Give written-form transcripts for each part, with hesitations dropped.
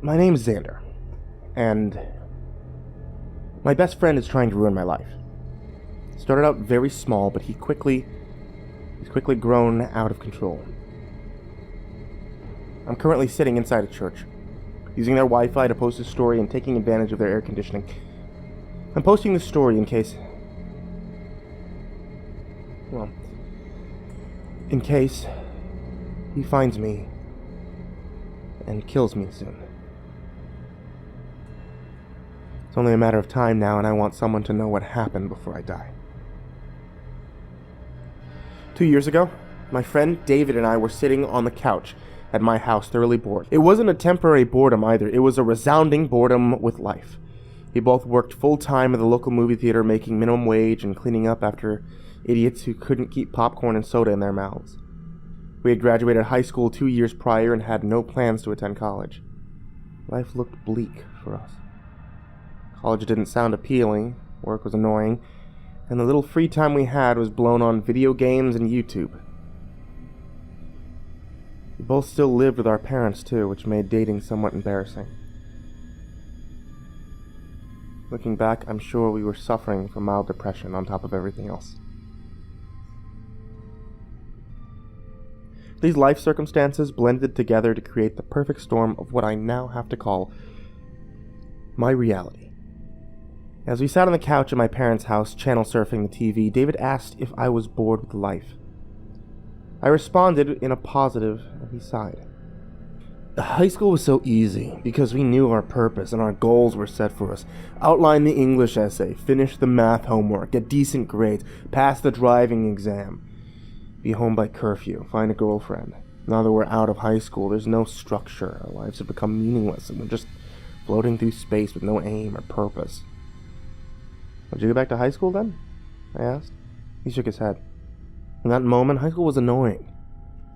My name's Xander, and my best friend is trying to ruin my life. Started out very small, but he's quickly grown out of control. I'm currently sitting inside a church, using their Wi-Fi to post a story and taking advantage of their air conditioning. I'm posting this story in case he finds me and kills me soon. It's only a matter of time now, and I want someone to know what happened before I die. 2 years ago, my friend David and I were sitting on the couch at my house, thoroughly bored. It wasn't a temporary boredom either, it was a resounding boredom with life. We both worked full-time at the local movie theater, making minimum wage and cleaning up after idiots who couldn't keep popcorn and soda in their mouths. We had graduated high school 2 years prior and had no plans to attend college. Life looked bleak for us. College didn't sound appealing, work was annoying, and the little free time we had was blown on video games and YouTube. We both still lived with our parents too, which made dating somewhat embarrassing. Looking back, I'm sure we were suffering from mild depression on top of everything else. These life circumstances blended together to create the perfect storm of what I now have to call my reality. As we sat on the couch at my parents' house, channel surfing the TV, David asked if I was bored with life. I responded in a positive, and he sighed. High school was so easy, because we knew our purpose and our goals were set for us. Outline the English essay, finish the math homework, get decent grades, pass the driving exam, be home by curfew, find a girlfriend. Now that we're out of high school, there's no structure. Our lives have become meaningless, and we're just floating through space with no aim or purpose. Would you go back to high school then? I asked. He shook his head. In that moment, high school was annoying.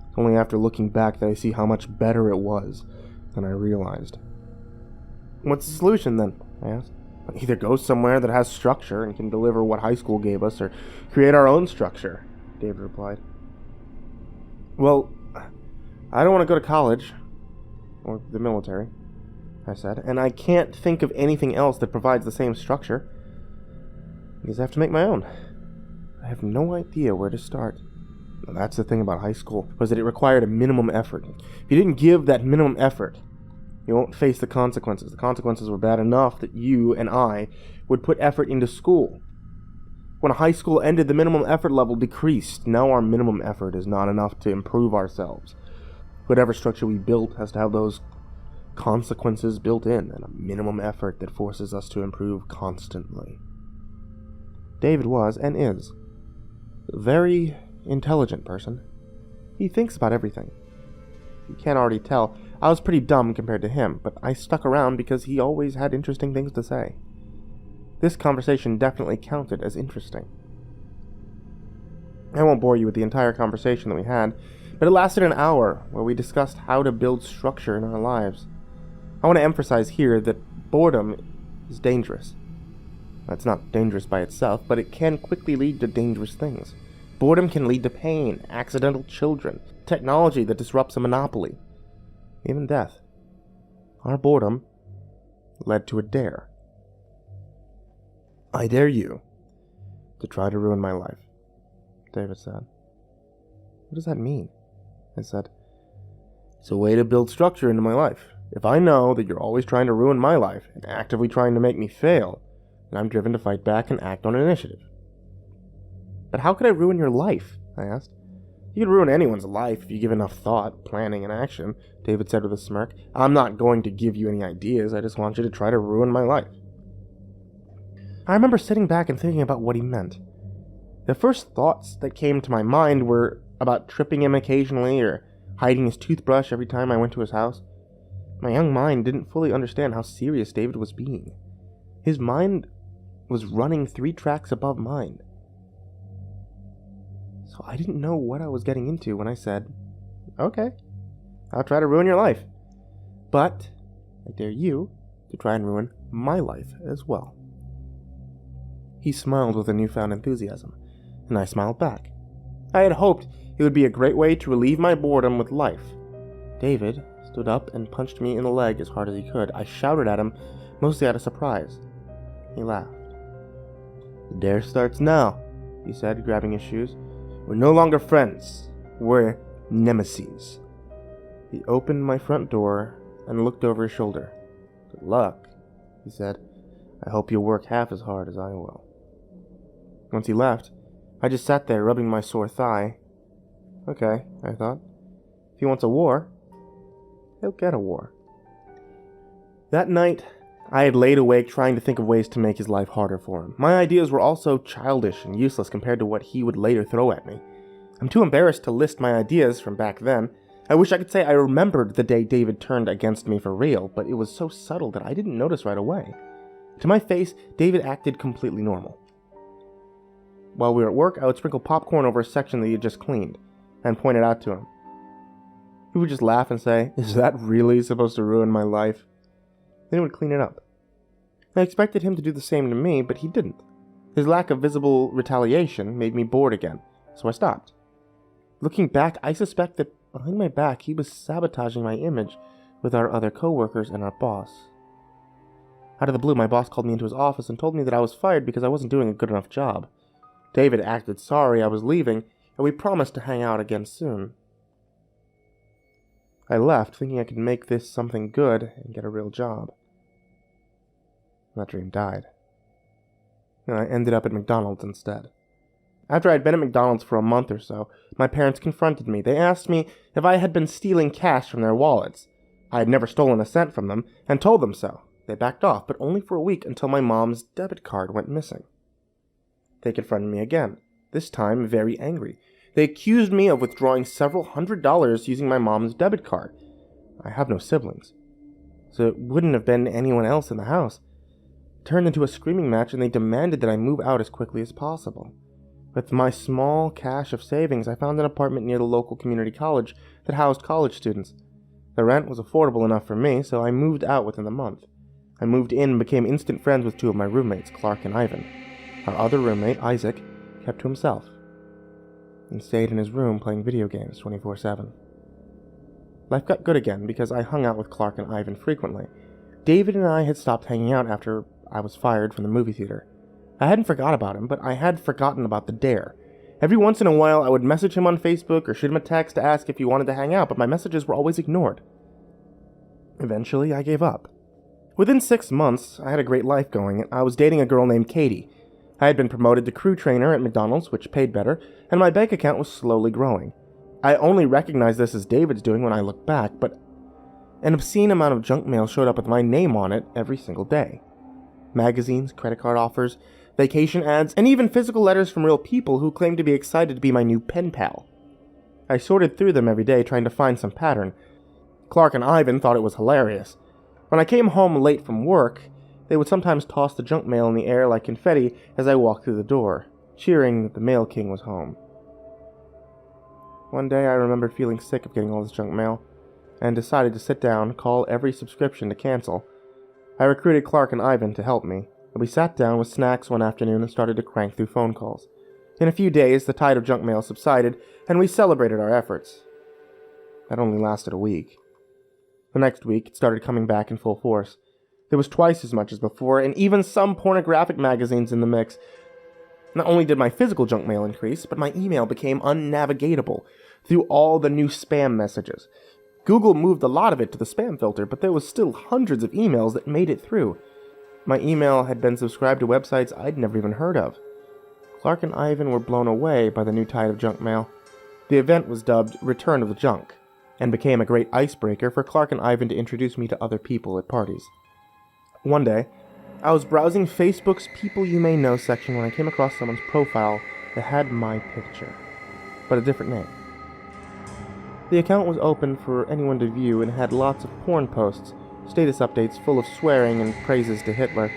It's only after looking back that I see how much better it was than I realized. What's the solution then? I asked. Either go somewhere that has structure and can deliver what high school gave us, or create our own structure, David replied. Well, I don't want to go to college, or the military, I said, and I can't think of anything else that provides the same structure. I guess I have to make my own. I have no idea where to start. Well, that's the thing about high school, was that it required a minimum effort. If you didn't give that minimum effort, you won't face the consequences. The consequences were bad enough that you and I would put effort into school. When high school ended, the minimum effort level decreased. Now our minimum effort is not enough to improve ourselves. Whatever structure we built has to have those consequences built in, and a minimum effort that forces us to improve constantly. David was, and is, a very intelligent person. He thinks about everything. You can't already tell, I was pretty dumb compared to him, but I stuck around because he always had interesting things to say. This conversation definitely counted as interesting. I won't bore you with the entire conversation that we had, but it lasted an hour where we discussed how to build structure in our lives. I want to emphasize here that boredom is dangerous. It's not dangerous by itself, but it can quickly lead to dangerous things. Boredom can lead to pain, accidental children, technology that disrupts a monopoly, even death. Our boredom led to a dare. I dare you to try to ruin my life, David said. What does that mean? I said. It's a way to build structure into my life. If I know that you're always trying to ruin my life and actively trying to make me fail, then I'm driven to fight back and act on initiative. But how could I ruin your life? I asked. You can ruin anyone's life if you give enough thought, planning, and action, David said with a smirk. I'm not going to give you any ideas, I just want you to try to ruin my life. I remember sitting back and thinking about what he meant. The first thoughts that came to my mind were about tripping him occasionally or hiding his toothbrush every time I went to his house. My young mind didn't fully understand how serious David was being. His mind was running 3 tracks above mine. So I didn't know what I was getting into when I said, okay, I'll try to ruin your life. But I dare you to try and ruin my life as well. He smiled with a newfound enthusiasm, and I smiled back. I had hoped it would be a great way to relieve my boredom with life. David stood up and punched me in the leg as hard as he could. I shouted at him, mostly out of surprise. He laughed. "The dare starts now," he said, grabbing his shoes. "We're no longer friends. We're nemesis." He opened my front door and looked over his shoulder. "Good luck," he said. "I hope you'll work half as hard as I will." Once he left, I just sat there rubbing my sore thigh. Okay, I thought. If he wants a war, he'll get a war. That night, I had laid awake trying to think of ways to make his life harder for him. My ideas were all so childish and useless compared to what he would later throw at me. I'm too embarrassed to list my ideas from back then. I wish I could say I remembered the day David turned against me for real, but it was so subtle that I didn't notice right away. To my face, David acted completely normal. While we were at work, I would sprinkle popcorn over a section that he had just cleaned, and point it out to him. He would just laugh and say, "Is that really supposed to ruin my life?" Then he would clean it up. I expected him to do the same to me, but he didn't. His lack of visible retaliation made me bored again, so I stopped. Looking back, I suspect that behind my back he was sabotaging my image with our other coworkers and our boss. Out of the blue, my boss called me into his office and told me that I was fired because I wasn't doing a good enough job. David acted sorry I was leaving, and we promised to hang out again soon. I left, thinking I could make this something good and get a real job. That dream died. And I ended up at McDonald's instead. After I'd been at McDonald's for a month or so, my parents confronted me. They asked me if I had been stealing cash from their wallets. I had never stolen a cent from them, and told them so. They backed off, but only for a week until my mom's debit card went missing. They confronted me again, this time very angry. They accused me of withdrawing several $100s using my mom's debit card. I have no siblings, so it wouldn't have been anyone else in the house. It turned into a screaming match, and they demanded that I move out as quickly as possible. With my small cash of savings, I found an apartment near the local community college that housed college students. The rent was affordable enough for me, so I moved out within a month. I moved in and became instant friends with two of my roommates, Clark and Ivan. Our other roommate, Isaac, kept to himself and stayed in his room playing video games 24/7. Life got good again because I hung out with Clark and Ivan frequently. David and I had stopped hanging out after I was fired from the movie theater. I hadn't forgot about him, but I had forgotten about the dare. Every once in a while, I would message him on Facebook or shoot him a text to ask if he wanted to hang out, but my messages were always ignored. Eventually, I gave up. Within 6 months, I had a great life going, and I was dating a girl named Katie. I had been promoted to crew trainer at McDonald's, which paid better, and my bank account was slowly growing. I only recognized this as David's doing when I look back, but an obscene amount of junk mail showed up with my name on it every single day. Magazines, credit card offers, vacation ads, and even physical letters from real people who claimed to be excited to be my new pen pal. I sorted through them every day trying to find some pattern. Clark and Ivan thought it was hilarious. When I came home late from work, they would sometimes toss the junk mail in the air like confetti as I walked through the door, cheering that the mail king was home. One day I remembered feeling sick of getting all this junk mail, and decided to sit down, call every subscription to cancel. I recruited Clark and Ivan to help me, and we sat down with snacks one afternoon and started to crank through phone calls. In a few days, the tide of junk mail subsided, and we celebrated our efforts. That only lasted a week. The next week, it started coming back in full force. There was twice as much as before, and even some pornographic magazines in the mix. Not only did my physical junk mail increase, but my email became unnavigatable through all the new spam messages. Google moved a lot of it to the spam filter, but there was still hundreds of emails that made it through. My email had been subscribed to websites I'd never even heard of. Clark and Ivan were blown away by the new tide of junk mail. The event was dubbed Return of the Junk, and became a great icebreaker for Clark and Ivan to introduce me to other people at parties. One day, I was browsing Facebook's People You May Know section when I came across someone's profile that had my picture, but a different name. The account was open for anyone to view and had lots of porn posts, status updates full of swearing and praises to Hitler.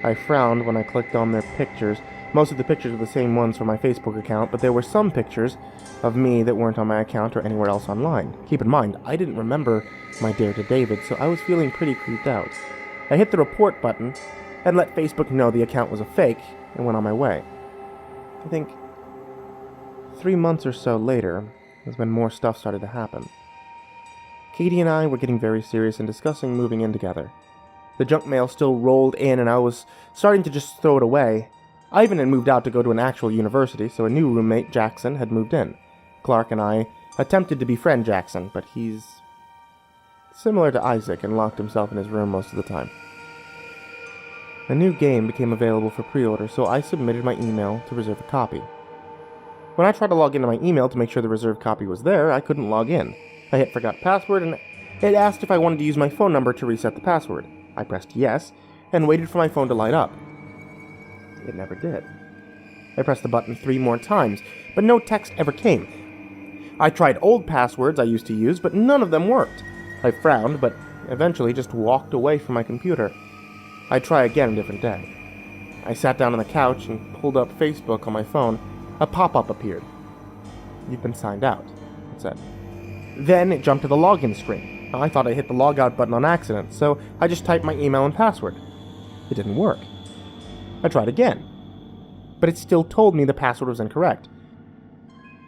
I frowned when I clicked on their pictures. Most of the pictures were the same ones from my Facebook account, but there were some pictures of me that weren't on my account or anywhere else online. Keep in mind, I didn't remember my dare to David, so I was feeling pretty creeped out. I hit the report button and let Facebook know the account was a fake and went on my way. I think 3 months or so later is when more stuff started to happen. Katie and I were getting very serious and discussing moving in together. The junk mail still rolled in and I was starting to just throw it away. Ivan had moved out to go to an actual university, so a new roommate, Jackson, had moved in. Clark and I attempted to befriend Jackson, but he's similar to Isaac and locked himself in his room most of the time. A new game became available for pre-order, so I submitted my email to reserve a copy. When I tried to log into my email to make sure the reserved copy was there, I couldn't log in. I hit forgot password and it asked if I wanted to use my phone number to reset the password. I pressed yes and waited for my phone to light up. It never did. I pressed the button 3 more times, but no text ever came. I tried old passwords I used to use, but none of them worked. I frowned, but eventually just walked away from my computer. I'd try again a different day. I sat down on the couch and pulled up Facebook on my phone. A pop-up appeared. "You've been signed out," it said. Then it jumped to the login screen. I thought I hit the logout button on accident, so I just typed my email and password. It didn't work. I tried again, but it still told me the password was incorrect.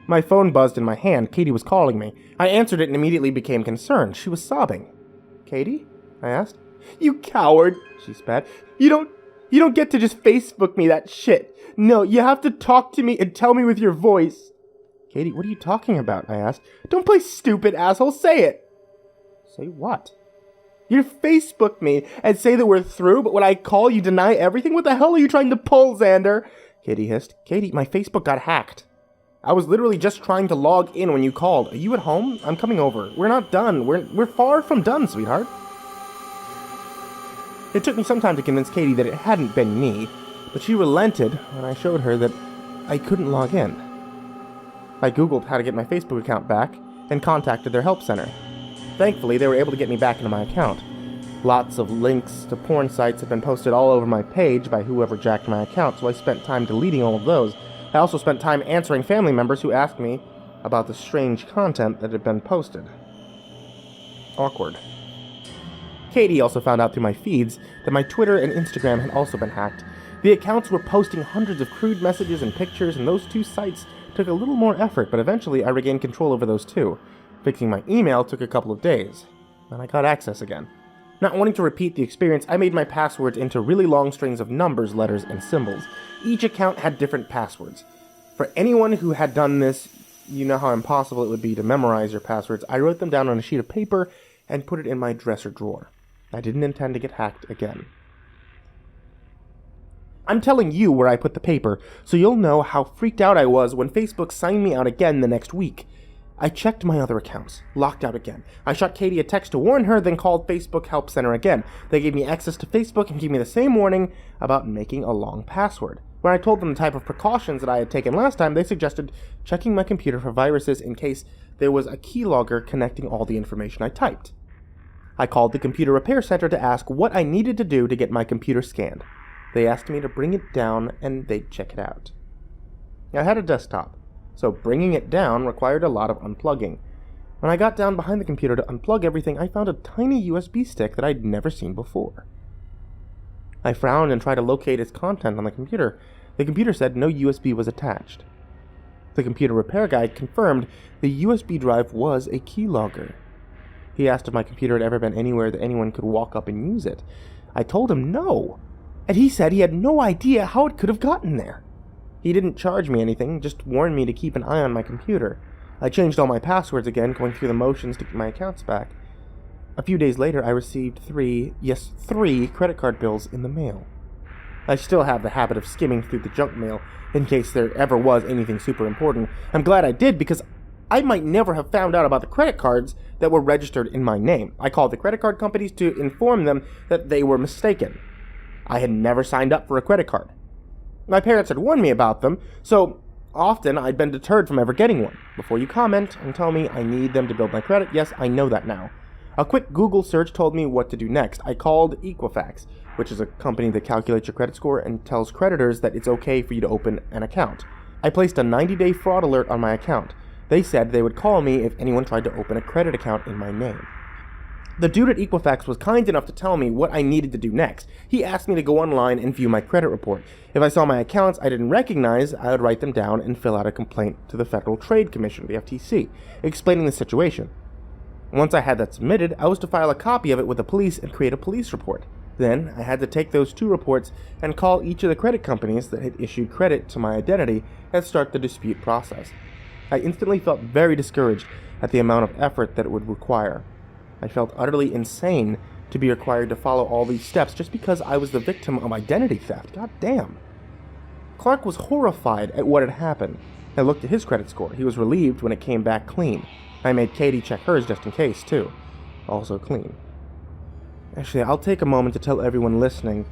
My phone buzzed in my hand. Katie was calling me. I answered it and immediately became concerned. She was sobbing. "Katie?" I asked. "You coward," she spat. You don't get to just Facebook me that shit. No, you have to talk to me and tell me with your voice." "Katie, what are you talking about?" I asked. "Don't play stupid, asshole. Say it." "Say what?" "You Facebook me and say that we're through, but when I call, you deny everything? What the hell are you trying to pull, Xander?" Katie hissed. "Katie, my Facebook got hacked. I was literally just trying to log in when you called. Are you at home? I'm coming over. We're not done. We're far from done, sweetheart." It took me some time to convince Katie that it hadn't been me, but she relented when I showed her that I couldn't log in. I googled how to get my Facebook account back and contacted their help center. Thankfully, they were able to get me back into my account. Lots of links to porn sites had been posted all over my page by whoever jacked my account, so I spent time deleting all of those. I also spent time answering family members who asked me about the strange content that had been posted. Awkward. Katie also found out through my feeds that my Twitter and Instagram had also been hacked. The accounts were posting hundreds of crude messages and pictures, and those 2 sites took a little more effort, but eventually I regained control over those too. Fixing my email took a couple of days, and I got access again. Not wanting to repeat the experience, I made my passwords into really long strings of numbers, letters, and symbols. Each account had different passwords. For anyone who had done this, you know how impossible it would be to memorize your passwords. I wrote them down on a sheet of paper and put it in my dresser drawer. I didn't intend to get hacked again. I'm telling you where I put the paper, so you'll know how freaked out I was when Facebook signed me out again the next week. I checked my other accounts, locked out again. I shot Katie a text to warn her, then called Facebook Help Center again. They gave me access to Facebook and gave me the same warning about making a long password. When I told them the type of precautions that I had taken last time, they suggested checking my computer for viruses in case there was a keylogger connecting all the information I typed. I called the computer repair center to ask what I needed to do to get my computer scanned. They asked me to bring it down and they'd check it out. I had a desktop, so bringing it down required a lot of unplugging. When I got down behind the computer to unplug everything, I found a tiny USB stick that I'd never seen before. I frowned and tried to locate its content on the computer. The computer said no USB was attached. The computer repair guy confirmed the USB drive was a keylogger. He asked if my computer had ever been anywhere that anyone could walk up and use it. I told him no, and he said he had no idea how it could have gotten there. He didn't charge me anything, just warned me to keep an eye on my computer. I changed all my passwords again, going through the motions to get my accounts back. A few days later, I received 3 credit card bills in the mail. I still have the habit of skimming through the junk mail in case there ever was anything super important. I'm glad I did because I might never have found out about the credit cards that were registered in my name. I called the credit card companies to inform them that they were mistaken. I had never signed up for a credit card. My parents had warned me about them, so often I'd been deterred from ever getting one. Before you comment and tell me I need them to build my credit, yes, I know that now. A quick Google search told me what to do next. I called Equifax, which is a company that calculates your credit score and tells creditors that it's okay for you to open an account. I placed a 90-day fraud alert on my account. They said they would call me if anyone tried to open a credit account in my name. The dude at Equifax was kind enough to tell me what I needed to do next. He asked me to go online and view my credit report. If I saw my accounts I didn't recognize, I would write them down and fill out a complaint to the Federal Trade Commission, the FTC, explaining the situation. Once I had that submitted, I was to file a copy of it with the police and create a police report. Then, I had to take those 2 reports and call each of the credit companies that had issued credit to my identity and start the dispute process. I instantly felt very discouraged at the amount of effort that it would require. I felt utterly insane to be required to follow all these steps just because I was the victim of identity theft. God damn. Clark was horrified at what had happened. I looked at his credit score. He was relieved when it came back clean. I made Katie check hers just in case, too. Also clean. Actually, I'll take a moment to tell everyone listening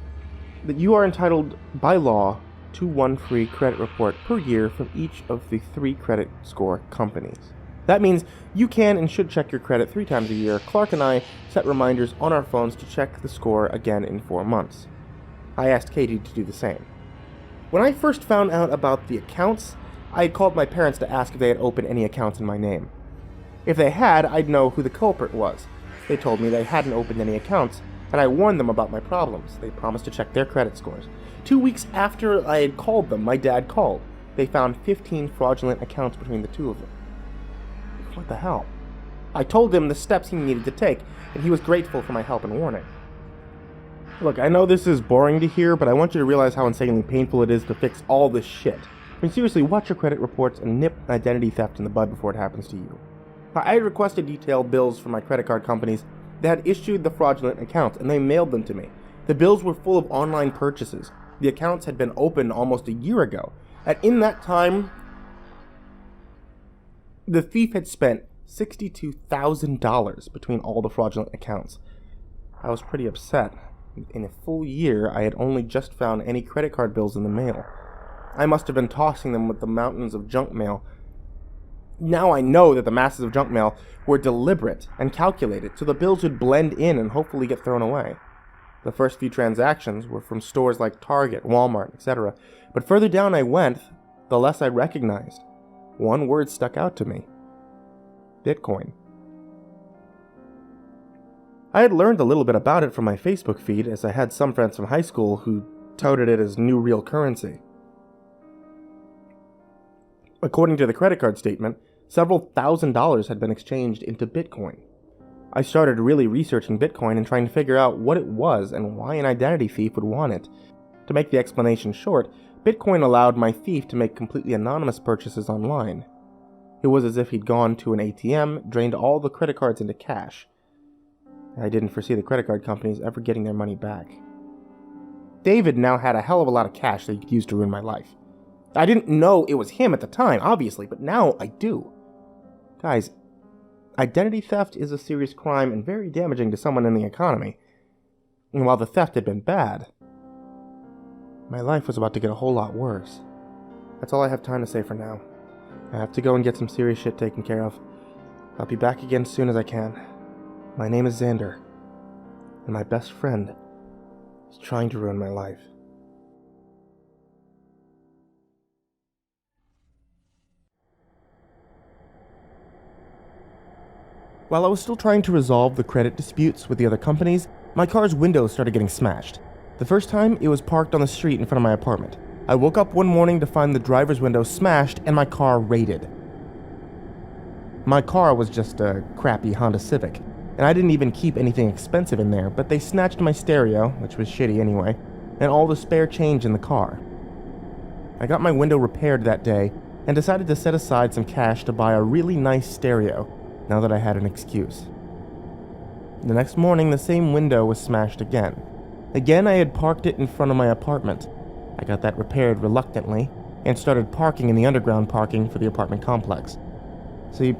that you are entitled, by law, to 1 free credit report per year from each of the 3 credit score companies. That means you can and should check your credit 3 times a year. Clark and I set reminders on our phones to check the score again in 4 months. I asked Katie to do the same. When I first found out about the accounts, I had called my parents to ask if they had opened any accounts in my name. If they had, I'd know who the culprit was. They told me they hadn't opened any accounts, and I warned them about my problems. They promised to check their credit scores. 2 weeks after I had called them, my dad called. They found 15 fraudulent accounts between the 2 of them. What the hell? I told him the steps he needed to take, and he was grateful for my help and warning. Look, I know this is boring to hear, but I want you to realize how insanely painful it is to fix all this shit. I mean, seriously, watch your credit reports and nip identity theft in the bud before it happens to you. I had requested detailed bills from my credit card companies that had issued the fraudulent accounts, and they mailed them to me. The bills were full of online purchases. The accounts had been opened almost a year ago, and in that time, the thief had spent $62,000 between all the fraudulent accounts. I was pretty upset. In a full year, I had only just found any credit card bills in the mail. I must have been tossing them with the mountains of junk mail. Now I know that the masses of junk mail were deliberate and calculated, so the bills would blend in and hopefully get thrown away. The first few transactions were from stores like Target, Walmart, etc. But further down I went, the less I recognized. One word stuck out to me. Bitcoin. I had learned a little bit about it from my Facebook feed, as I had some friends from high school who touted it as new real currency. According to the credit card statement, several $1,000s had been exchanged into Bitcoin. I started really researching Bitcoin and trying to figure out what it was and why an identity thief would want it. To make the explanation short, Bitcoin allowed my thief to make completely anonymous purchases online. It was as if he'd gone to an ATM, drained all the credit cards into cash. I didn't foresee the credit card companies ever getting their money back. David now had a hell of a lot of cash that he could use to ruin my life. I didn't know it was him at the time, obviously, but now I do. Guys, identity theft is a serious crime and very damaging to someone in the economy. And while the theft had been bad, my life was about to get a whole lot worse. That's all I have time to say for now. I have to go and get some serious shit taken care of. I'll be back again as soon as I can. My name is Xander, and my best friend is trying to ruin my life. While I was still trying to resolve the credit disputes with the other companies, my car's windows started getting smashed. The first time, it was parked on the street in front of my apartment. I woke up one morning to find the driver's window smashed and my car raided. My car was just a crappy Honda Civic, and I didn't even keep anything expensive in there, but they snatched my stereo, which was shitty anyway, and all the spare change in the car. I got my window repaired that day and decided to set aside some cash to buy a really nice stereo, now that I had an excuse. The next morning, the same window was smashed again. Again, I had parked it in front of my apartment. I got that repaired reluctantly, and started parking in the underground parking for the apartment complex. See,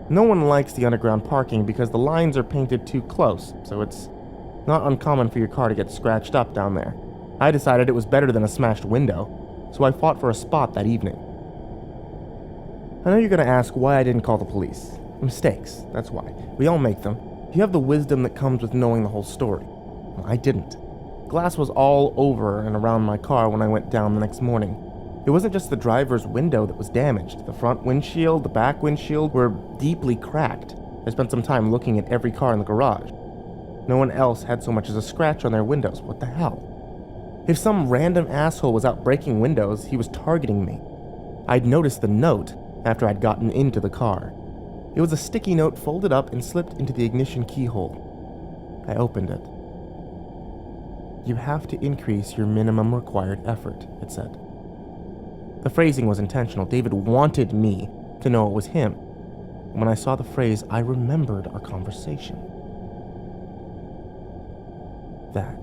no one likes the underground parking because the lines are painted too close, so it's not uncommon for your car to get scratched up down there. I decided it was better than a smashed window, so I fought for a spot that evening. I know you're going to ask why I didn't call the police. Mistakes, that's why. We all make them. You have the wisdom that comes with knowing the whole story. Well, I didn't. Glass was all over and around my car when I went down the next morning. It wasn't just the driver's window that was damaged. The front windshield, the back windshield were deeply cracked. I spent some time looking at every car in the garage. No one else had so much as a scratch on their windows. What the hell? If some random asshole was out breaking windows, he was targeting me. I'd noticed the note after I'd gotten into the car. It was a sticky note folded up and slipped into the ignition keyhole. I opened it. "You have to increase your minimum required effort," it said. The phrasing was intentional. David wanted me to know it was him. And when I saw the phrase, I remembered our conversation. That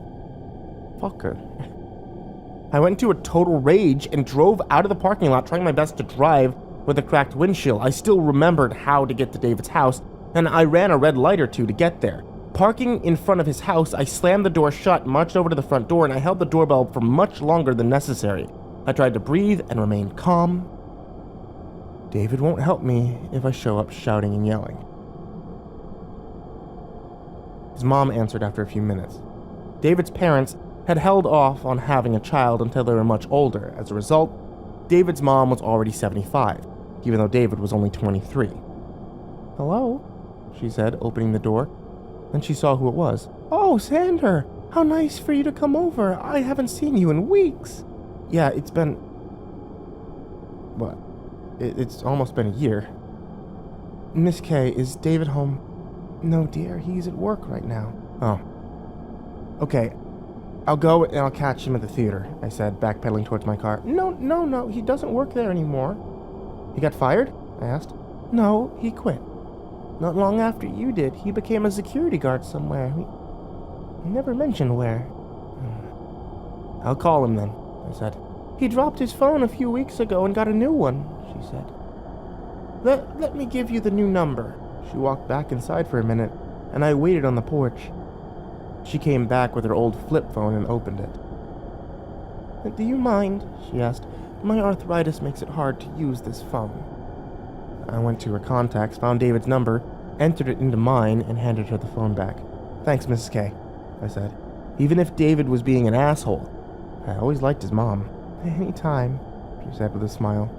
fucker. I went into a total rage and drove out of the parking lot, trying my best to drive with a cracked windshield. I still remembered how to get to David's house, and I ran a red light or two to get there. Parking in front of his house, I slammed the door shut, marched over to the front door, and I held the doorbell for much longer than necessary. I tried to breathe and remain calm. David won't help me if I show up shouting and yelling. His mom answered after a few minutes. David's parents had held off on having a child until they were much older. As a result, David's mom was already 75, even though David was only 23. "Hello?" she said, opening the door. Then she saw who it was. "Oh, Xander! How nice for you to come over. I haven't seen you in weeks." "Yeah, it's been..." "What? It's almost been a year." "Miss K, is David home?" "No, dear. He's at work right now." "Oh. Okay. I'll go and I'll catch him at the theater," I said, backpedaling towards my car. No. He doesn't work there anymore." "He got fired?" I asked. "No, he quit. Not long after you did. He became a security guard somewhere. He never mentioned where." "I'll call him then," I said. "He dropped his phone a few weeks ago and got a new one," she said. Let me give you the new number." She walked back inside for a minute, and I waited on the porch. She came back with her old flip phone and opened it. "Do you mind?" she asked. "My arthritis makes it hard to use this phone." I went to her contacts, found David's number, entered it into mine, and handed her the phone back. "Thanks, Mrs. K," I said. Even if David was being an asshole, I always liked his mom. "Any time," she said with a smile,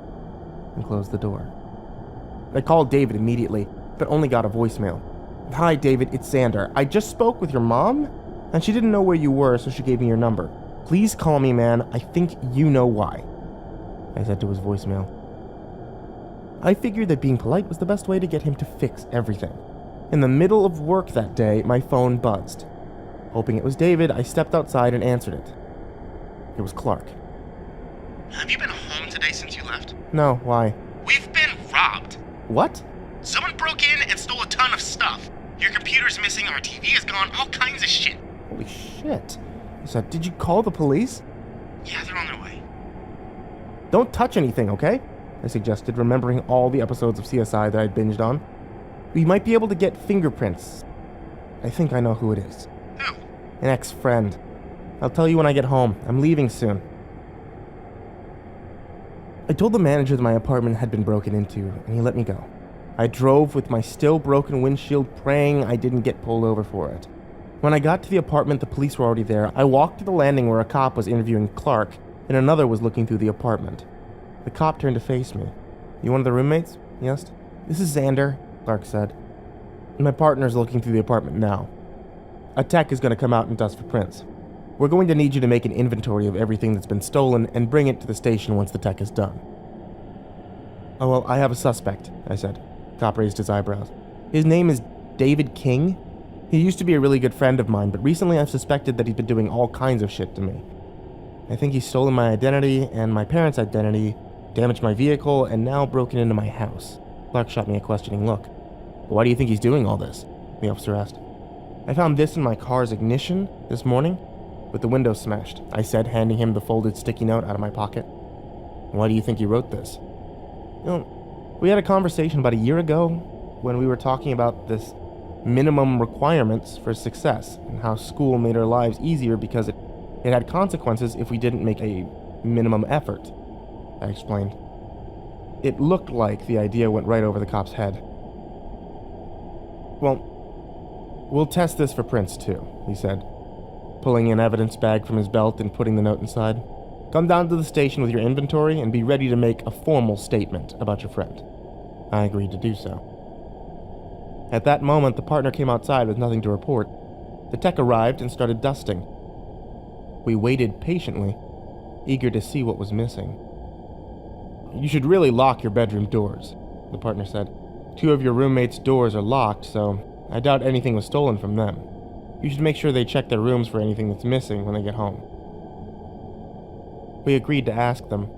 and closed the door. I called David immediately, but only got a voicemail. "Hi, David, it's Xander. I just spoke with your mom, and she didn't know where you were, so she gave me your number. Please call me, man. I think you know why," I said to his voicemail. I figured that being polite was the best way to get him to fix everything. In the middle of work that day, my phone buzzed. Hoping it was David, I stepped outside and answered it. It was Clark. "Have you been home today since you left?" "No, why?" "We've been robbed." "What?" "Someone broke in and stole a ton of stuff. Your computer's missing, our TV is gone, all kinds of shit." "Holy shit," I said. "Did you call the police?" "Yeah, they're on their way." "Don't touch anything, okay?" I suggested, remembering all the episodes of CSI that I'd binged on. "We might be able to get fingerprints. I think I know who it is." "Who?" "An ex-friend. I'll tell you when I get home. I'm leaving soon." I told the manager that my apartment had been broken into, and he let me go. I drove with my still broken windshield, praying I didn't get pulled over for it. When I got to the apartment, the police were already there. I walked to the landing where a cop was interviewing Clark, and another was looking through the apartment. The cop turned to face me. "You one of the roommates?" he asked. "This is Xander," Clark said. "My partner's looking through the apartment now. A tech is going to come out and dust for prints. We're going to need you to make an inventory of everything that's been stolen and bring it to the station once the tech is done." "Oh, well, I have a suspect," I said. Cop raised his eyebrows. "His name is David King. He used to be a really good friend of mine, but recently I've suspected that he's been doing all kinds of shit to me. I think he's stolen my identity and my parents' identity, damaged my vehicle, and now broken into my house." Clark shot me a questioning look. "Why do you think he's doing all this?" the officer asked. "I found this in my car's ignition this morning, with the window smashed," I said, handing him the folded sticky note out of my pocket. "Why do you think he wrote this?" We had a conversation about a year ago when we were talking about this minimum requirements for success and how school made our lives easier because it had consequences if we didn't make a minimum effort," I explained. It looked like the idea went right over the cop's head. "Well, we'll test this for prints too," he said, pulling an evidence bag from his belt and putting the note inside. "Come down to the station with your inventory and be ready to make a formal statement about your friend." I agreed to do so. At that moment, the partner came outside with nothing to report. The tech arrived and started dusting. We waited patiently, eager to see what was missing. "You should really lock your bedroom doors," the partner said. 2 of your roommates' doors are locked, so I doubt anything was stolen from them. You should make sure they check their rooms for anything that's missing when they get home." We agreed to ask them.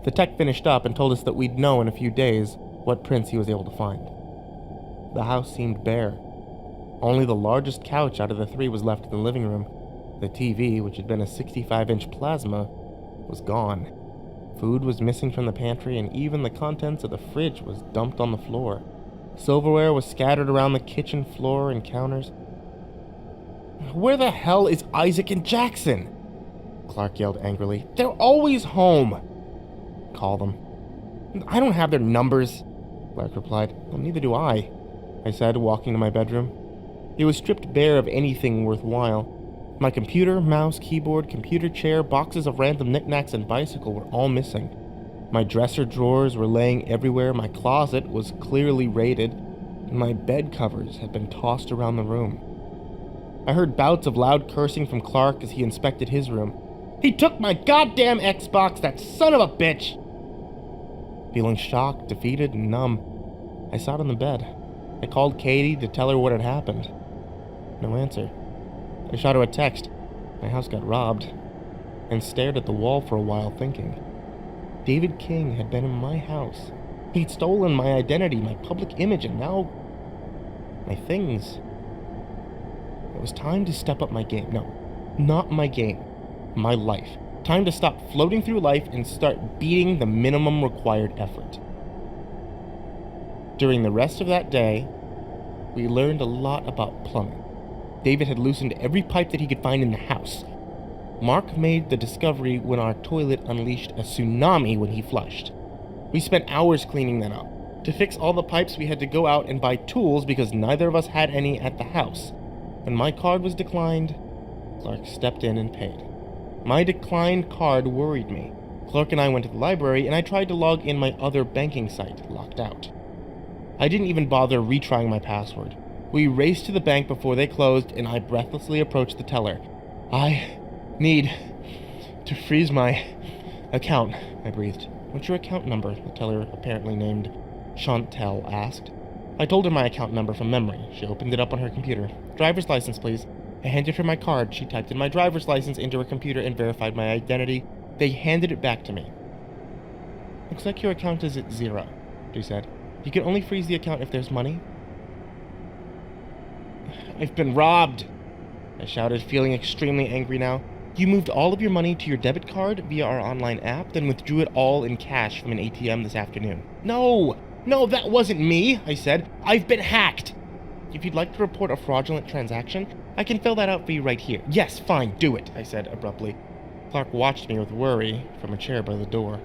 The tech finished up and told us that we'd know in a few days what prints he was able to find. The house seemed bare. Only the largest couch out of the 3 was left in the living room. The TV, which had been a 65-inch plasma, was gone. Food was missing from the pantry, and even the contents of the fridge was dumped on the floor. Silverware was scattered around the kitchen floor and counters. "Where the hell is Isaac and Jackson?" Clark yelled angrily. "They're always home." "Call them." "I don't have their numbers," Clark replied. "Well, neither do I said, walking to my bedroom. It was stripped bare of anything worthwhile. My computer, mouse, keyboard, computer chair, boxes of random knickknacks, and bicycle were all missing. My dresser drawers were laying everywhere, my closet was clearly raided, and my bed covers had been tossed around the room. I heard bouts of loud cursing from Clark as he inspected his room. "He took my goddamn Xbox, that son of a bitch!" Feeling shocked, defeated, and numb, I sat on the bed. I called Katie to tell her what had happened. No answer. I shot her a text. My house got robbed. And stared at the wall for a while thinking. David King had been in my house. He'd stolen my identity, my public image, and now my things. It was time to step up my game. No, not my game. My life. Time to stop floating through life and start beating the minimum required effort. During the rest of that day, we learned a lot about plumbing. David had loosened every pipe that he could find in the house. Mark made the discovery when our toilet unleashed a tsunami when he flushed. We spent hours cleaning that up. To fix all the pipes, we had to go out and buy tools because neither of us had any at the house. When my card was declined, Clark stepped in and paid. My declined card worried me. Clark and I went to the library, and I tried to log in my other banking site, locked out. I didn't even bother retrying my password. We raced to the bank before they closed, and I breathlessly approached the teller. "I need to freeze my account," I breathed. "What's your account number?" the teller, apparently named Chantel, asked. I told her my account number from memory. She opened it up on her computer. "Driver's license, please." I handed her my card. She typed in my driver's license into her computer and verified my identity. They handed it back to me. "Looks like your account is at 0, she said. "You can only freeze the account if there's money." "I've been robbed," I shouted, feeling extremely angry now. "You moved all of your money to your debit card via our online app, then withdrew it all in cash from an ATM this afternoon." No, that wasn't me," I said. "I've been hacked." "If you'd like to report a fraudulent transaction, I can fill that out for you right here." "Yes, fine, do it," I said abruptly. Clark watched me with worry from a chair by the door.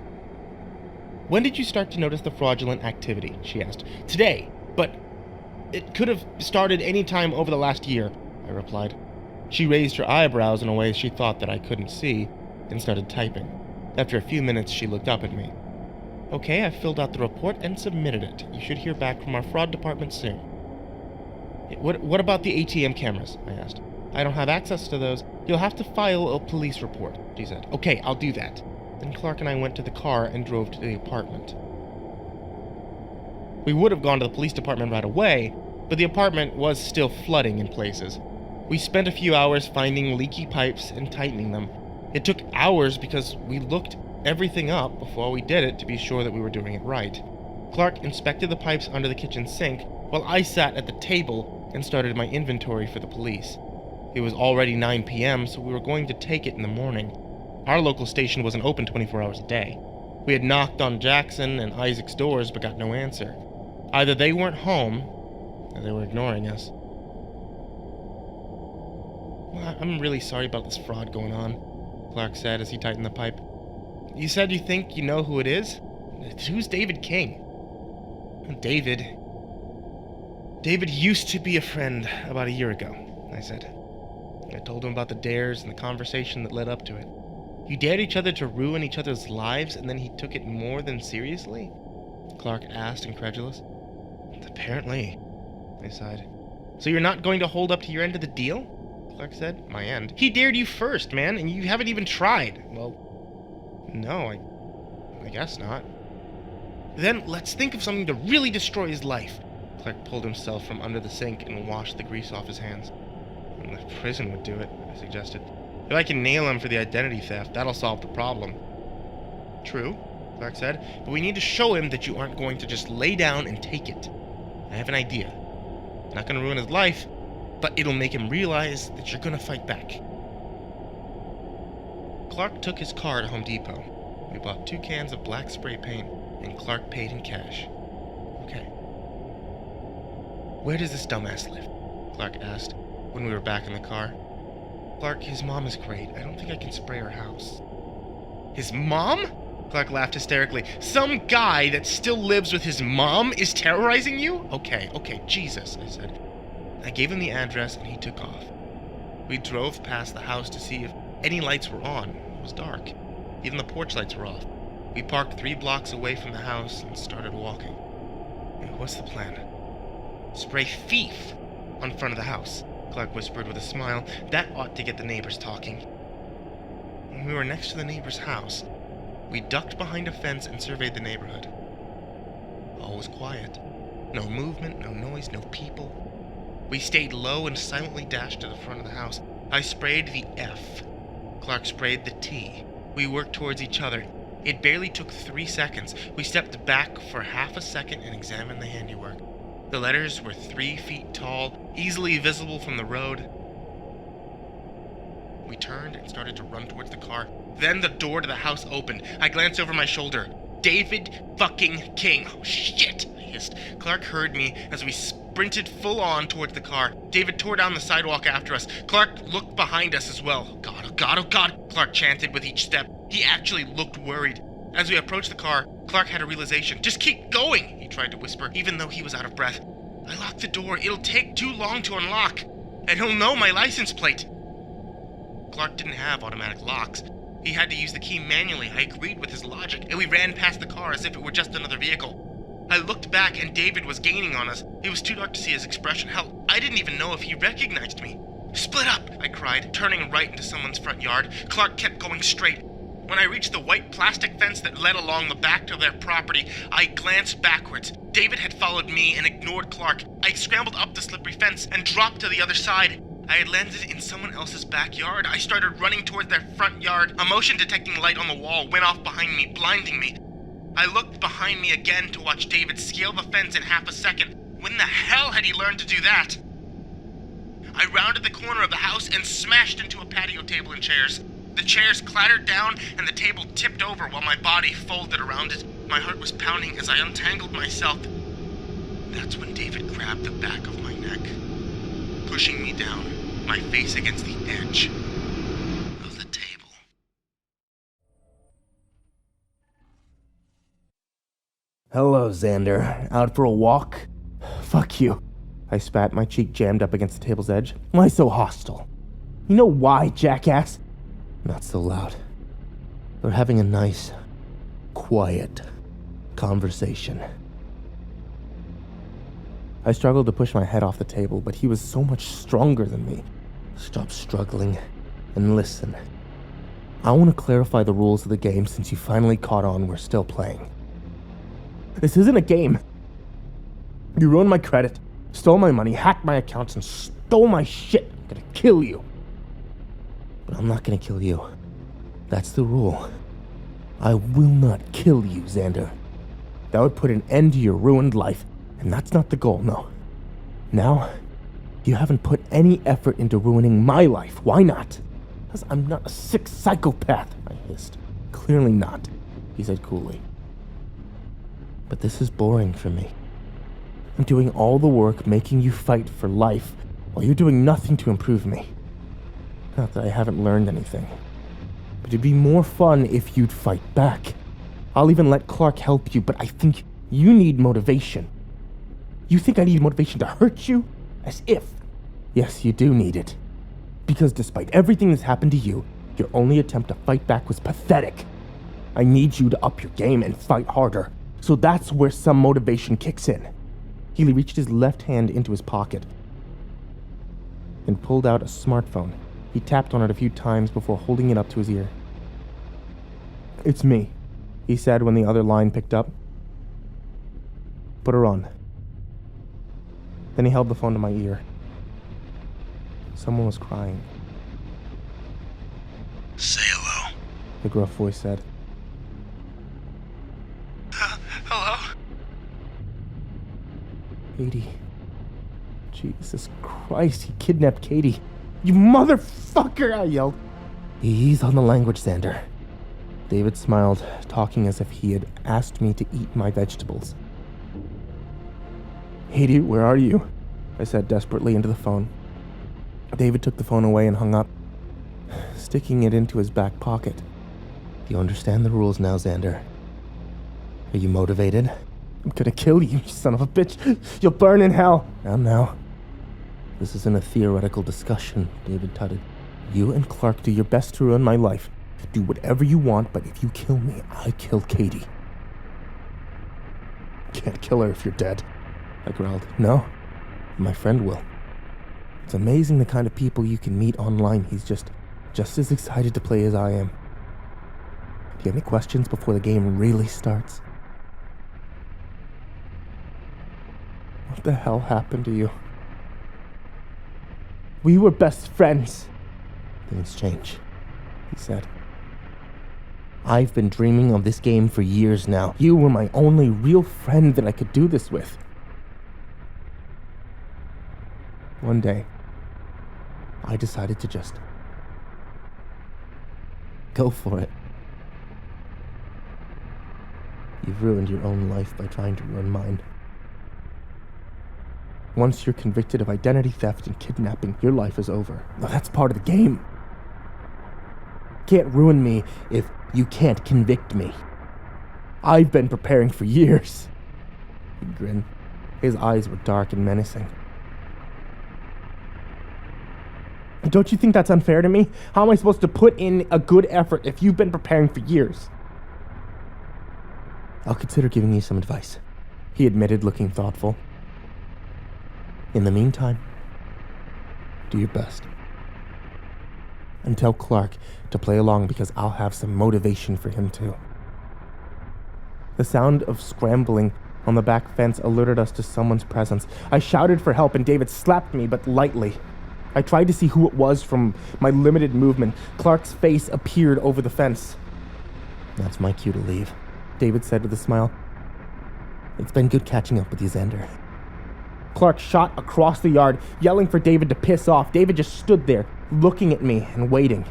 "When did you start to notice the fraudulent activity?" she asked. "Today, but it could have started any time over the last year," I replied. She raised her eyebrows in a way she thought that I couldn't see, and started typing. After a few minutes, she looked up at me. "Okay, I've filled out the report and submitted it. You should hear back from our fraud department soon." What about the ATM cameras?" I asked. "I don't have access to those. You'll have to file a police report," she said. "Okay, I'll do that." Then Clark and I went to the car and drove to the apartment. We would have gone to the police department right away, but the apartment was still flooding in places. We spent a few hours finding leaky pipes and tightening them. It took hours because we looked everything up before we did it to be sure that we were doing it right. Clark inspected the pipes under the kitchen sink, while I sat at the table and started my inventory for the police. It was already 9 p.m., so we were going to take it in the morning. Our local station wasn't open 24 hours a day. We had knocked on Jackson and Isaac's doors but got no answer. Either they weren't home, or they were ignoring us. "Well, I'm really sorry about this fraud going on," Clark said as he tightened the pipe. "You said you think you know who it is? Who's David King?" David used to be a friend about a year ago," I said. I told him about the dares and the conversation that led up to it. "You dared each other to ruin each other's lives, and then he took it more than seriously?" Clark asked, incredulous. "Apparently," I sighed. "So you're not going to hold up to your end of the deal?" Clark said. "My end? He dared you first, man, and you haven't even tried." "Well, no, I guess not." "Then let's think of something to really destroy his life. Clark pulled himself from under the sink and washed the grease off his hands. The prison would do it, I suggested. If I can nail him for the identity theft, that'll solve the problem. True, Clark said, but we need to show him that you aren't going to just lay down and take it. I have an idea. Not going to ruin his life, but it'll make him realize that you're going to fight back. Clark took his car to Home Depot. We bought 2 cans of black spray paint, and Clark paid in cash. Okay. Where does this dumbass live? Clark asked when we were back in the car. Clark, his mom is great. I don't think I can spray her house. His mom? Clark laughed hysterically. Some guy that still lives with his mom is terrorizing you? Okay, Jesus, I said. I gave him the address and he took off. We drove past the house to see if any lights were on. It was dark. Even the porch lights were off. We parked 3 blocks away from the house and started walking. What's the plan? Spray thief on front of the house, Clark whispered with a smile. That ought to get the neighbors talking. When we were next to the neighbor's house, we ducked behind a fence and surveyed the neighborhood. All was quiet. No movement, no noise, no people. We stayed low and silently dashed to the front of the house. I sprayed the F. Clark sprayed the T. We worked towards each other. It barely took 3 seconds. We stepped back for half a second and examined the handiwork. The letters were 3 feet tall, easily visible from the road. We turned and started to run towards the car. Then the door to the house opened. I glanced over my shoulder. David fucking King. Oh, shit, I hissed. Clark heard me as we sprinted full on towards the car. David tore down the sidewalk after us. Clark looked behind us as well. Oh God, oh God, oh God, Clark chanted with each step. He actually looked worried. As we approached the car, Clark had a realization. Just keep going, he tried to whisper, even though he was out of breath. I locked the door. It'll take too long to unlock. And he'll know my license plate. Clark didn't have automatic locks. He had to use the key manually. I agreed with his logic, and we ran past the car as if it were just another vehicle. I looked back, and David was gaining on us. It was too dark to see his expression. Hell, I didn't even know if he recognized me. Split up, I cried, turning right into someone's front yard. Clark kept going straight. When I reached the white plastic fence that led along the back of their property, I glanced backwards. David had followed me and ignored Clark. I scrambled up the slippery fence and dropped to the other side. I had landed in someone else's backyard. I started running toward their front yard. A motion detecting light on the wall went off behind me, blinding me. I looked behind me again to watch David scale the fence in half a second. When the hell had he learned to do that? I rounded the corner of the house and smashed into a patio table and chairs. The chairs clattered down and the table tipped over while my body folded around it. My heart was pounding as I untangled myself. That's when David grabbed the back of my neck, pushing me down, my face against the edge of the table. Hello, Xander. Out for a walk? Fuck you. I spat, my cheek jammed up against the table's edge. Why so hostile? You know why, jackass? Not so loud. We're having a nice, quiet conversation. I struggled to push my head off the table, but he was so much stronger than me. Stop struggling and listen. I want to clarify the rules of the game since you finally caught on we're still playing. This isn't a game. You ruined my credit, stole my money, hacked my accounts, and stole my shit. I'm gonna kill you. But I'm not gonna kill you. That's the rule. I will not kill you, Xander. That would put an end to your ruined life, and that's not the goal, no. Now, you haven't put any effort into ruining my life. Why not? Because I'm not a sick psychopath, I hissed. Clearly not, he said coolly. But this is boring for me. I'm doing all the work making you fight for life, while you're doing nothing to improve me. Not that I haven't learned anything. But it'd be more fun if you'd fight back. I'll even let Clark help you, but I think you need motivation. You think I need motivation to hurt you? As if. Yes, you do need it. Because despite everything that's happened to you, your only attempt to fight back was pathetic. I need you to up your game and fight harder. So that's where some motivation kicks in. He reached his left hand into his pocket and pulled out a smartphone. He tapped on it a few times before holding it up to his ear. It's me, he said when the other line picked up. Put her on. Then he held the phone to my ear. Someone was crying. Say hello. The gruff voice said. Hello? Katie. Jesus Christ, he kidnapped Katie. You motherfucker, I yelled. Ease on the language, Xander. David smiled, talking as if he had asked me to eat my vegetables. Katie, where are you? I said desperately into the phone. David took the phone away and hung up, sticking it into his back pocket. Do you understand the rules now, Xander? Are you motivated? I'm gonna kill you, you son of a bitch. You'll burn in hell. Now. This isn't a theoretical discussion, David tutted. You and Clark do your best to ruin my life. Do whatever you want, but if you kill me, I kill Katie. Can't kill her if you're dead, I growled. No, my friend will. It's amazing the kind of people you can meet online. He's just as excited to play as I am. Do you have any questions before the game really starts? What the hell happened to you? We were best friends. Things change, he said. I've been dreaming of this game for years now. You were my only real friend that I could do this with. One day, I decided to just go for it. You've ruined your own life by trying to ruin mine. Once you're convicted of identity theft and kidnapping, your life is over. Now, that's part of the game. You can't ruin me if you can't convict me. I've been preparing for years. He grinned. His eyes were dark and menacing. Don't you think that's unfair to me? How am I supposed to put in a good effort if you've been preparing for years? I'll consider giving you some advice, he admitted, looking thoughtful. In the meantime, do your best. And tell Clark to play along because I'll have some motivation for him too. The sound of scrambling on the back fence alerted us to someone's presence. I shouted for help and David slapped me, but lightly. I tried to see who it was from my limited movement. Clark's face appeared over the fence. That's my cue to leave, David said with a smile. It's been good catching up with you, Xander. Clark shot across the yard, yelling for David to piss off. David just stood there, looking at me and waiting.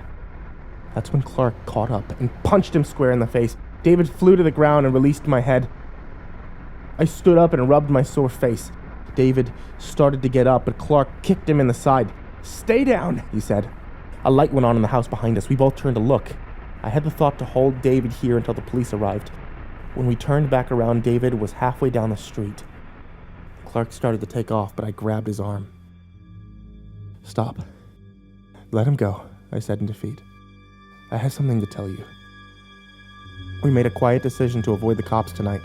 That's when Clark caught up and punched him square in the face. David flew to the ground and released my head. I stood up and rubbed my sore face. David started to get up, but Clark kicked him in the side. Stay down, he said. A light went on in the house behind us. We both turned to look. I had the thought to hold David here until the police arrived. When we turned back around, David was halfway down the street. Clark started to take off, but I grabbed his arm. Stop. Let him go, I said in defeat. I have something to tell you. We made a quiet decision to avoid the cops tonight.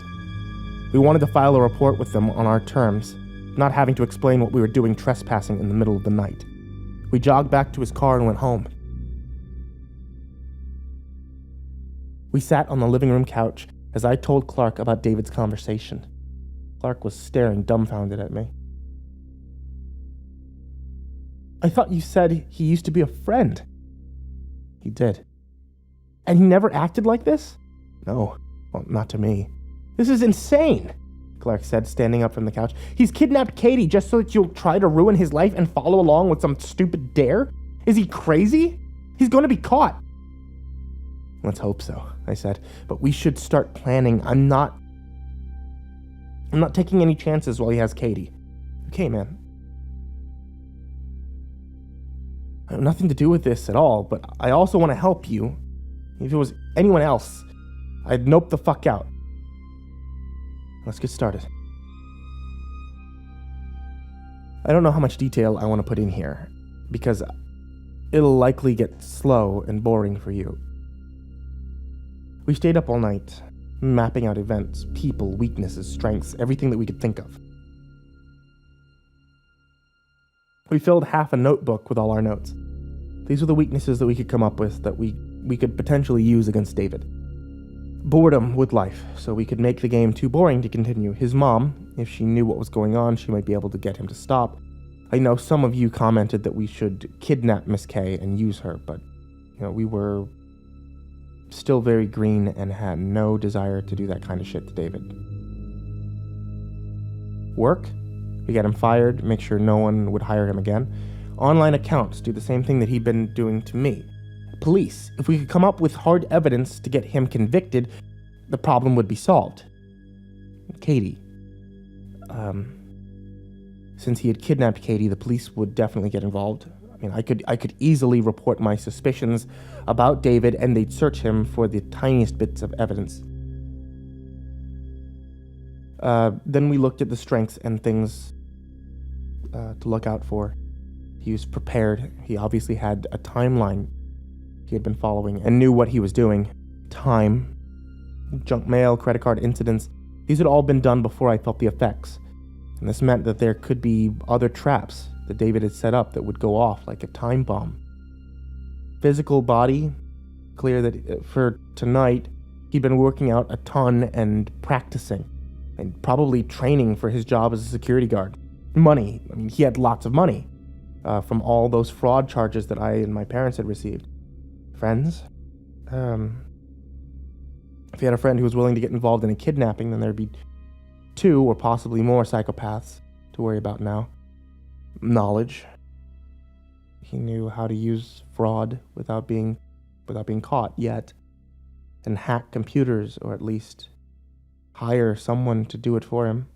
We wanted to file a report with them on our terms, not having to explain what we were doing trespassing in the middle of the night. We jogged back to his car and went home. We sat on the living room couch as I told Clark about David's conversation. Clark was staring dumbfounded at me. I thought you said he used to be a friend. He did. And he never acted like this? No, well, not to me. This is insane, Clark said, standing up from the couch. He's kidnapped Katie just so that you'll try to ruin his life and follow along with some stupid dare? Is he crazy? He's going to be caught. Let's hope so, I said. But we should start planning. I'm not taking any chances while he has Katie. Okay, man. I have nothing to do with this at all, but I also want to help you. If it was anyone else, I'd nope the fuck out. Let's get started. I don't know how much detail I want to put in here, because it'll likely get slow and boring for you. We stayed up all night, mapping out events, people, weaknesses, strengths, everything that we could think of. We filled half a notebook with all our notes. These were the weaknesses that we could come up with that we could potentially use against David. boredom with life, so we could make the game too boring to continue. His mom, if she knew what was going on, she might be able to get him to stop. I know some of you commented that we should kidnap Miss K and use her, but we were still very green and had no desire to do that kind of shit to David. Work? We get him fired, make sure no one would hire him again. Online accounts do the same thing that he'd been doing to me. Police, if we could come up with hard evidence to get him convicted, the problem would be solved. Katie. Since he had kidnapped Katie, the police would definitely get involved. I could easily report my suspicions about David, and they'd search him for the tiniest bits of evidence. Then we looked at the strengths and things to look out for. He was prepared. He obviously had a timeline he had been following and knew what he was doing. Time, junk mail, credit card incidents, these had all been done before I felt the effects. And this meant that there could be other traps that David had set up that would go off like a time bomb. Physical body, clear that for tonight, he'd been working out a ton and practicing, and probably training for his job as a security guard. Money, he had lots of money from all those fraud charges that I and my parents had received. Friends? If he had a friend who was willing to get involved in a kidnapping, then there'd be 2 or possibly more psychopaths to worry about now. Knowledge. He knew how to use fraud without being caught yet, and hack computers, or at least hire someone to do it for him.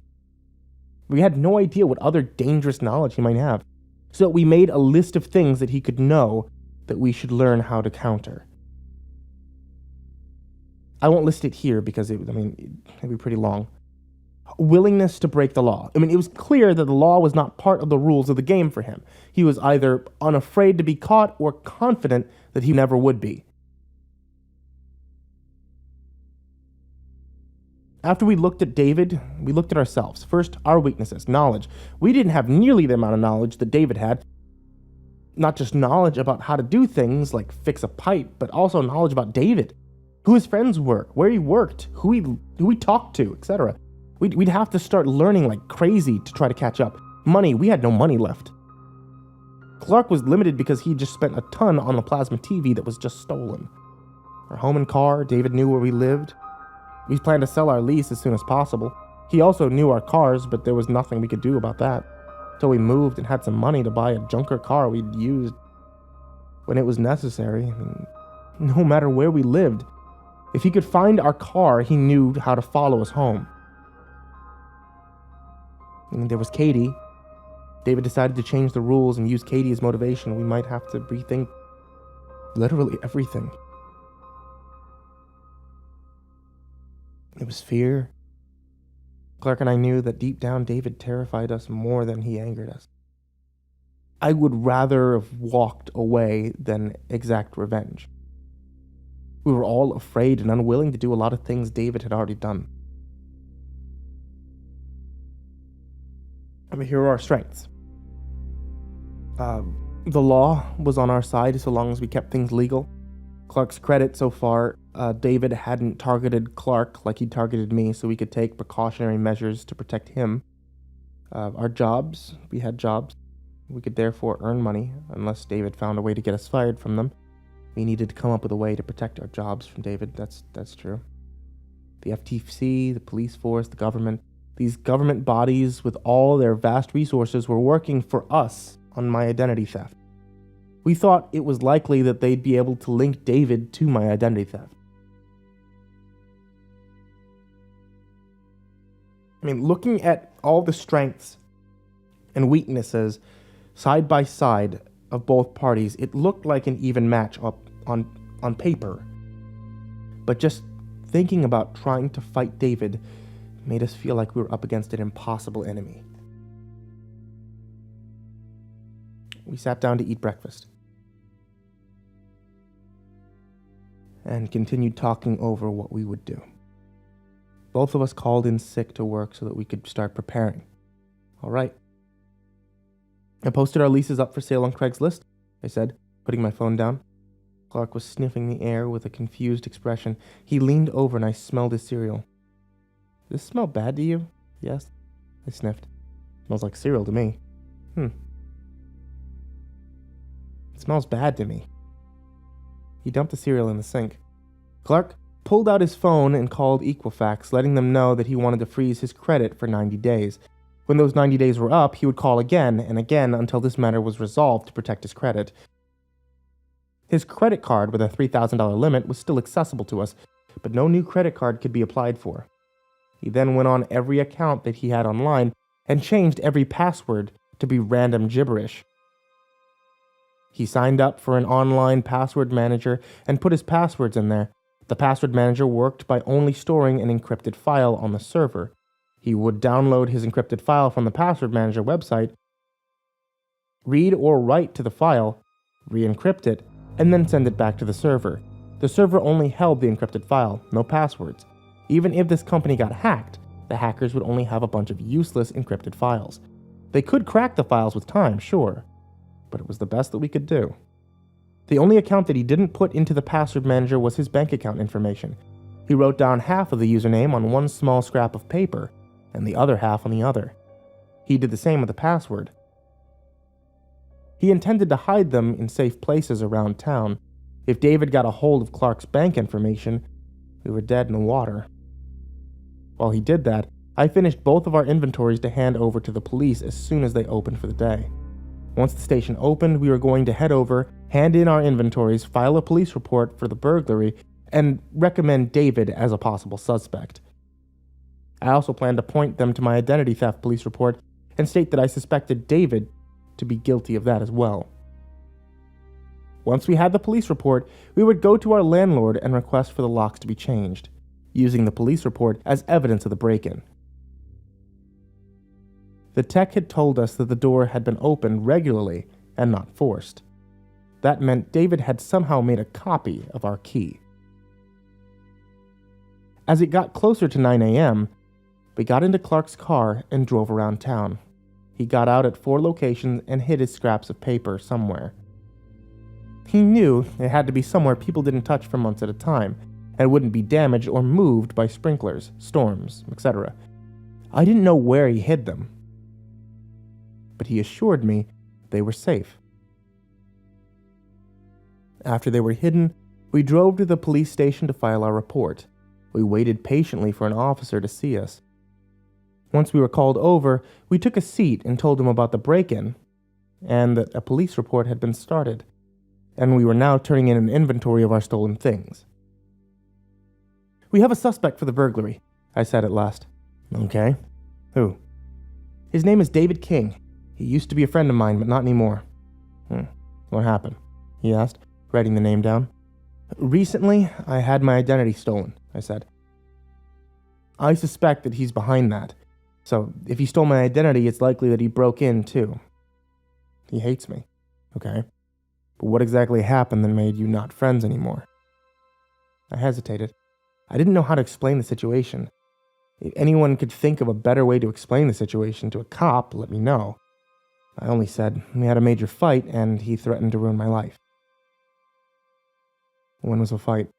We had no idea what other dangerous knowledge he might have, so we made a list of things that he could know that we should learn how to counter. I won't list it here because it'd be pretty long. Willingness to break the law. It was clear that the law was not part of the rules of the game for him. He was either unafraid to be caught or confident that he never would be. After we looked at David, we looked at ourselves. First, our weaknesses, knowledge. We didn't have nearly the amount of knowledge that David had. Not just knowledge about how to do things like fix a pipe, but also knowledge about David, who his friends were, where he worked, who he talked to, etc. We'd have to start learning like crazy to try to catch up. Money, we had no money left. Clark was limited because he just spent a ton on the plasma TV that was just stolen. Our home and car, David knew where we lived. We planned to sell our lease as soon as possible. He also knew our cars, but there was nothing we could do about that. So we moved and had some money to buy a junker car we'd used when it was necessary. No matter where we lived, if he could find our car, he knew how to follow us home. There was Katie. David decided to change the rules and use Katie as motivation. We might have to rethink literally everything. It was fear. Clark and I knew that deep down David terrified us more than he angered us. I would rather have walked away than exact revenge. We were all afraid and unwilling to do a lot of things David had already done. Here are our strengths. The law was on our side so long as we kept things legal. Clark's credit so far, David hadn't targeted Clark like he targeted me, so we could take precautionary measures to protect him. Our jobs, we had jobs. We could therefore earn money, unless David found a way to get us fired from them. We needed to come up with a way to protect our jobs from David, that's true. The FTC, the police force, the government, these government bodies with all their vast resources were working for us on my identity theft. We thought it was likely that they'd be able to link David to my identity theft. Looking at all the strengths and weaknesses side by side of both parties, it looked like an even match up on paper. But just thinking about trying to fight David made us feel like we were up against an impossible enemy. We sat down to eat breakfast and continued talking over what we would do. Both of us called in sick to work so that we could start preparing. All right. I posted our leases up for sale on Craigslist, I said, putting my phone down. Clark was sniffing the air with a confused expression. He leaned over and I smelled his cereal. Does this smell bad to you? He asked. I sniffed. Smells like cereal to me. It smells bad to me. He dumped the cereal in the sink. Clark pulled out his phone and called Equifax, letting them know that he wanted to freeze his credit for 90 days. When those 90 days were up, he would call again and again until this matter was resolved to protect his credit. His credit card with a $3,000 limit was still accessible to us, but no new credit card could be applied for. He then went on every account that he had online and changed every password to be random gibberish. He signed up for an online password manager and put his passwords in there. The password manager worked by only storing an encrypted file on the server. He would download his encrypted file from the password manager website, read or write to the file, re-encrypt it, and then send it back to the server. The server only held the encrypted file, no passwords. Even if this company got hacked, the hackers would only have a bunch of useless encrypted files. They could crack the files with time, sure, but it was the best that we could do. The only account that he didn't put into the password manager was his bank account information. He wrote down half of the username on one small scrap of paper, and the other half on the other. He did the same with the password. He intended to hide them in safe places around town. If David got a hold of Clark's bank information, we were dead in the water. While he did that, I finished both of our inventories to hand over to the police as soon as they opened for the day. Once the station opened, we were going to head over, hand in our inventories, file a police report for the burglary, and recommend David as a possible suspect. I also planned to point them to my identity theft police report and state that I suspected David to be guilty of that as well. Once we had the police report, we would go to our landlord and request for the locks to be changed, using the police report as evidence of the break-in. The tech had told us that the door had been opened regularly and not forced. That meant David had somehow made a copy of our key. As it got closer to 9 a.m., we got into Clark's car and drove around town. He got out at 4 locations and hid his scraps of paper somewhere. He knew it had to be somewhere people didn't touch for months at a time, and wouldn't be damaged or moved by sprinklers, storms, etc. I didn't know where he hid them, but he assured me they were safe. After they were hidden, we drove to the police station to file our report. We waited patiently for an officer to see us. Once we were called over, we took a seat and told him about the break-in, and that a police report had been started, and we were now turning in an inventory of our stolen things. "We have a suspect for the burglary," I said at last. "Okay. Who?" "His name is David King. He used to be a friend of mine, but not anymore." "What happened?" he asked, writing the name down. "Recently, I had my identity stolen," I said. "I suspect that he's behind that. So, if he stole my identity, it's likely that he broke in, too. He hates me." "Okay. But what exactly happened that made you not friends anymore?" I hesitated. I didn't know how to explain the situation. If anyone could think of a better way to explain the situation to a cop, let me know. I only said, we had a major fight, and he threatened to ruin my life. "When was the fight?"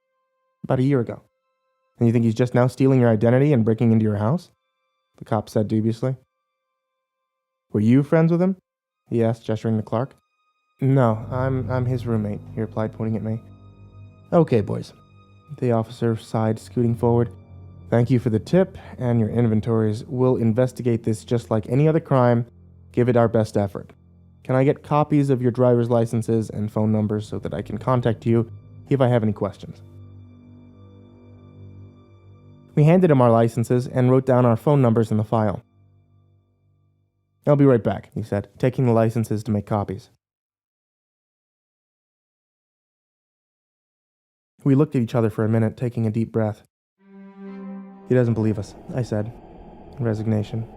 "About a year ago." "And you think he's just now stealing your identity and breaking into your house?" the cop said dubiously. "Were you friends with him?" he asked, gesturing to Clark. "No, I'm his roommate," he replied, pointing at me. "Okay, boys." The officer sighed, scooting forward. "Thank you for the tip and your inventories. We'll investigate this just like any other crime. Give it our best effort. Can I get copies of your driver's licenses and phone numbers so that I can contact you if I have any questions?" We handed him our licenses and wrote down our phone numbers in the file. "I'll be right back," he said, taking the licenses to make copies. We looked at each other for a minute, taking a deep breath. "He doesn't believe us," I said, in resignation.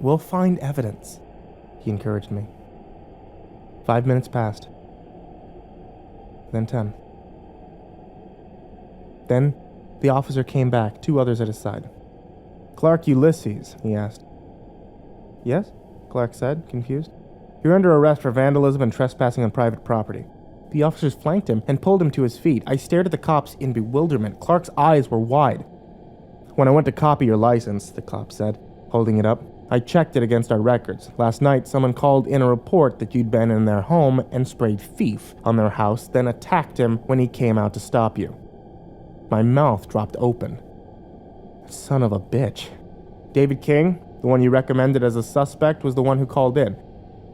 "We'll find evidence," he encouraged me. 5 minutes passed. Then 10. Then the officer came back, 2 others at his side. "Clark Ulysses," he asked. "Yes?" Clark said, confused. "You're under arrest for vandalism and trespassing on private property." The officers flanked him and pulled him to his feet. I stared at the cops in bewilderment. Clark's eyes were wide. "When I went to copy your license," the cop said, holding it up, "I checked it against our records. Last night, someone called in a report that you'd been in their home and sprayed thief on their house, then attacked him when he came out to stop you." My mouth dropped open. Son of a bitch. David King, the one you recommended as a suspect, was the one who called in.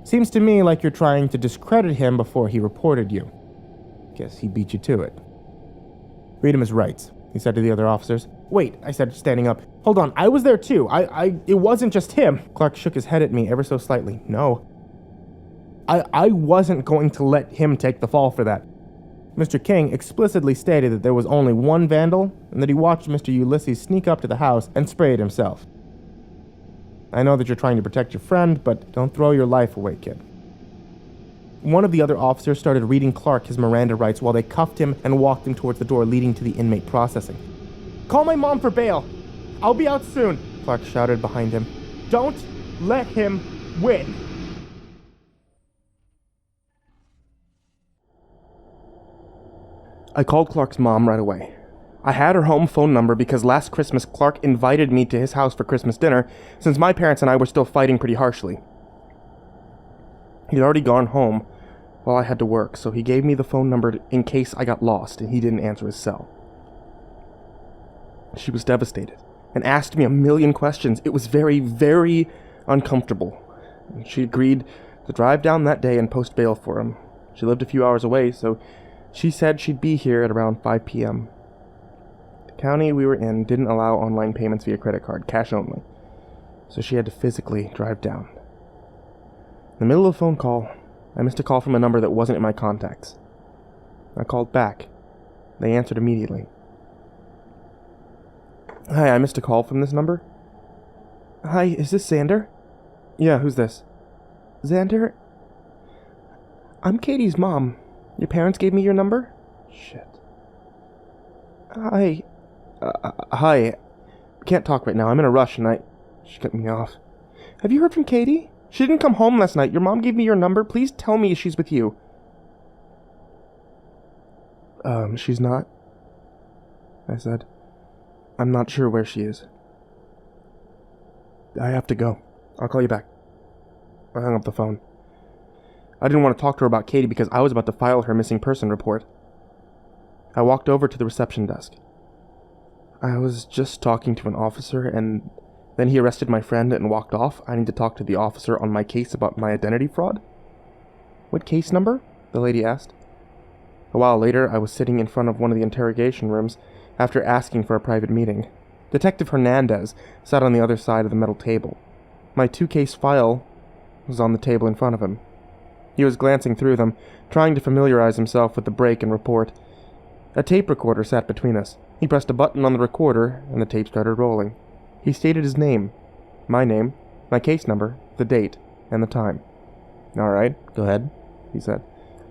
Seems to me like you're trying to discredit him before he reported you. Guess he beat you to it. "Read him his rights," he said to the other officers. "Wait," I said, standing up. "Hold on, I was there too. It wasn't just him." Clark shook his head at me ever so slightly. "No. I wasn't going to let him take the fall for that. Mr. King explicitly stated that there was only one vandal and that he watched Mr. Ulysses sneak up to the house and spray it himself. I know that you're trying to protect your friend, but don't throw your life away, kid." One of the other officers started reading Clark his Miranda rights while they cuffed him and walked him towards the door leading to the inmate processing. "Call my mom for bail. I'll be out soon," Clark shouted behind him. "Don't let him win." I called Clark's mom right away. I had her home phone number because last Christmas Clark invited me to his house for Christmas dinner since my parents and I were still fighting pretty harshly. He'd already gone home while I had to work, so he gave me the phone number in case I got lost and he didn't answer his cell. She was devastated and asked me a million questions. It was very, very uncomfortable. She agreed to drive down that day and post bail for him. She lived a few hours away, so she said she'd be here at around 5 p.m. The county we were in didn't allow online payments via credit card, cash only, so she had to physically drive down. In the middle of the phone call, I missed a call from a number that wasn't in my contacts. I called back. They answered immediately. "Hi, I missed a call from this number." "Hi, is this Xander?" "Yeah, who's this?" "Xander? I'm Katie's mom. Your parents gave me your number?" "Shit." "Hi. Hi. Can't talk right now. I'm in a rush and She cut me off. "Have you heard from Katie? She didn't come home last night. Your mom gave me your number. Please tell me she's with you." She's not," I said. "I'm not sure where she is. I have to go. I'll call you back." I hung up the phone. I didn't want to talk to her about Katie because I was about to file her missing person report. I walked over to the reception desk. "I was just talking to an officer and then he arrested my friend and walked off. I need to talk to the officer on my case about my identity fraud." "What case number?" the lady asked. A while later, I was sitting in front of one of the interrogation rooms after asking for a private meeting. Detective Hernandez sat on the other side of the metal table. My 2-case file was on the table in front of him. He was glancing through them, trying to familiarize himself with the break and report. A tape recorder sat between us. He pressed a button on the recorder, and the tape started rolling. He stated his name, my case number, the date, and the time. "All right, go ahead," he said.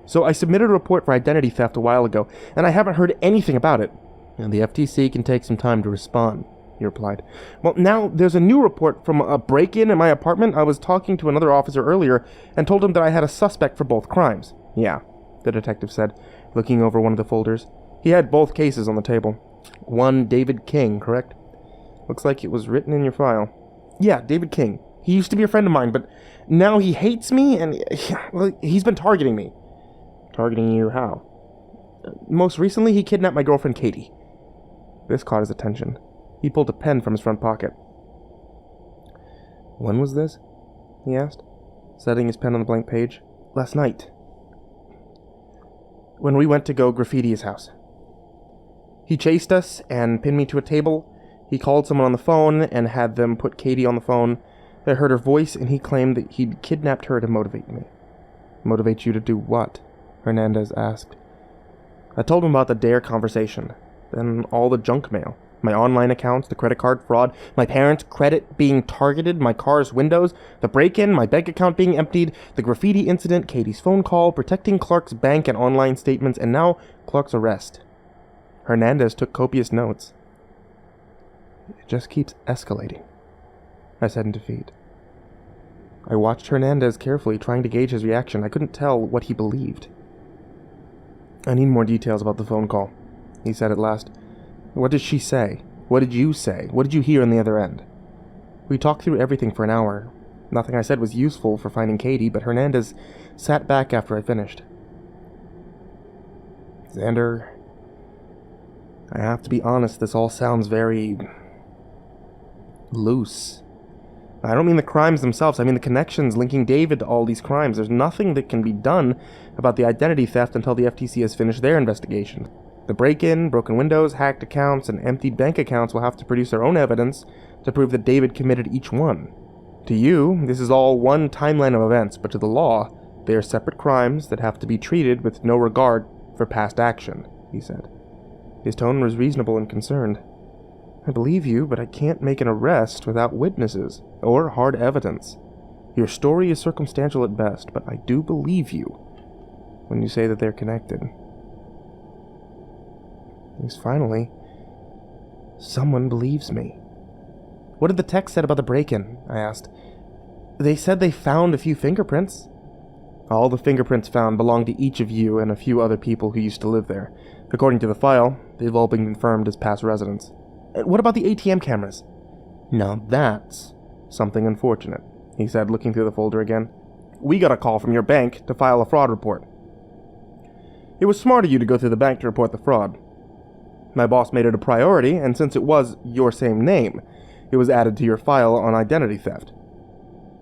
"So I submitted a report for identity theft a while ago, and I haven't heard anything about it." "And the FTC can take some time to respond," he replied. "Well, now there's a new report from a break-in at my apartment. I was talking to another officer earlier and told him that I had a suspect for both crimes." "Yeah," the detective said, looking over one of the folders. He had both cases on the table. "One David King, correct? Looks like it was written in your file." "Yeah, David King. He used to be a friend of mine, but now he hates me and well, he's been targeting me." "Targeting you how?" "Most recently, he kidnapped my girlfriend Katie." This caught his attention. He pulled a pen from his front pocket. "When was this?" he asked, setting his pen on the blank page. "Last night. When we went to go graffiti his house. He chased us and pinned me to a table. He called someone on the phone and had them put Katie on the phone. I heard her voice and he claimed that he'd kidnapped her to motivate me." "Motivate you to do what?" Hernandez asked. I told him about the Dare conversation, then all the junk mail. My online accounts, the credit card fraud, my parents' credit being targeted, my car's windows, the break-in, my bank account being emptied, the graffiti incident, Katie's phone call, protecting Clark's bank and online statements, and now Clark's arrest. Hernandez took copious notes. "It just keeps escalating," I said in defeat. I watched Hernandez carefully, trying to gauge his reaction. I couldn't tell what he believed. I need more details about the phone call, he said at last. What did she say? What did you say? What did you hear on the other end? We talked through everything for an hour. Nothing I said was useful for finding Katie, but Hernandez sat back after I finished. Xander, I have to be honest, this all sounds very loose. I don't mean the crimes themselves, I mean the connections linking David to all these crimes. There's nothing that can be done about the identity theft until the FTC has finished their investigation. The break-in, broken windows, hacked accounts, and emptied bank accounts will have to produce their own evidence to prove that David committed each one. To you, this is all one timeline of events, but to the law, they are separate crimes that have to be treated with no regard for past action, he said. His tone was reasonable and concerned. I believe you, but I can't make an arrest without witnesses or hard evidence. Your story is circumstantial at best, but I do believe you when you say that they're connected. At least finally, someone believes me. What did the text say about the break-in? I asked. They said they found a few fingerprints. All the fingerprints found belong to each of you and a few other people who used to live there. According to the file, they've all been confirmed as past residents. What about the ATM cameras? Now that's something unfortunate, he said, looking through the folder again. We got a call from your bank to file a fraud report. It was smart of you to go through the bank to report the fraud. My boss made it a priority, and since it was your same name, it was added to your file on identity theft.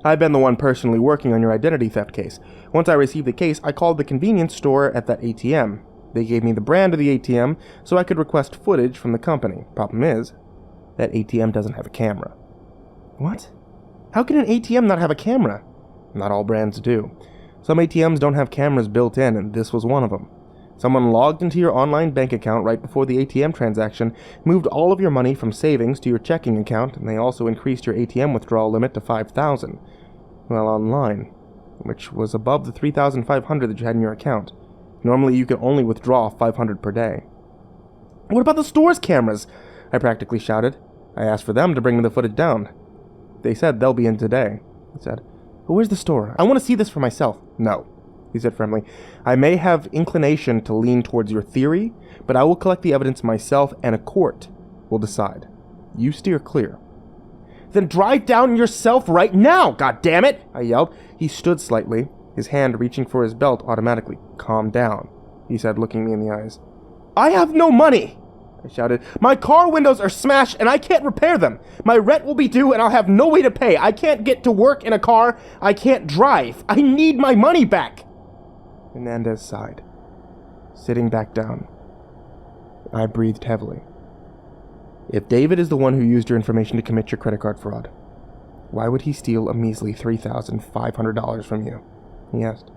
I've been the one personally working on your identity theft case. Once I received the case, I called the convenience store at that ATM. They gave me the brand of the ATM so I could request footage from the company. Problem is, that ATM doesn't have a camera. What? How can an ATM not have a camera? Not all brands do. Some ATMs don't have cameras built in, and this was one of them. Someone logged into your online bank account right before the ATM transaction, moved all of your money from savings to your checking account, and they also increased your ATM withdrawal limit to $5,000. Well, online, which was above the $3,500 that you had in your account. Normally, you can only withdraw $500 per day. What about the store's cameras? I practically shouted. I asked for them to bring me the footage down. They said they'll be in today, he said. But where's the store? I want to see this for myself. No, he said firmly. I may have inclination to lean towards your theory, but I will collect the evidence myself and a court will decide. You steer clear. Then drive down yourself right now, goddammit! I yelled. He stood slightly, his hand reaching for his belt automatically. Calm down, he said, looking me in the eyes. I have no money, I shouted. My car windows are smashed and I can't repair them. My rent will be due and I'll have no way to pay. I can't get to work in a car. I can't drive. I need my money back. Hernandez sighed, sitting back down. I breathed heavily. If David is the one who used your information to commit your credit card fraud, why would he steal a measly $3,500 from you? He asked.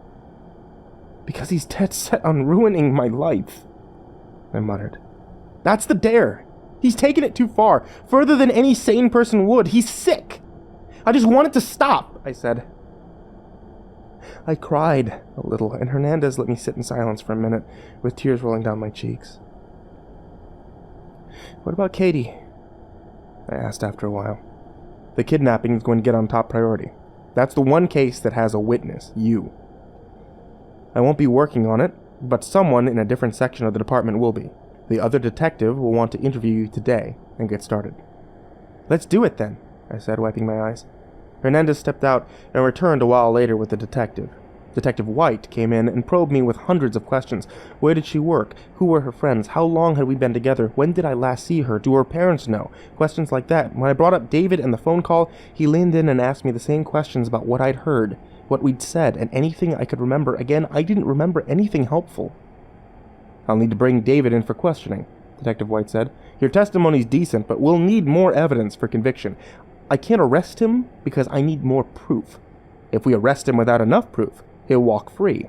Because he's dead set on ruining my life, I muttered. That's the dare. He's taken it too far, further than any sane person would. He's sick. I just want it to stop, I said. I cried a little, and Hernandez let me sit in silence for a minute, with tears rolling down my cheeks. What about Katie? I asked after a while. The kidnapping is going to get on top priority. That's the one case that has a witness, you. I won't be working on it, but someone in a different section of the department will be. The other detective will want to interview you today and get started. Let's do it then, I said, wiping my eyes. Hernandez stepped out and returned a while later with the detective. Detective White came in and probed me with hundreds of questions. Where did she work? Who were her friends? How long had we been together? When did I last see her? Do her parents know? Questions like that. When I brought up David and the phone call, he leaned in and asked me the same questions about what I'd heard, what we'd said, and anything I could remember. Again, I didn't remember anything helpful. I'll need to bring David in for questioning, Detective White said. Your testimony's decent, but we'll need more evidence for conviction. I can't arrest him because I need more proof. If we arrest him without enough proof, he'll walk free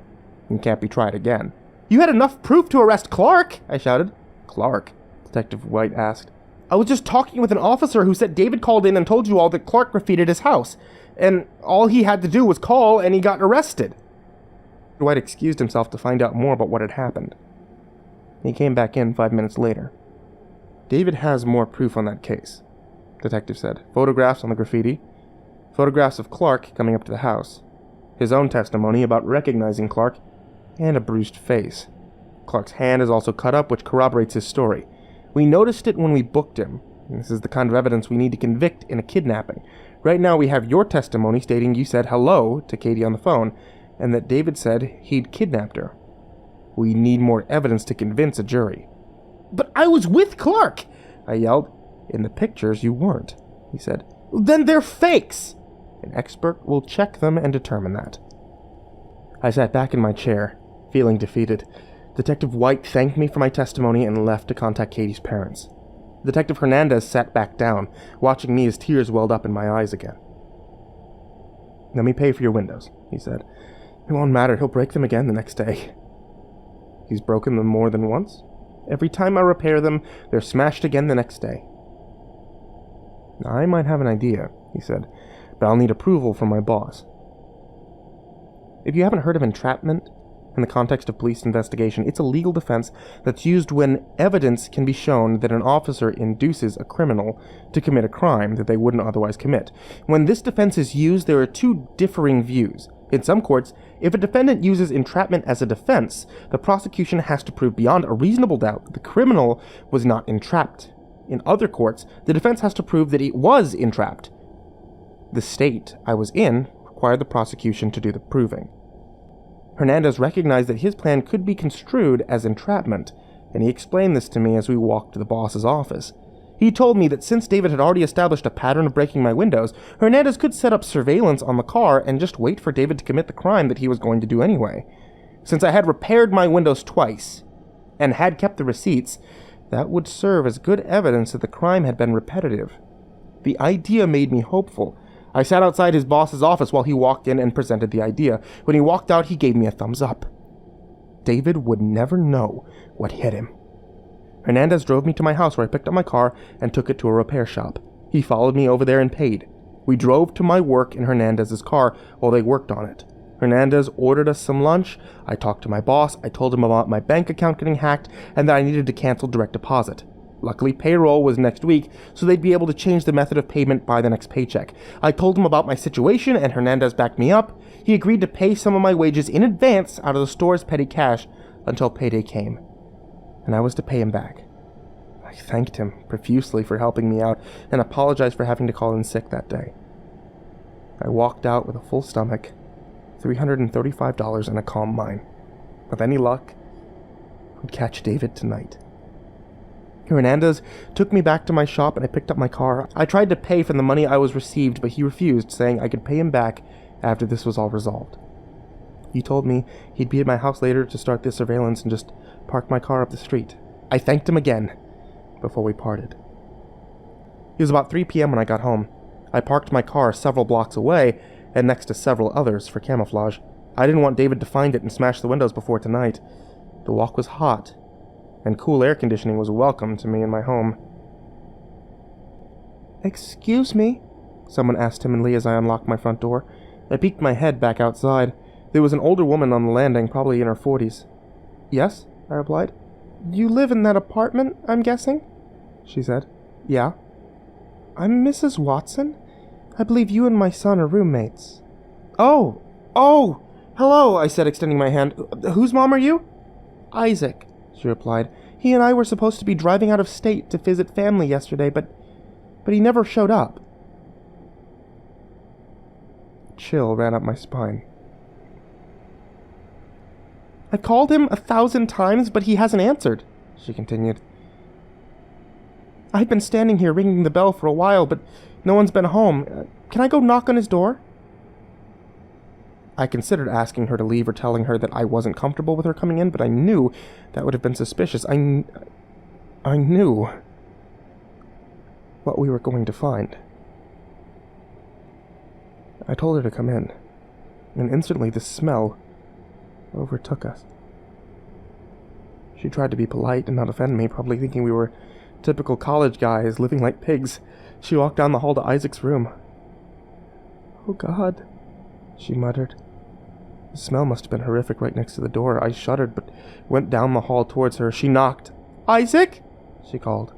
and can't be tried again. You had enough proof to arrest Clark, I shouted. Clark? Detective White asked. I was just talking with an officer who said David called in and told you all that Clark graffitied his house, and all he had to do was call and he got arrested. White excused himself to find out more about what had happened. He came back in 5 minutes later. David has more proof on that case, Detective said. Photographs on the graffiti, photographs of Clark coming up to the house, his own testimony about recognizing Clark, and a bruised face. Clark's hand is also cut up, which corroborates his story. We noticed it when we booked him. This is the kind of evidence we need to convict in a kidnapping. Right now we have your testimony stating you said hello to Katie on the phone, and that David said he'd kidnapped her. We need more evidence to convince a jury. But I was with Clark! I yelled. In the pictures, you weren't, he said. Then they're fakes! An expert will check them and determine that. I sat back in my chair, feeling defeated. Detective White thanked me for my testimony and left to contact Katie's parents. Detective Hernandez sat back down, watching me as tears welled up in my eyes again. Let me pay for your windows, he said. It won't matter, he'll break them again the next day. He's broken them more than once. Every time I repair them, they're smashed again the next day. I might have an idea, he said, but I'll need approval from my boss. If you haven't heard of entrapment in the context of police investigation, it's a legal defense that's used when evidence can be shown that an officer induces a criminal to commit a crime that they wouldn't otherwise commit. When this defense is used, there are two differing views. In some courts, if a defendant uses entrapment as a defense, the prosecution has to prove beyond a reasonable doubt that the criminal was not entrapped. In other courts, the defense has to prove that it was entrapped. The state I was in required the prosecution to do the proving. Hernandez recognized that his plan could be construed as entrapment, and he explained this to me as we walked to the boss's office. He told me that since David had already established a pattern of breaking my windows, Hernandez could set up surveillance on the car and just wait for David to commit the crime that he was going to do anyway. Since I had repaired my windows twice, and had kept the receipts, that would serve as good evidence that the crime had been repetitive. The idea made me hopeful. I sat outside his boss's office while he walked in and presented the idea. When he walked out, he gave me a thumbs up. David would never know what hit him. Hernandez drove me to my house where I picked up my car and took it to a repair shop. He followed me over there and paid. We drove to my work in Hernandez's car while they worked on it. Hernandez ordered us some lunch. I talked to my boss. I told him about my bank account getting hacked and that I needed to cancel direct deposit. Luckily, payroll was next week, so they'd be able to change the method of payment by the next paycheck. I told him about my situation, and Hernandez backed me up. He agreed to pay some of my wages in advance out of the store's petty cash until payday came, and I was to pay him back. I thanked him profusely for helping me out and apologized for having to call in sick that day. I walked out with a full stomach, $335 and a calm mind. With any luck, I'd catch David tonight. Hernandez took me back to my shop and I picked up my car. I tried to pay for the money I was received, but he refused, saying I could pay him back after this was all resolved. He told me he'd be at my house later to start the surveillance and just park my car up the street. I thanked him again before we parted. It was about 3 p.m. when I got home. I parked my car several blocks away and next to several others for camouflage. I didn't want David to find it and smash the windows before tonight. The walk was hot, and cool air conditioning was welcome to me in my home. "Excuse me?" someone asked timidly as I unlocked my front door. I peeked my head back outside. There was an older woman on the landing, probably in her 40s. "Yes," I replied. "You live in that apartment, I'm guessing?" she said. "Yeah." "I'm Mrs. Watson. I believe you and my son are roommates." Oh, hello," I said, extending my hand. "Whose mom are you?" "Isaac," she replied. "He and I were supposed to be driving out of state to visit family yesterday, but he never showed up." A chill ran up my spine. "I've called him 1,000 times, but he hasn't answered," she continued. "I've been standing here ringing the bell for a while, but no one's been home. Can I go knock on his door?" I considered asking her to leave or telling her that I wasn't comfortable with her coming in, but I knew that would have been suspicious. I knew what we were going to find. I told her to come in, and instantly the smell overtook us. She tried to be polite and not offend me, probably thinking we were typical college guys living like pigs. She walked down the hall to Isaac's room. "Oh God," she muttered. The smell must have been horrific right next to the door. I shuddered, but went down the hall towards her. She knocked. "Isaac?" she called.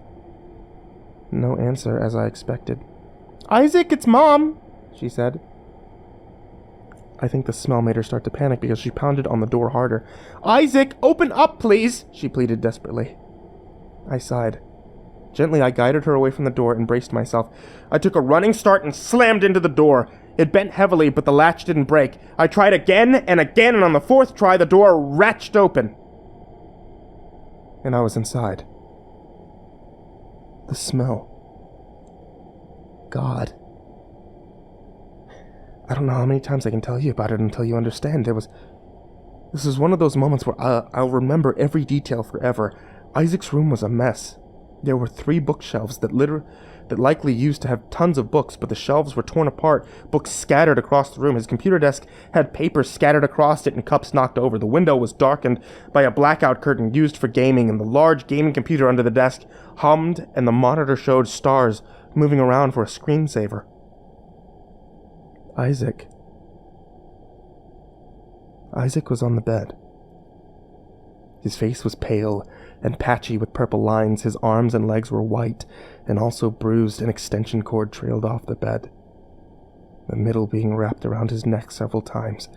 No answer, as I expected. "Isaac, it's Mom," she said. I think the smell made her start to panic because she pounded on the door harder. "Isaac, open up, please!" she pleaded desperately. I sighed. Gently, I guided her away from the door and braced myself. I took a running start and slammed into the door. It bent heavily, but the latch didn't break. I tried again, and on the fourth try, the door ratched open. And I was inside. The smell. God. I don't know how many times I can tell you about it until you understand. This is one of those moments where I'll remember every detail forever. Isaac's room was a mess. There were 3 bookshelves that likely used to have tons of books, but the shelves were torn apart, books scattered across the room. His computer desk had papers scattered across it and cups knocked over. The window was darkened by a blackout curtain used for gaming, and the large gaming computer under the desk hummed, and the monitor showed stars moving around for a screensaver. Isaac was on the bed. His face was pale and patchy with purple lines. His arms and legs were white and also bruised. An extension cord trailed off the bed, the middle being wrapped around his neck several times.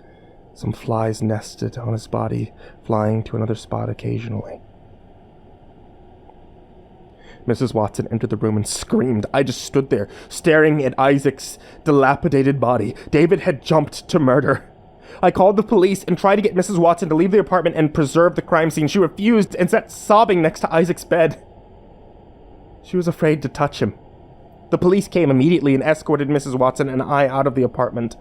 Some flies nested on his body, flying to another spot occasionally. Mrs. Watson entered the room and screamed. I just stood there, staring at Isaac's dilapidated body. David had jumped to murder. I called the police and tried to get Mrs. Watson to leave the apartment and preserve the crime scene. She refused and sat sobbing next to Isaac's bed. She was afraid to touch him. The police came immediately and escorted Mrs. Watson and I out of the apartment.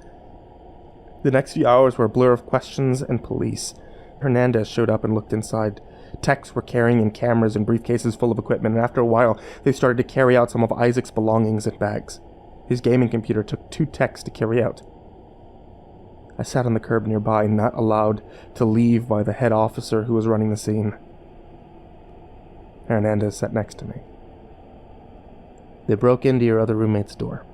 The next few hours were a blur of questions and police. Hernandez showed up and looked inside. Techs were carrying in cameras and briefcases full of equipment, and after a while, they started to carry out some of Isaac's belongings in bags. His gaming computer took 2 techs to carry out. I sat on the curb nearby, not allowed to leave by the head officer who was running the scene. Hernandez sat next to me. They broke into your other roommate's door.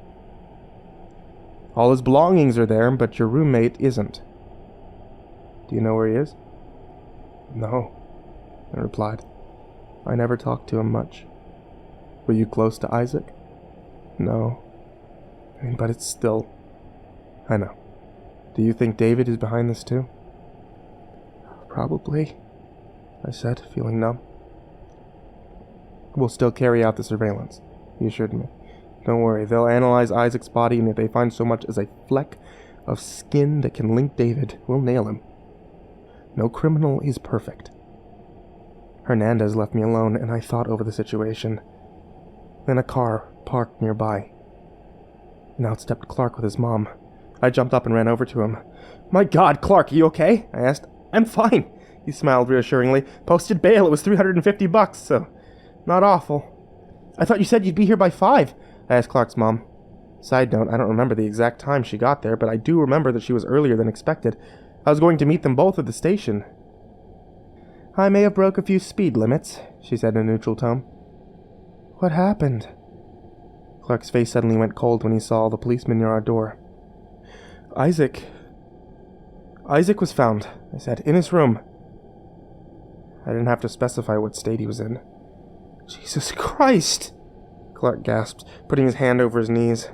All his belongings are there, but your roommate isn't. Do you know where he is? No, I replied. I never talked to him much. Were you close to Isaac? No. But it's still... I know. Do you think David is behind this too? Probably, I said, feeling numb. We'll still carry out the surveillance, he assured me. Don't worry, they'll analyze Isaac's body, and if they find so much as a fleck of skin that can link David, we'll nail him. No criminal is perfect. Hernandez left me alone, and I thought over the situation. Then a car parked nearby. And out stepped Clark with his mom. I jumped up and ran over to him. My God, Clark, are you okay? I asked. I'm fine, he smiled reassuringly. Posted bail, it was $350, so not awful. I thought you said you'd be here by 5, I asked Clark's mom. Side note, I don't remember the exact time she got there, but I do remember that she was earlier than expected. I was going to meet them both at the station. I may have broke a few speed limits, she said in a neutral tone. What happened? Clark's face suddenly went cold when he saw the policeman near our door. Isaac was found, I said, in his room. I didn't have to specify what state he was in. Jesus Christ! Clark gasped, putting his hand over his knees.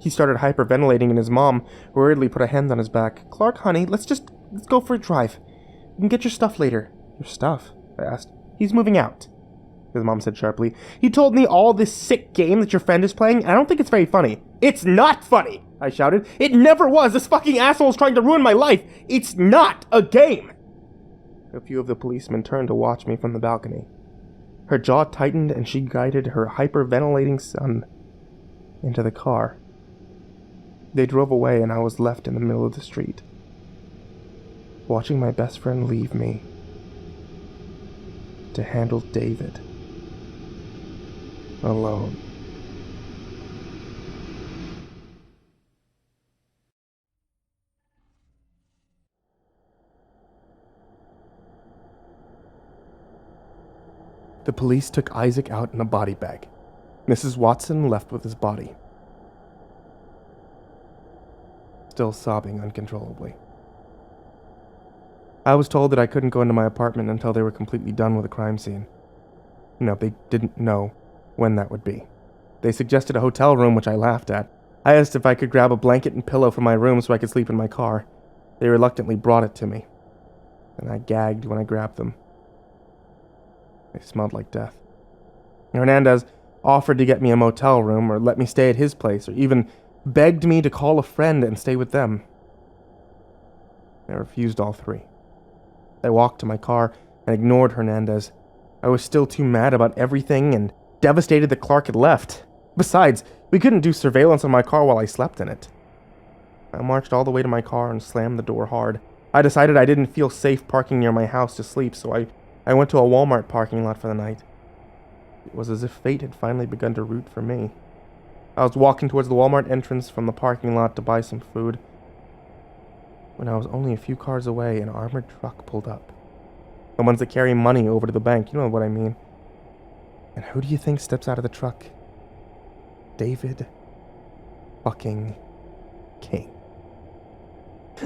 He started hyperventilating, and his mom worriedly put a hand on his back. Clark, honey, let's go for a drive. You can get your stuff later. Your stuff? I asked. He's moving out, his mom said sharply. He told me all this sick game that your friend is playing. I don't think it's very funny. It's not funny, I shouted. It never was. This fucking asshole's trying to ruin my life. It's not a game. A few of the policemen turned to watch me from the balcony. Her jaw tightened, and she guided her hyperventilating son into the car. They drove away, and I was left in the middle of the street, watching my best friend leave me to handle David alone. The police took Isaac out in a body bag. Mrs. Watson left with his body, still sobbing uncontrollably. I was told that I couldn't go into my apartment until they were completely done with the crime scene. No, they didn't know when that would be. They suggested a hotel room, which I laughed at. I asked if I could grab a blanket and pillow from my room so I could sleep in my car. They reluctantly brought it to me, and I gagged when I grabbed them. They smelled like death. Hernandez offered to get me a motel room or let me stay at his place, or even begged me to call a friend and stay with them. I refused all three. I walked to my car and ignored Hernandez. I was still too mad about everything and devastated that Clark had left. Besides, we couldn't do surveillance on my car while I slept in it. I marched all the way to my car and slammed the door hard. I decided I didn't feel safe parking near my house to sleep, so I went to a Walmart parking lot for the night. It was as if fate had finally begun to root for me. I was walking towards the Walmart entrance from the parking lot to buy some food. When I was only a few cars away, an armored truck pulled up. The ones that carry money over to the bank, you know what I mean. And who do you think steps out of the truck? David fucking King.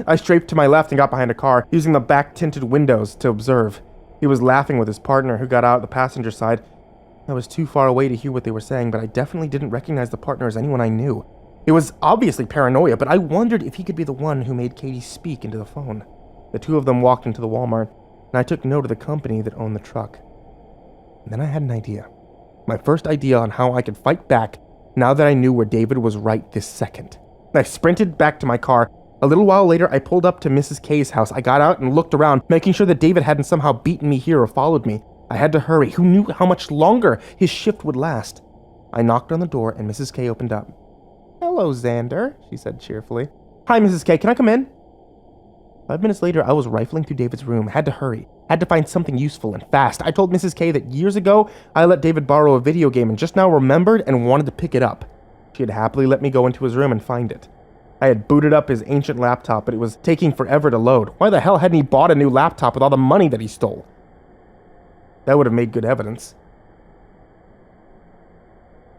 I strafed to my left and got behind a car, using the back-tinted windows to observe. He was laughing with his partner, who got out the passenger side. I was too far away to hear what they were saying, but I definitely didn't recognize the partner as anyone I knew. It was obviously paranoia, but I wondered if he could be the one who made Katie speak into the phone. The two of them walked into the Walmart, and I took note of the company that owned the truck. And then I had an idea. My first idea on how I could fight back now that I knew where David was right this second. I sprinted back to my car. A little while later, I pulled up to Mrs. K's house. I got out and looked around, making sure that David hadn't somehow beaten me here or followed me. I had to hurry. Who knew how much longer his shift would last? I knocked on the door, and Mrs. K opened up. "Hello, Xander," she said cheerfully. "Hi, Mrs. K. Can I come in?" 5 minutes later, I was rifling through David's room. Had to hurry. Had to find something useful and fast. I told Mrs. K that years ago, I let David borrow a video game and just now remembered and wanted to pick it up. She had happily let me go into his room and find it. I had booted up his ancient laptop, but it was taking forever to load. Why the hell hadn't he bought a new laptop with all the money that he stole? That would have made good evidence.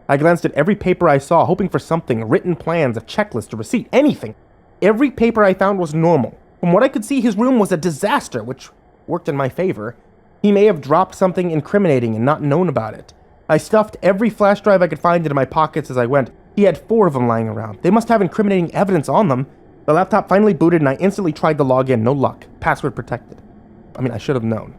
I glanced at every paper I saw, hoping for something, written plans, a checklist, a receipt, anything. Every paper I found was normal. From what I could see, his room was a disaster, which worked in my favor. He may have dropped something incriminating and not known about it. I stuffed every flash drive I could find into my pockets as I went. He had 4 of them lying around. They must have incriminating evidence on them. The laptop finally booted and I instantly tried to log in. No luck. Password protected. I should have known,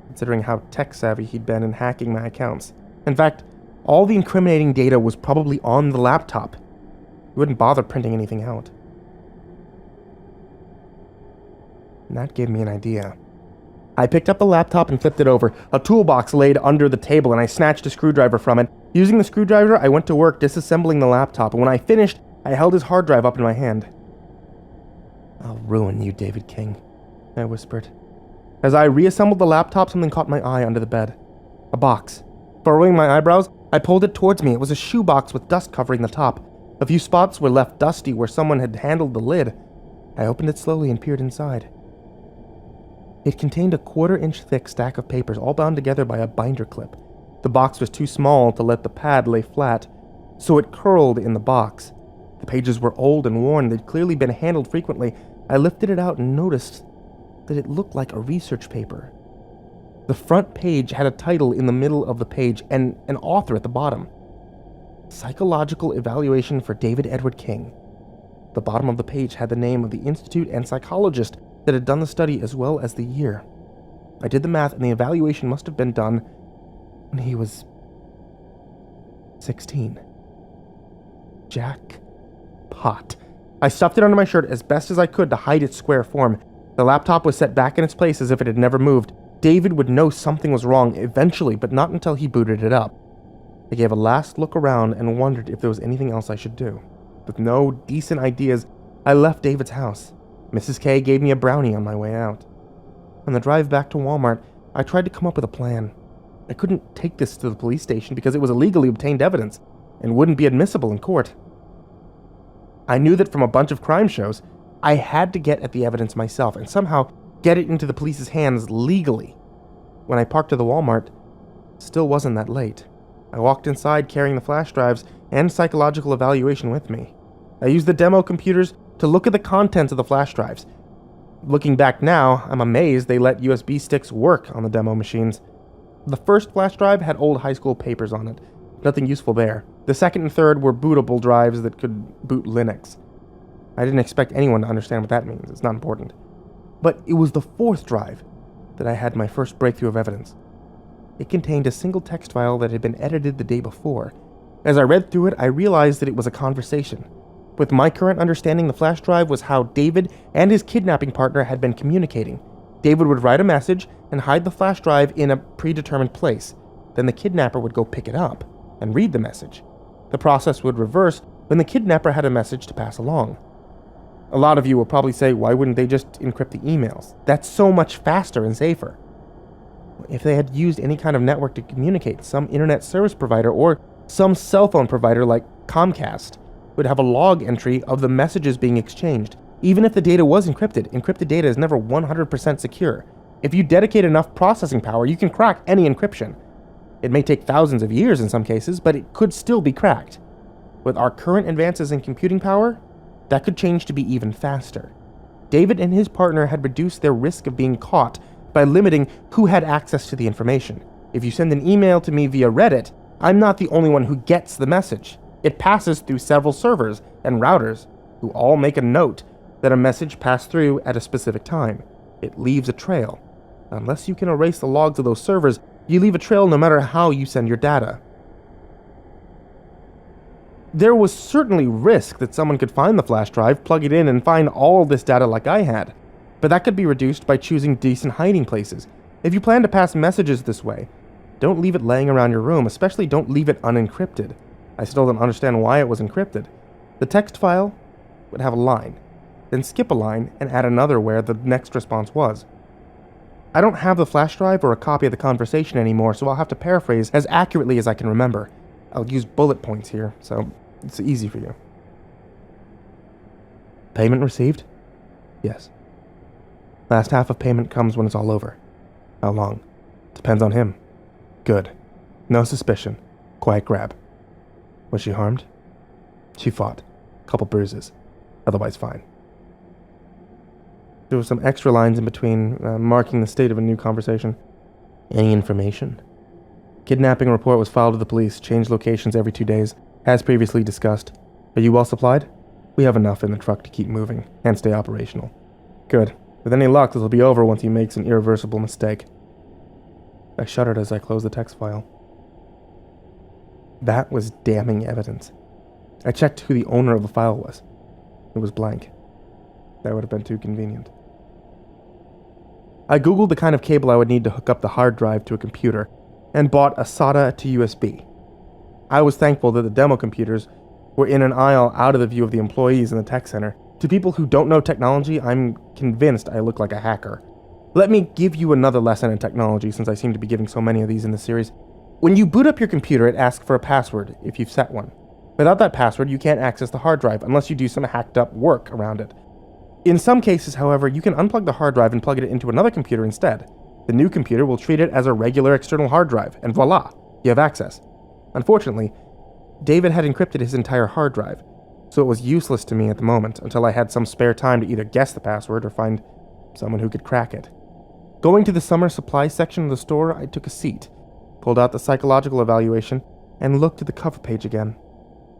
considering how tech-savvy he'd been in hacking my accounts. In fact, all the incriminating data was probably on the laptop. He wouldn't bother printing anything out. And that gave me an idea. I picked up the laptop and flipped it over. A toolbox laid under the table, and I snatched a screwdriver from it. Using the screwdriver, I went to work disassembling the laptop, and when I finished, I held his hard drive up in my hand. "I'll ruin you, David King," I whispered. As I reassembled the laptop, something caught my eye under the bed. A box. Furrowing my eyebrows, I pulled it towards me. It was a shoebox with dust covering the top. A few spots were left dusty where someone had handled the lid. I opened it slowly and peered inside. It contained a 1/4-inch thick stack of papers, all bound together by a binder clip. The box was too small to let the pad lay flat, so it curled in the box. The pages were old and worn. They'd clearly been handled frequently. I lifted it out and noticed that it looked like a research paper. The front page had a title in the middle of the page and an author at the bottom. Psychological Evaluation for David Edward King. The bottom of the page had the name of the institute and psychologist that had done the study as well as the year. I did the math, and the evaluation must have been done when he was 16. Jackpot. I stuffed it under my shirt as best as I could to hide its square form. The laptop was set back in its place as if it had never moved. David would know something was wrong eventually, but not until he booted it up. I gave a last look around and wondered if there was anything else I should do. With no decent ideas, I left David's house. Mrs. K gave me a brownie on my way out. On the drive back to Walmart, I tried to come up with a plan. I couldn't take this to the police station because it was illegally obtained evidence and wouldn't be admissible in court. I knew that from a bunch of crime shows, I had to get at the evidence myself and somehow get it into the police's hands legally. When I parked to the Walmart, it still wasn't that late. I walked inside carrying the flash drives and psychological evaluation with me. I used the demo computers to look at the contents of the flash drives. Looking back now, I'm amazed they let USB sticks work on the demo machines. The first flash drive had old high school papers on it. Nothing useful there. The second and third were bootable drives that could boot Linux. I didn't expect anyone to understand what that means. It's not important. But it was the fourth drive that I had my first breakthrough of evidence. It contained a single text file that had been edited the day before. As I read through it, I realized that it was a conversation. With my current understanding, the flash drive was how David and his kidnapping partner had been communicating. David would write a message and hide the flash drive in a predetermined place. Then the kidnapper would go pick it up and read the message. The process would reverse when the kidnapper had a message to pass along. A lot of you will probably say, why wouldn't they just encrypt the emails? That's so much faster and safer. If they had used any kind of network to communicate, some internet service provider or some cell phone provider like Comcast would have a log entry of the messages being exchanged. Even if the data was encrypted, encrypted data is never 100% secure. If you dedicate enough processing power, you can crack any encryption. It may take thousands of years in some cases, but it could still be cracked. With our current advances in computing power, that could change to be even faster. David and his partner had reduced their risk of being caught by limiting who had access to the information. If you send an email to me via Reddit, I'm not the only one who gets the message. It passes through several servers and routers, who all make a note that a message passed through at a specific time. It leaves a trail. Unless you can erase the logs of those servers, you leave a trail no matter how you send your data. There was certainly risk that someone could find the flash drive, plug it in, and find all this data like I had. But that could be reduced by choosing decent hiding places. If you plan to pass messages this way, don't leave it laying around your room, especially don't leave it unencrypted. I still don't understand why it was encrypted. The text file would have a line, then skip a line and add another where the next response was. I don't have the flash drive or a copy of the conversation anymore, so I'll have to paraphrase as accurately as I can remember. I'll use bullet points here, so it's easy for you. Payment received? Yes. Last half of payment comes when it's all over. How long? Depends on him. Good. No suspicion. Quiet grab. Was she harmed? She fought. Couple bruises. Otherwise fine. There were some extra lines in between, marking the state of a new conversation. Any information? Kidnapping report was filed to the police. Changed locations every 2 days, as previously discussed. Are you well supplied? We have enough in the truck to keep moving and stay operational. Good. With any luck, this will be over once he makes an irreversible mistake. I shuddered as I closed the text file. That was damning evidence. I checked who the owner of the file was. It was blank. That would have been too convenient. I googled the kind of cable I would need to hook up the hard drive to a computer, and bought a SATA to USB. I was thankful that the demo computers were in an aisle out of the view of the employees in the tech center. To people who don't know technology, I'm convinced I look like a hacker. Let me give you another lesson in technology, since I seem to be giving so many of these in the series. When you boot up your computer, it asks for a password if you've set one. Without that password, you can't access the hard drive unless you do some hacked up work around it. In some cases, however, you can unplug the hard drive and plug it into another computer instead. The new computer will treat it as a regular external hard drive, and voila, you have access. Unfortunately, David had encrypted his entire hard drive, so it was useless to me at the moment until I had some spare time to either guess the password or find someone who could crack it. Going to the summer supply section of the store, I took a seat, pulled out the psychological evaluation, and looked at the cover page again.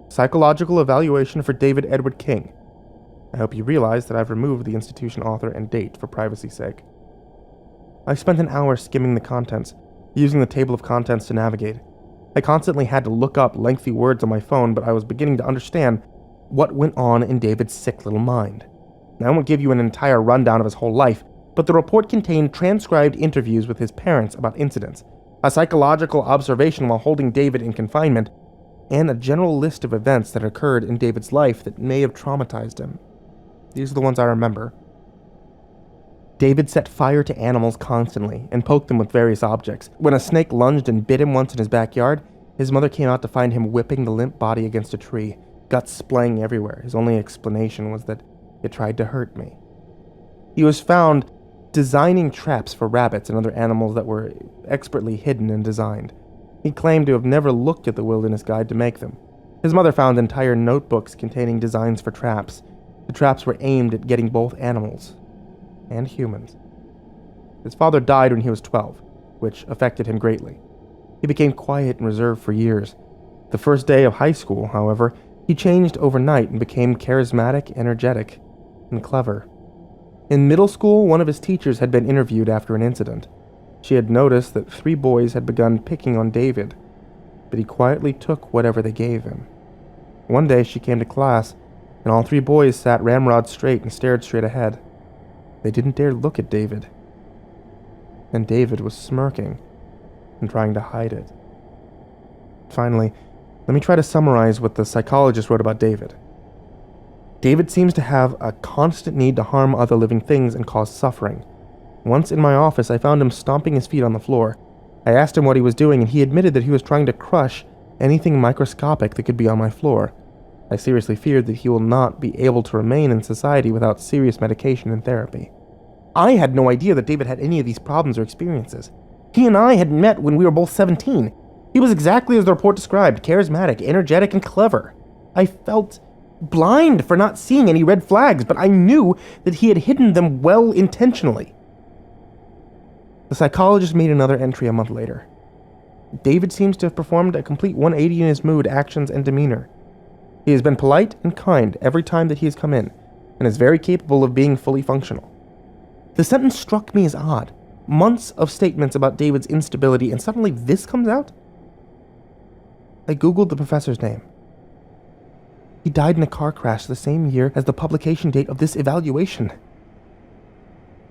Psychological evaluation for David Edward King. I hope you realize that I've removed the institution author and date for privacy's sake. I spent an hour skimming the contents, using the table of contents to navigate. I constantly had to look up lengthy words on my phone, but I was beginning to understand what went on in David's sick little mind. I won't give you an entire rundown of his whole life, but the report contained transcribed interviews with his parents about incidents, a psychological observation while holding David in confinement, and a general list of events that occurred in David's life that may have traumatized him. These are the ones I remember. David set fire to animals constantly and poked them with various objects. When a snake lunged and bit him once in his backyard, his mother came out to find him whipping the limp body against a tree, guts splaying everywhere. His only explanation was that it tried to hurt me. He was found designing traps for rabbits and other animals that were expertly hidden and designed. He claimed to have never looked at the wilderness guide to make them. His mother found entire notebooks containing designs for traps. The traps were aimed at getting both animals and humans. His father died when he was 12, which affected him greatly. He became quiet and reserved for years. The first day of high school, however, He changed overnight and became charismatic, energetic, and clever. In middle school, one of his teachers had been interviewed after an incident. She had noticed that 3 boys had begun picking on David, but he quietly took whatever they gave him. One day she came to class, and all 3 boys sat ramrod straight and stared straight ahead. They didn't dare look at David. And David was smirking and trying to hide it. Finally, let me try to summarize what the psychologist wrote about David. David seems to have a constant need to harm other living things and cause suffering. Once in my office, I found him stomping his feet on the floor. I asked him what he was doing, and he admitted that he was trying to crush anything microscopic that could be on my floor. I seriously feared that he will not be able to remain in society without serious medication and therapy. I had no idea that David had any of these problems or experiences. He and I had met when we were both 17. He was exactly as the report described, charismatic, energetic, and clever. I felt blind for not seeing any red flags, but I knew that he had hidden them well intentionally. The psychologist made another entry a month later. David seems to have performed a complete 180 in his mood, actions, and demeanor. He has been polite and kind every time that he has come in, and is very capable of being fully functional. The sentence struck me as odd. Months of statements about David's instability, and suddenly this comes out? I googled the professor's name. He died in a car crash the same year as the publication date of this evaluation.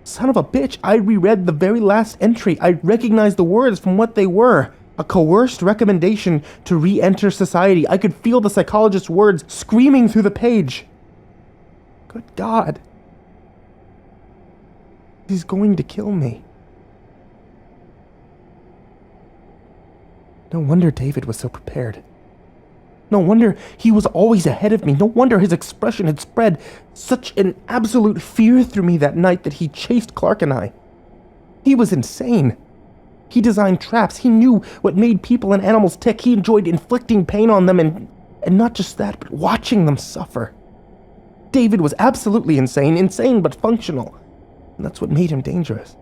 Son of a bitch, I reread the very last entry. I recognized the words from what they were. A coerced recommendation to re-enter society. I could feel the psychologist's words screaming through the page. Good God. He's going to kill me. No wonder David was so prepared. No wonder he was always ahead of me. No wonder his expression had spread such an absolute fear through me that night that he chased Clark and I. He was insane. He designed traps. He knew what made people and animals tick. He enjoyed inflicting pain on them and not just that, but watching them suffer. David was absolutely insane but functional. And that's what made him dangerous.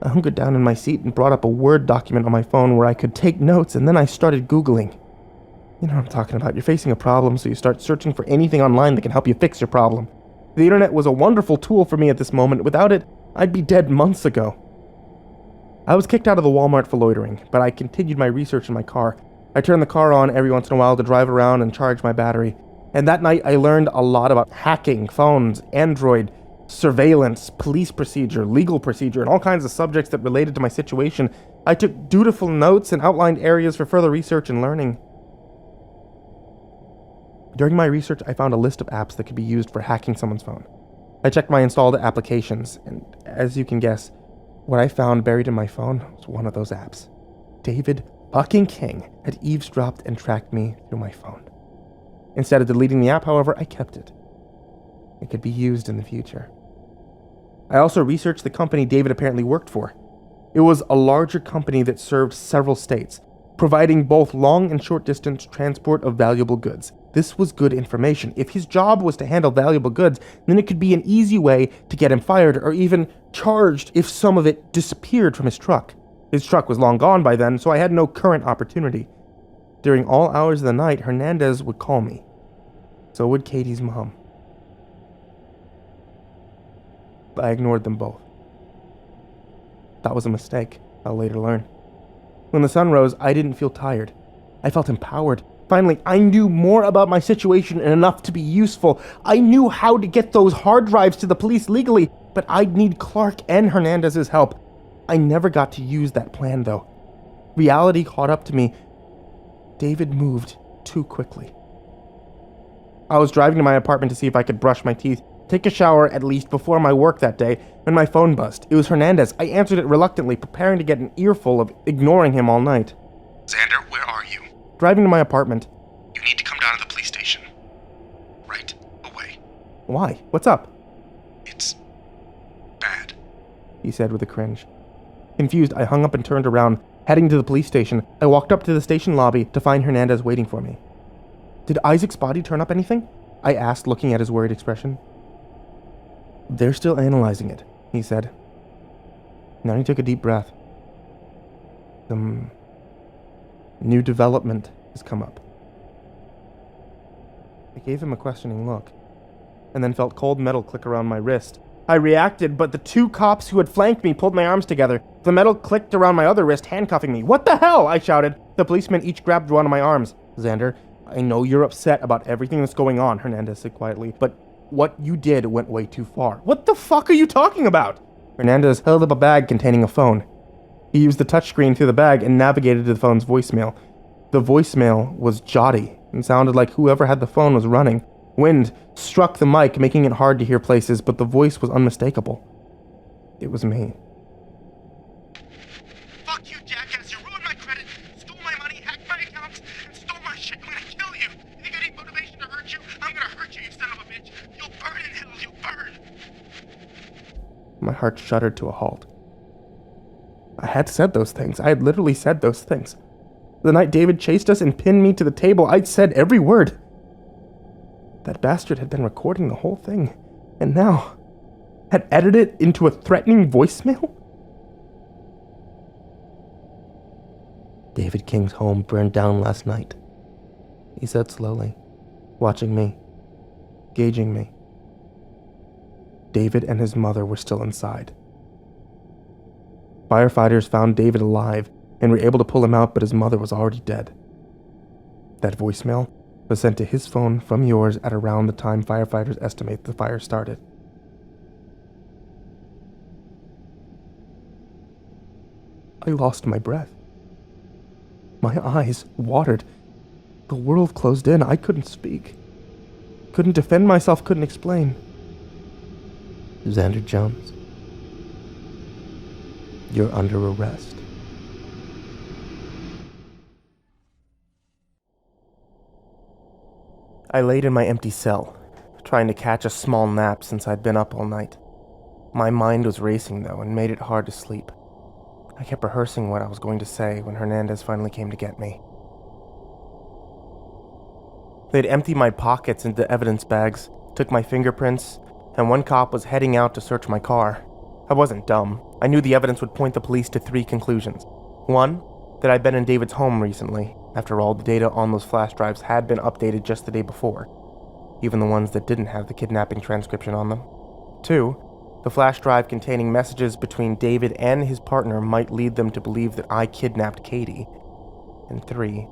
I hunkered down in my seat and brought up a Word document on my phone where I could take notes, and then I started Googling. You know what I'm talking about. You're facing a problem, so you start searching for anything online that can help you fix your problem. The internet was a wonderful tool for me at this moment. Without it, I'd be dead months ago. I was kicked out of the Walmart for loitering, but I continued my research in my car. I turned the car on every once in a while to drive around and charge my battery. And that night, I learned a lot about hacking, phones, Android, surveillance, police procedure, legal procedure, and all kinds of subjects that related to my situation. I took dutiful notes and outlined areas for further research and learning. During my research, I found a list of apps that could be used for hacking someone's phone. I checked my installed applications, and as you can guess, what I found buried in my phone was one of those apps. David fucking King had eavesdropped and tracked me through my phone. Instead of deleting the app, however, I kept it. It could be used in the future. I also researched the company David apparently worked for. It was a larger company that served several states, providing both long and short distance transport of valuable goods. This was good information. If his job was to handle valuable goods, then it could be an easy way to get him fired or even charged if some of it disappeared from his truck. His truck was long gone by then, so I had no current opportunity. During all hours of the night, Hernandez would call me. So would Katie's mom. I ignored them both. That was a mistake, I'll later learn. When the sun rose, I didn't feel tired. I felt empowered. Finally, I knew more about my situation and enough to be useful. I knew how to get those hard drives to the police legally, but I'd need Clark and Hernandez's help. I never got to use that plan, though. Reality caught up to me. David moved too quickly. I was driving to my apartment to see if I could brush my teeth, take a shower at least before my work that day, when my phone buzzed. It was Hernandez. I answered it reluctantly, preparing to get an earful of ignoring him all night. Xander, where are you? Driving to my apartment. You need to come down to the police station. Right away. Why? What's up? It's bad, he said with a cringe. Confused, I hung up and turned around, heading to the police station. I walked up to the station lobby to find Hernandez waiting for me. Did Isaac's body turn up anything? I asked, looking at his worried expression. They're still analyzing it, he said. Now he took a deep breath. Some new development has come up. I gave him a questioning look, and then felt cold metal click around my wrist. I reacted, but the two cops who had flanked me pulled my arms together. The metal clicked around my other wrist, handcuffing me. "What the hell?" I shouted. The policemen each grabbed one of my arms. "Xander, I know you're upset about everything that's going on," Hernandez said quietly, "but what you did went way too far." "What the fuck are you talking about?" Hernandez held up a bag containing a phone. He used the touchscreen through the bag and navigated to the phone's voicemail. The voicemail was jotty and sounded like whoever had the phone was running. Wind struck the mic, making it hard to hear places, but the voice was unmistakable. It was me. Fuck you, jackass. You ruined my credit, stole my money, hacked my accounts, and stole my shit. I'm gonna kill you. You think I need motivation to hurt you? I'm gonna hurt you, you son of a bitch. You'll burn in hell, you'll burn. My heart shuddered to a halt. I had said those things. I had literally said those things. The night David chased us and pinned me to the table, I'd said every word. That bastard had been recording the whole thing, and now had edited it into a threatening voicemail? "David King's home burned down last night," he said slowly, watching me, gauging me. David and his mother were still inside. Firefighters found David alive and were able to pull him out, but his mother was already dead. That voicemail was sent to his phone from yours at around the time firefighters estimate the fire started. I lost my breath. My eyes watered. The world closed in. I couldn't speak. Couldn't defend myself, couldn't explain. "Xander Jones, you're under arrest." I laid in my empty cell, trying to catch a small nap since I'd been up all night. My mind was racing, though, and made it hard to sleep. I kept rehearsing what I was going to say when Hernandez finally came to get me. They'd emptied my pockets into evidence bags, took my fingerprints, and one cop was heading out to search my car. I wasn't dumb. I knew the evidence would point the police to 3 conclusions. 1, that I'd been in David's home recently. After all, the data on those flash drives had been updated just the day before, even the ones that didn't have the kidnapping transcription on them. 2, the flash drive containing messages between David and his partner might lead them to believe that I kidnapped Katie. And 3,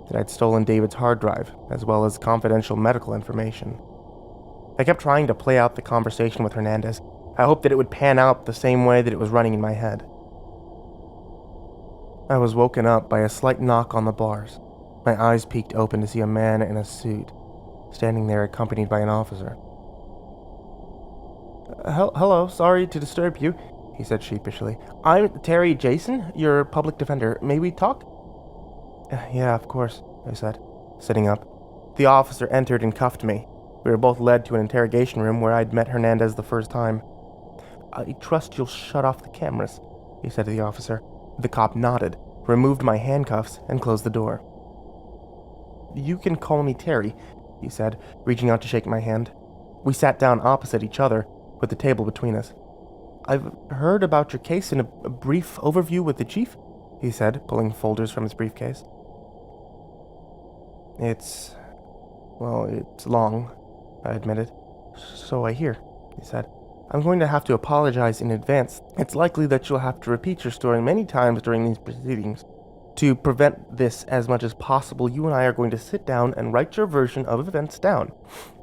that I'd stolen David's hard drive, as well as confidential medical information. I kept trying to play out the conversation with Hernandez. I hoped that it would pan out the same way that it was running in my head. I was woken up by a slight knock on the bars. My eyes peeked open to see a man in a suit, standing there accompanied by an officer. Hello, sorry to disturb you," he said sheepishly. "I'm Terry Jason, your public defender. May we talk?" "Yeah, of course," I said, sitting up. The officer entered and cuffed me. We were both led to an interrogation room where I'd met Hernandez the first time. "I trust you'll shut off the cameras," he said to the officer. The cop nodded, removed my handcuffs, and closed the door. "You can call me Terry," he said, reaching out to shake my hand. We sat down opposite each other, with the table between us. "I've heard about your case in a brief overview with the chief," he said, pulling folders from his briefcase. It's long," I admitted. "So I hear," he said. "I'm going to have to apologize in advance. It's likely that you'll have to repeat your story many times during these proceedings. To prevent this as much as possible, you and I are going to sit down and write your version of events down.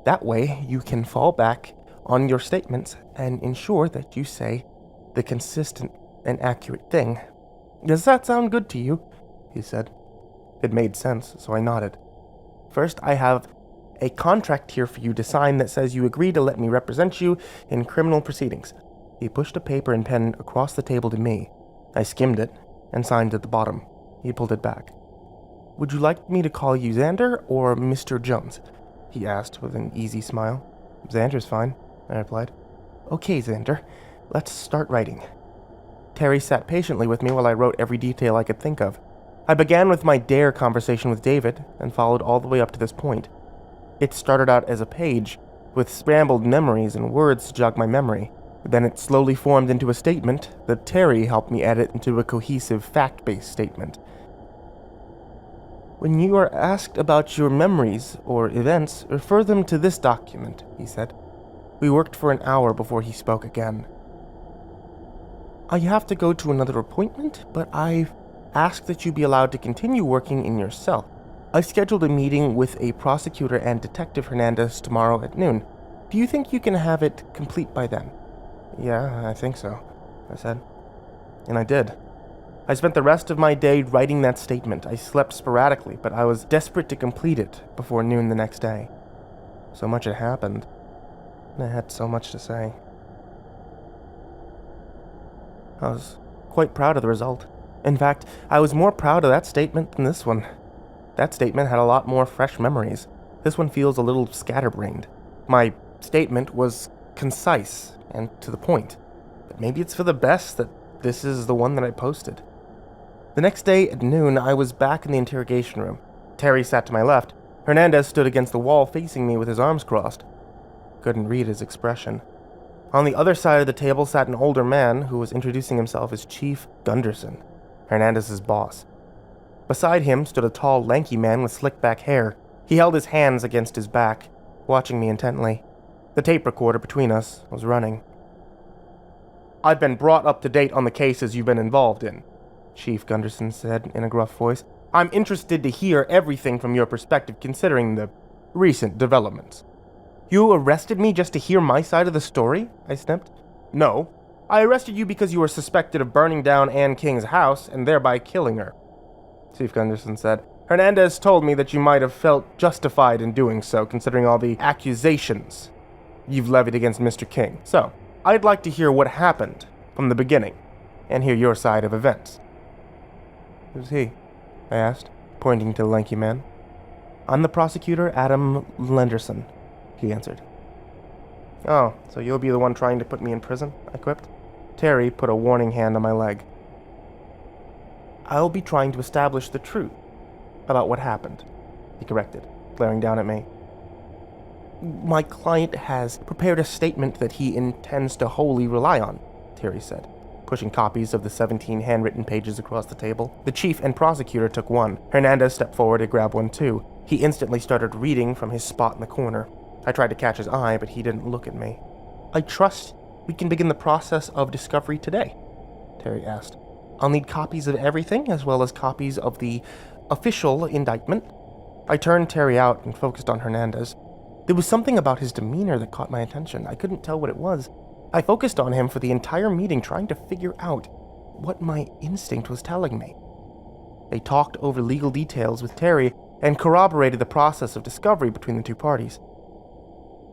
That way, you can fall back on your statements and ensure that you say the consistent and accurate thing. Does that sound good to you?" he said. It made sense, so I nodded. "First, I have a contract here for you to sign that says you agree to let me represent you in criminal proceedings." He pushed a paper and pen across the table to me. I skimmed it and signed at the bottom. He pulled it back. "Would you like me to call you Xander or Mr. Jones?" he asked with an easy smile. "Xander's fine," I replied. "Okay, Xander, let's start writing." Terry sat patiently with me while I wrote every detail I could think of. I began with my dare conversation with David and followed all the way up to this point. It started out as a page, with scrambled memories and words to jog my memory. Then it slowly formed into a statement that Terry helped me edit into a cohesive, fact-based statement. When you are asked about your memories or events, refer them to this document, he said. We worked for an hour before he spoke again. I have to go to another appointment, but I've asked that you be allowed to continue working in your cell. I've scheduled a meeting with a prosecutor and Detective Hernandez tomorrow at noon. Do you think you can have it complete by then? Yeah, I think so, I said. And I did. I spent the rest of my day writing that statement. I slept sporadically, but I was desperate to complete it before noon the next day. So much had happened, and I had so much to say. I was quite proud of the result. In fact, I was more proud of that statement than this one. That statement had a lot more fresh memories. This one feels a little scatterbrained. My statement was concise and to the point, but maybe it's for the best that this is the one that I posted. The next day at noon, I was back in the interrogation room. Terry sat to my left. Hernandez stood against the wall facing me with his arms crossed. Couldn't read his expression. On the other side of the table sat an older man who was introducing himself as Chief Gunderson, Hernandez's boss. Beside him stood a tall, lanky man with slick-back hair. He held his hands against his back, watching me intently. The tape recorder between us was running. I've been brought up to date on the cases you've been involved in, Chief Gunderson said in a gruff voice. I'm interested to hear everything from your perspective considering the recent developments. You arrested me just to hear my side of the story? I sniffed. No. I arrested you because you were suspected of burning down Ann King's house and thereby killing her, Chief Gunderson said. Hernandez told me that you might have felt justified in doing so, considering all the accusations you've levied against Mr. King. So, I'd like to hear what happened from the beginning, and hear your side of events. Who's he? I asked, pointing to the lanky man. I'm the prosecutor, Adam Lenderson, he answered. Oh, so you'll be the one trying to put me in prison? I quipped. Terry put a warning hand on my leg. I'll be trying to establish the truth about what happened, he corrected, glaring down at me. My client has prepared a statement that he intends to wholly rely on, Terry said, pushing copies of the 17 handwritten pages across the table. The chief and prosecutor took one. Hernandez stepped forward to grab one too. He instantly started reading from his spot in the corner. I tried to catch his eye, but he didn't look at me. I trust we can begin the process of discovery today, Terry asked. I'll need copies of everything, as well as copies of the official indictment. I turned Terry out and focused on Hernandez. There was something about his demeanor that caught my attention. I couldn't tell what it was. I focused on him for the entire meeting, trying to figure out what my instinct was telling me. They talked over legal details with Terry and corroborated the process of discovery between the two parties.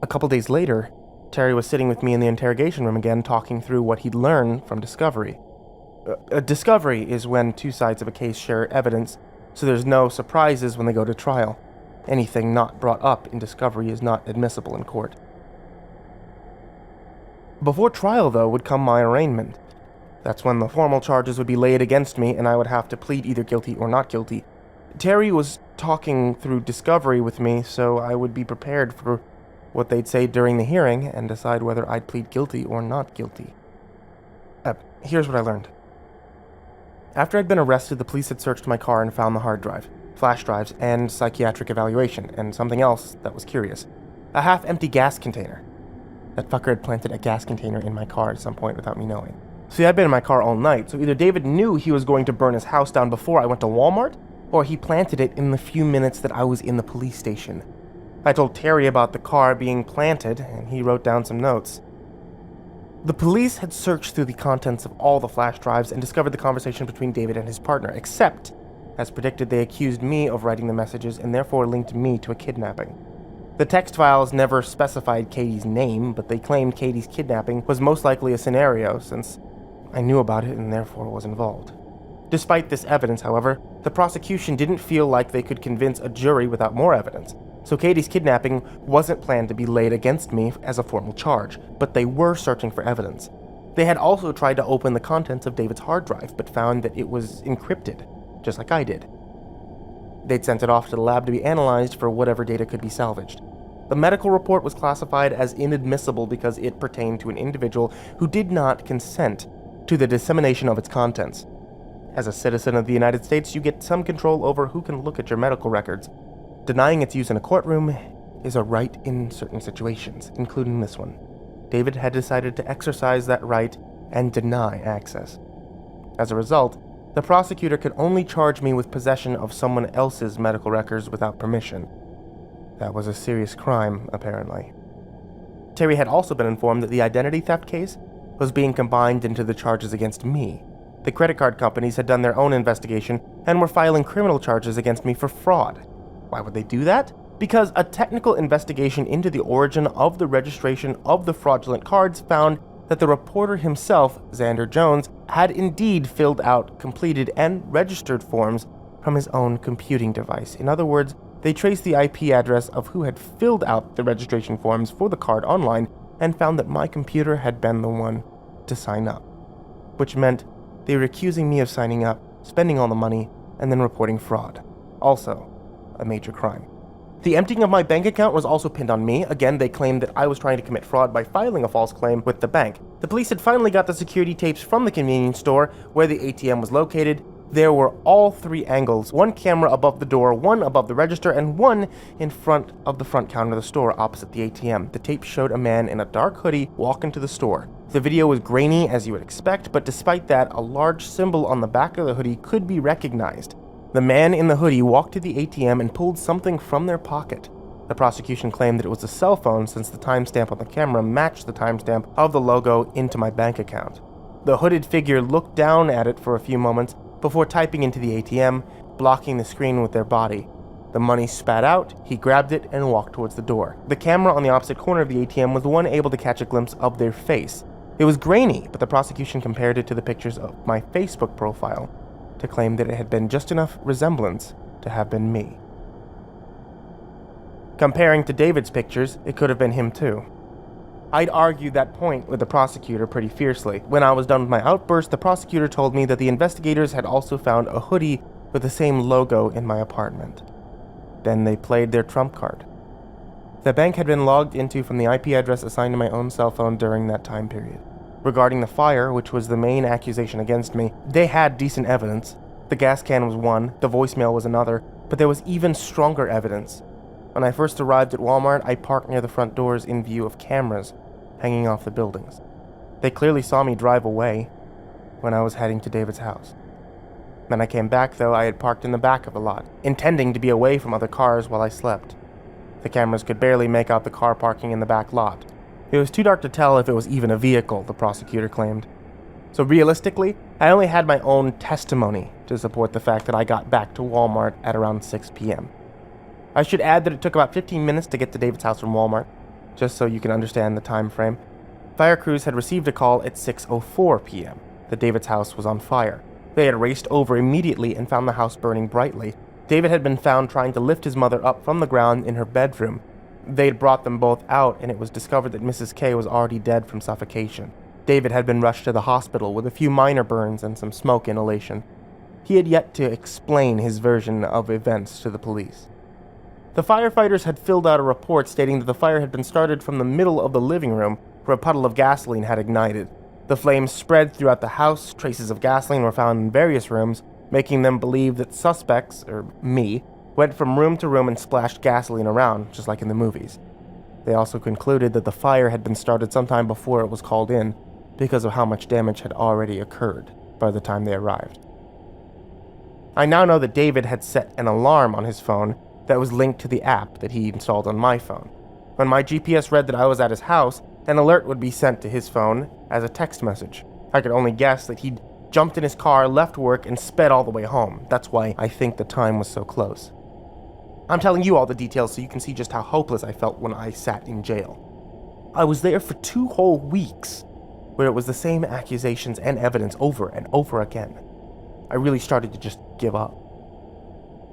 A couple days later, Terry was sitting with me in the interrogation room again, talking through what he'd learned from discovery. A discovery is when two sides of a case share evidence, so there's no surprises when they go to trial. Anything not brought up in discovery is not admissible in court. Before trial, though, would come my arraignment. That's when the formal charges would be laid against me, and I would have to plead either guilty or not guilty. Terry was talking through discovery with me, so I would be prepared for what they'd say during the hearing and decide whether I'd plead guilty or not guilty. Here's what I learned. After I'd been arrested, the police had searched my car and found the hard drive, flash drives, and psychiatric evaluation, and something else that was curious. A half-empty gas container. That fucker had planted a gas container in my car at some point without me knowing. See, I'd been in my car all night, so either David knew he was going to burn his house down before I went to Walmart, or he planted it in the few minutes that I was in the police station. I told Terry about the car being planted, and he wrote down some notes. The police had searched through the contents of all the flash drives and discovered the conversation between David and his partner, except, as predicted, they accused me of writing the messages and therefore linked me to a kidnapping. The text files never specified Katie's name, but they claimed Katie's kidnapping was most likely a scenario since I knew about it and therefore was involved. Despite this evidence, however, the prosecution didn't feel like they could convince a jury without more evidence, so Katie's kidnapping wasn't planned to be laid against me as a formal charge, but they were searching for evidence. They had also tried to open the contents of David's hard drive, but found that it was encrypted, just like I did. They'd sent it off to the lab to be analyzed for whatever data could be salvaged. The medical report was classified as inadmissible because it pertained to an individual who did not consent to the dissemination of its contents. As a citizen of the United States, you get some control over who can look at your medical records. Denying its use in a courtroom is a right in certain situations, including this one. David had decided to exercise that right and deny access. As a result, the prosecutor could only charge me with possession of someone else's medical records without permission. That was a serious crime, apparently. Terry had also been informed that the identity theft case was being combined into the charges against me. The credit card companies had done their own investigation and were filing criminal charges against me for fraud. Why would they do that? Because a technical investigation into the origin of the registration of the fraudulent cards found that the reporter himself, Xander Jones, had indeed filled out, completed, and registered forms from his own computing device. In other words, they traced the IP address of who had filled out the registration forms for the card online and found that my computer had been the one to sign up, which meant they were accusing me of signing up, spending all the money, and then reporting fraud. Also, a major crime. The emptying of my bank account was also pinned on me. Again, they claimed that I was trying to commit fraud by filing a false claim with the bank. The police had finally got the security tapes from the convenience store where the ATM was located. There were all three angles, one camera above the door, one above the register, and one in front of the front counter of the store opposite the ATM. The tape showed a man in a dark hoodie walk into the store. The video was grainy, as you would expect, but despite that, a large symbol on the back of the hoodie could be recognized. The man in the hoodie walked to the ATM and pulled something from their pocket. The prosecution claimed that it was a cell phone since the timestamp on the camera matched the timestamp of the logo into my bank account. The hooded figure looked down at it for a few moments before typing into the ATM, blocking the screen with their body. The money spat out, he grabbed it, and walked towards the door. The camera on the opposite corner of the ATM was the one able to catch a glimpse of their face. It was grainy, but the prosecution compared it to the pictures of my Facebook profile to claim that it had been just enough resemblance to have been me. Comparing to David's pictures, it could have been him too. I'd argued that point with the prosecutor pretty fiercely. When I was done with my outburst, the prosecutor told me that the investigators had also found a hoodie with the same logo in my apartment. Then they played their trump card. The bank had been logged into from the IP address assigned to my own cell phone during that time period. Regarding the fire, which was the main accusation against me, they had decent evidence. The gas can was one, the voicemail was another, but there was even stronger evidence. When I first arrived at Walmart, I parked near the front doors in view of cameras hanging off the buildings. They clearly saw me drive away when I was heading to David's house. When I came back, though, I had parked in the back of the lot, intending to be away from other cars while I slept. The cameras could barely make out the car parking in the back lot. It was too dark to tell if it was even a vehicle, the prosecutor claimed. So realistically, I only had my own testimony to support the fact that I got back to Walmart at around 6 p.m. I should add that it took about 15 minutes to get to David's house from Walmart, just so you can understand the time frame. Fire crews had received a call at 6:04 p.m. that David's house was on fire. They had raced over immediately and found the house burning brightly. David had been found trying to lift his mother up from the ground in her bedroom. They'd brought them both out, and it was discovered that Mrs. K was already dead from suffocation. David had been rushed to the hospital with a few minor burns and some smoke inhalation. He had yet to explain his version of events to the police. The firefighters had filled out a report stating that the fire had been started from the middle of the living room, where a puddle of gasoline had ignited. The flames spread throughout the house, traces of gasoline were found in various rooms, making them believe that suspects, or me, went from room to room and splashed gasoline around, just like in the movies. They also concluded that the fire had been started sometime before it was called in, because of how much damage had already occurred by the time they arrived. I now know that David had set an alarm on his phone that was linked to the app that he installed on my phone. When my GPS read that I was at his house, an alert would be sent to his phone as a text message. I could only guess that he'd jumped in his car, left work, and sped all the way home. That's why I think the time was so close. I'm telling you all the details so you can see just how hopeless I felt when I sat in jail. I was there for 2 whole weeks, where it was the same accusations and evidence over and over again. I really started to just give up.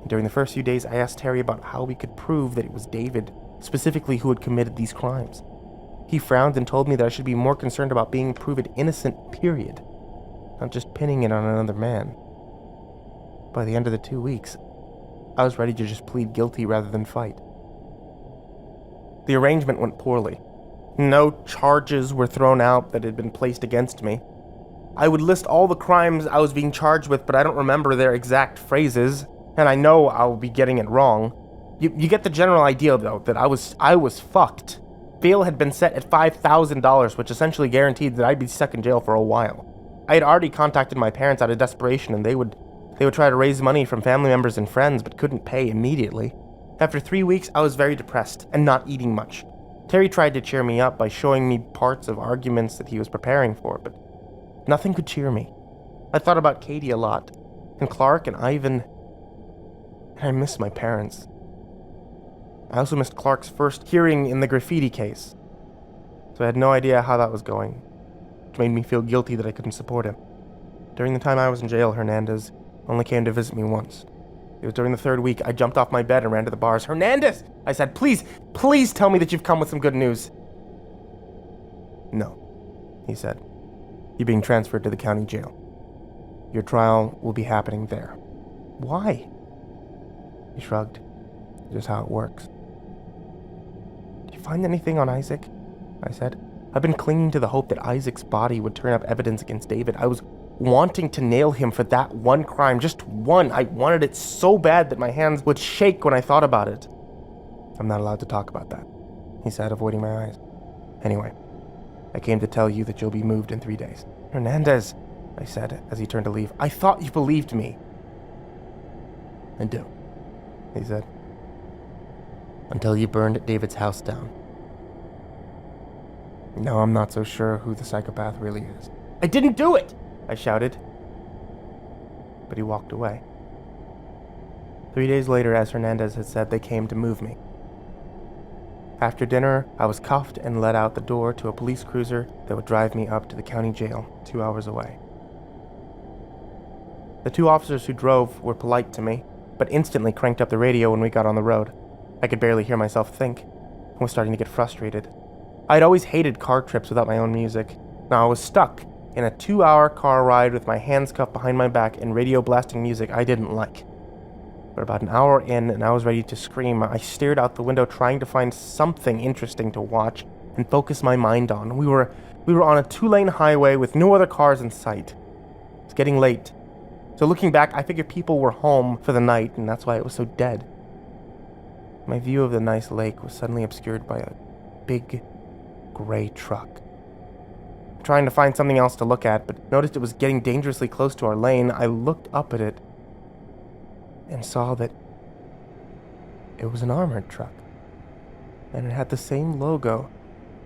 During the first few days, I asked Terry about how we could prove that it was David, specifically, who had committed these crimes. He frowned and told me that I should be more concerned about being proven innocent, period, not just pinning it on another man. By the end of the 2 weeks, I was ready to just plead guilty rather than fight. The arrangement went poorly. No charges were thrown out that had been placed against me. I would list all the crimes I was being charged with, but I don't remember their exact phrases, and I know I'll be getting it wrong. You get the general idea, though, that I was fucked. Bail had been set at $5,000, which essentially guaranteed that I'd be stuck in jail for a while. I had already contacted my parents out of desperation, and they would try to raise money from family members and friends, but couldn't pay immediately. After 3 weeks, I was very depressed and not eating much. Terry tried to cheer me up by showing me parts of arguments that he was preparing for, but nothing could cheer me. I thought about Katie a lot, and Clark and Ivan, and I missed my parents. I also missed Clark's first hearing in the graffiti case, so I had no idea how that was going, which made me feel guilty that I couldn't support him. During the time I was in jail, Hernandez only came to visit me once. It was during the 3rd week. I jumped off my bed and ran to the bars. "Hernandez!" I said, "Please tell me that you've come with some good news." "No," he said. "You're being transferred to the county jail. Your trial will be happening there." "Why?" He shrugged. "It's just how it works." "Did you find anything on Isaac?" I said. I've been clinging to the hope that Isaac's body would turn up evidence against David. I was wanting to nail him for that one crime, just one. I wanted it so bad that my hands would shake when I thought about it. "I'm not allowed to talk about that," he said, avoiding my eyes. "Anyway, I came to tell you that you'll be moved in 3 days." "Hernandez," I said as he turned to leave. "I thought you believed me." "I do," he said. "Until you burned David's house down." Now I'm not so sure who the psychopath really is. "I didn't do it!" I shouted. But he walked away. 3 days later, as Hernandez had said, they came to move me. After dinner, I was cuffed and led out the door to a police cruiser that would drive me up to the county jail 2 hours away. The 2 officers who drove were polite to me, but instantly cranked up the radio when we got on the road. I could barely hear myself think, and was starting to get frustrated. I'd always hated car trips without my own music. Now I was stuck in a 2-hour car ride with my hands cuffed behind my back and radio blasting music I didn't like. But about an hour in, and I was ready to scream. I stared out the window trying to find something interesting to watch and focus my mind on. We were on a 2-lane highway with no other cars in sight. It was getting late. So looking back, I figured people were home for the night, and that's why it was so dead. My view of the nice lake was suddenly obscured by a big gray truck. Trying to find something else to look at, but noticed it was getting dangerously close to our lane. I looked up at it and saw that it was an armored truck, and it had the same logo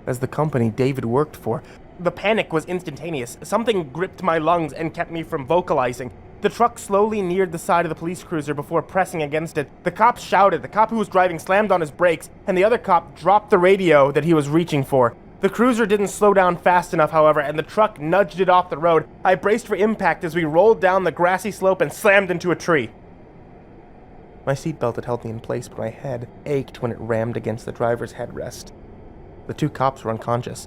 as the company David worked for. The panic was instantaneous. Something gripped my lungs and kept me from vocalizing. The truck slowly neared the side of the police cruiser before pressing against it. The cop shouted. The cop who was driving slammed on his brakes, and the other cop dropped the radio that he was reaching for. The cruiser didn't slow down fast enough, however, and the truck nudged it off the road. I braced for impact as we rolled down the grassy slope and slammed into a tree. My seatbelt had held me in place, but my head ached when it rammed against the driver's headrest. The 2 cops were unconscious,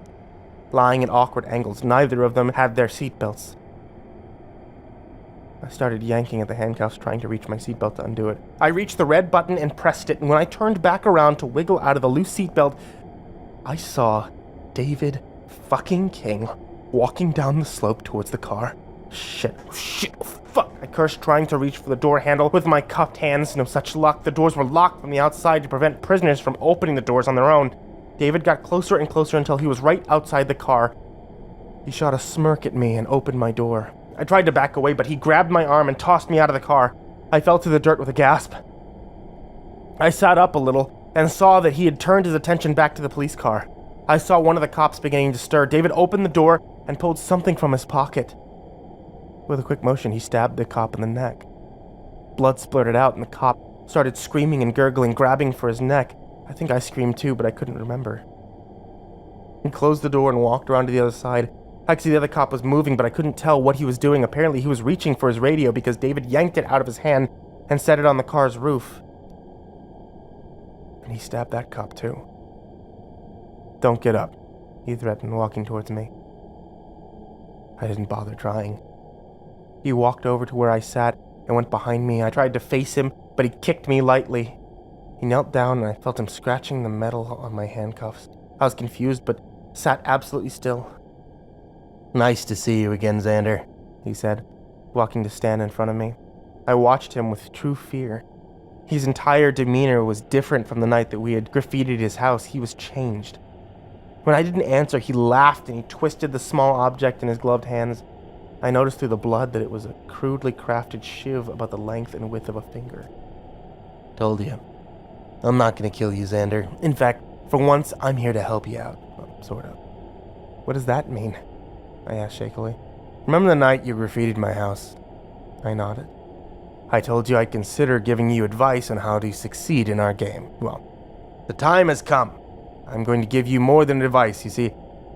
lying at awkward angles. Neither of them had their seatbelts. I started yanking at the handcuffs, trying to reach my seatbelt to undo it. I reached the red button and pressed it, and when I turned back around to wiggle out of the loose seatbelt, I saw David fucking King walking down the slope towards the car. Shit, fuck. I cursed, trying to reach for the door handle with my cuffed hands. No such luck. The doors were locked from the outside to prevent prisoners from opening the doors on their own. David got closer and closer until he was right outside the car. He shot a smirk at me and opened my door. I tried to back away, but he grabbed my arm and tossed me out of the car. I fell to the dirt with a gasp. I sat up a little and saw that he had turned his attention back to the police car. I saw one of the cops beginning to stir. David opened the door and pulled something from his pocket. With a quick motion, he stabbed the cop in the neck. Blood splurted out, and the cop started screaming and gurgling, grabbing for his neck. I think I screamed too, but I couldn't remember. He closed the door and walked around to the other side. I could see the other cop was moving, but I couldn't tell what he was doing. Apparently, he was reaching for his radio because David yanked it out of his hand and set it on the car's roof. And he stabbed that cop too. "Don't get up," he threatened, walking towards me. I didn't bother trying. He walked over to where I sat and went behind me. I tried to face him, but he kicked me lightly. He knelt down, and I felt him scratching the metal on my handcuffs. I was confused, but sat absolutely still. Nice to see you again, Xander, he said, walking to stand in front of me. I watched him with true fear. His entire demeanor was different from the night that we had graffitied his house. He was changed. When I didn't answer, he laughed and he twisted the small object in his gloved hands. I noticed through the blood that it was a crudely crafted shiv about the length and width of a finger. Told you. I'm not gonna kill you, Xander. In fact, for once, I'm here to help you out. Well, sort of. What does that mean? I asked shakily. Remember the night you graffitied my house? I nodded. I told you I'd consider giving you advice on how to succeed in our game. Well, the time has come. I'm going to give you more than advice, you see.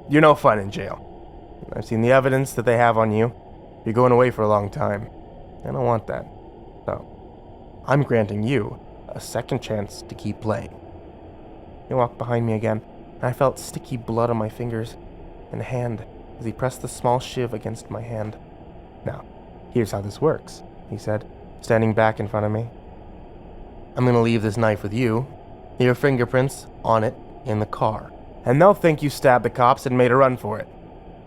You're no fun in jail. I've seen the evidence that they have on you. You're going away for a long time. I don't want that. So, I'm granting you a second chance to keep playing. He walked behind me again, and I felt sticky blood on my fingers and hand as he pressed the small shiv against my hand. Now, here's how this works, he said, standing back in front of me. I'm going to leave this knife with you, your fingerprints on it in the car, and they'll think you stabbed the cops and made a run for it.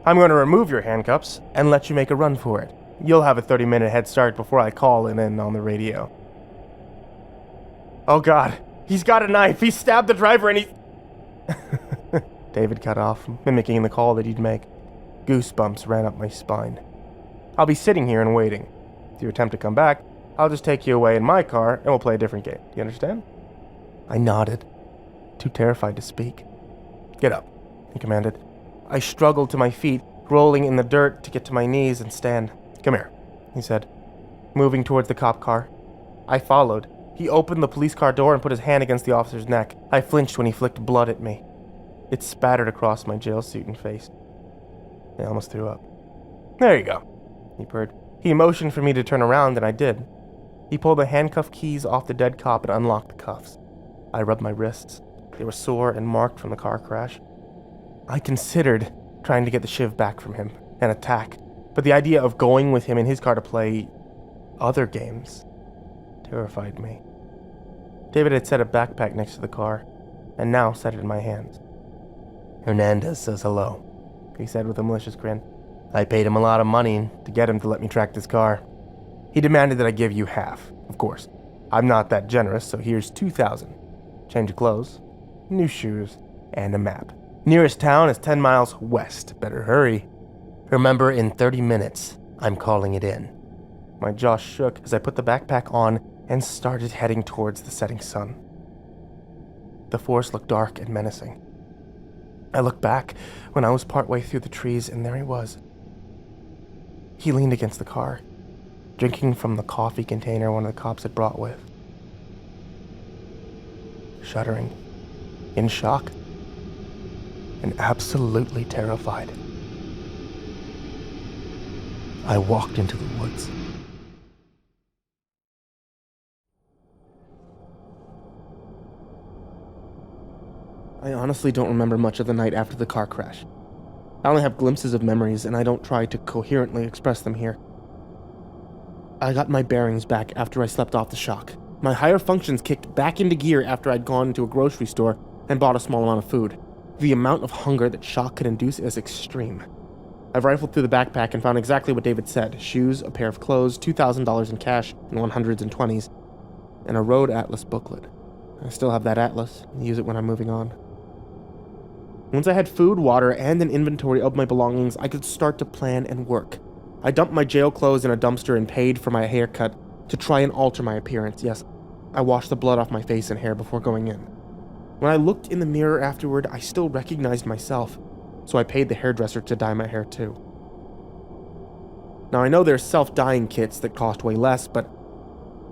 I'm going to remove your handcuffs and let you make a run for it. You'll have a 30-minute head start before I call in on the radio. Oh God, he's got a knife. He stabbed the driver and he... David cut off, mimicking the call that he'd make. Goosebumps ran up my spine. I'll be sitting here and waiting. If you attempt to come back, I'll just take you away in my car and we'll play a different game. You understand? I nodded, too terrified to speak. Get up, he commanded. I struggled to my feet, rolling in the dirt to get to my knees and stand. Come here, he said, moving towards the cop car. I followed. He opened the police car door and put his hand against the officer's neck. I flinched when he flicked blood at me. It spattered across my jail suit and face. I almost threw up. There you go, he purred. He motioned for me to turn around, and I did. He pulled the handcuff keys off the dead cop and unlocked the cuffs. I rubbed my wrists. They were sore and marked from the car crash. I considered trying to get the shiv back from him and attack, but the idea of going with him in his car to play other games terrified me. David had set a backpack next to the car, and now set it in my hands. Hernandez says hello, he said with a malicious grin. I paid him a lot of money to get him to let me track this car. He demanded that I give you half, of course. I'm not that generous, so here's $2,000. Change of clothes, new shoes, and a map. Nearest town is 10 miles west. Better hurry. Remember, in 30 minutes, I'm calling it in. My jaw shook as I put the backpack on and started heading towards the setting sun. The forest looked dark and menacing. I looked back when I was partway through the trees, and there he was. He leaned against the car, drinking from the coffee container one of the cops had brought with. Shuddering, in shock, and absolutely terrified. I walked into the woods. I honestly don't remember much of the night after the car crash. I only have glimpses of memories, and I don't try to coherently express them here. I got my bearings back after I slept off the shock. My higher functions kicked back into gear after I'd gone into a grocery store and bought a small amount of food. The amount of hunger that shock could induce is extreme. I rifled through the backpack and found exactly what David said. Shoes, a pair of clothes, $2,000 in cash in 100s and 20s, and a road atlas booklet. I still have that atlas. I use it when I'm moving on. Once I had food, water, and an inventory of my belongings, I could start to plan and work. I dumped my jail clothes in a dumpster and paid for my haircut to try and alter my appearance. Yes, I washed the blood off my face and hair before going in. When I looked in the mirror afterward, I still recognized myself, so I paid the hairdresser to dye my hair too. Now I know there's self-dyeing kits that cost way less, but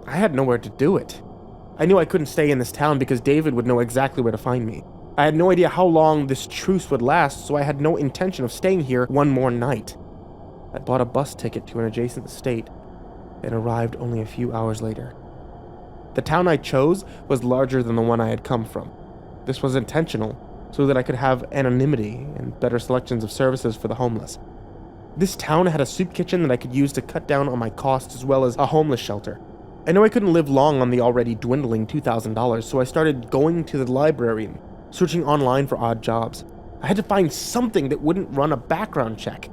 I had nowhere to do it. I knew I couldn't stay in this town because David would know exactly where to find me. I had no idea how long this truce would last, so I had no intention of staying here one more night. I bought a bus ticket to an adjacent state and arrived only a few hours later. The town I chose was larger than the one I had come from. This was intentional, so that I could have anonymity and better selections of services for the homeless. This town had a soup kitchen that I could use to cut down on my costs, as well as a homeless shelter. I knew I couldn't live long on the already dwindling $2,000, so I started going to the library and searching online for odd jobs. I had to find something that wouldn't run a background check.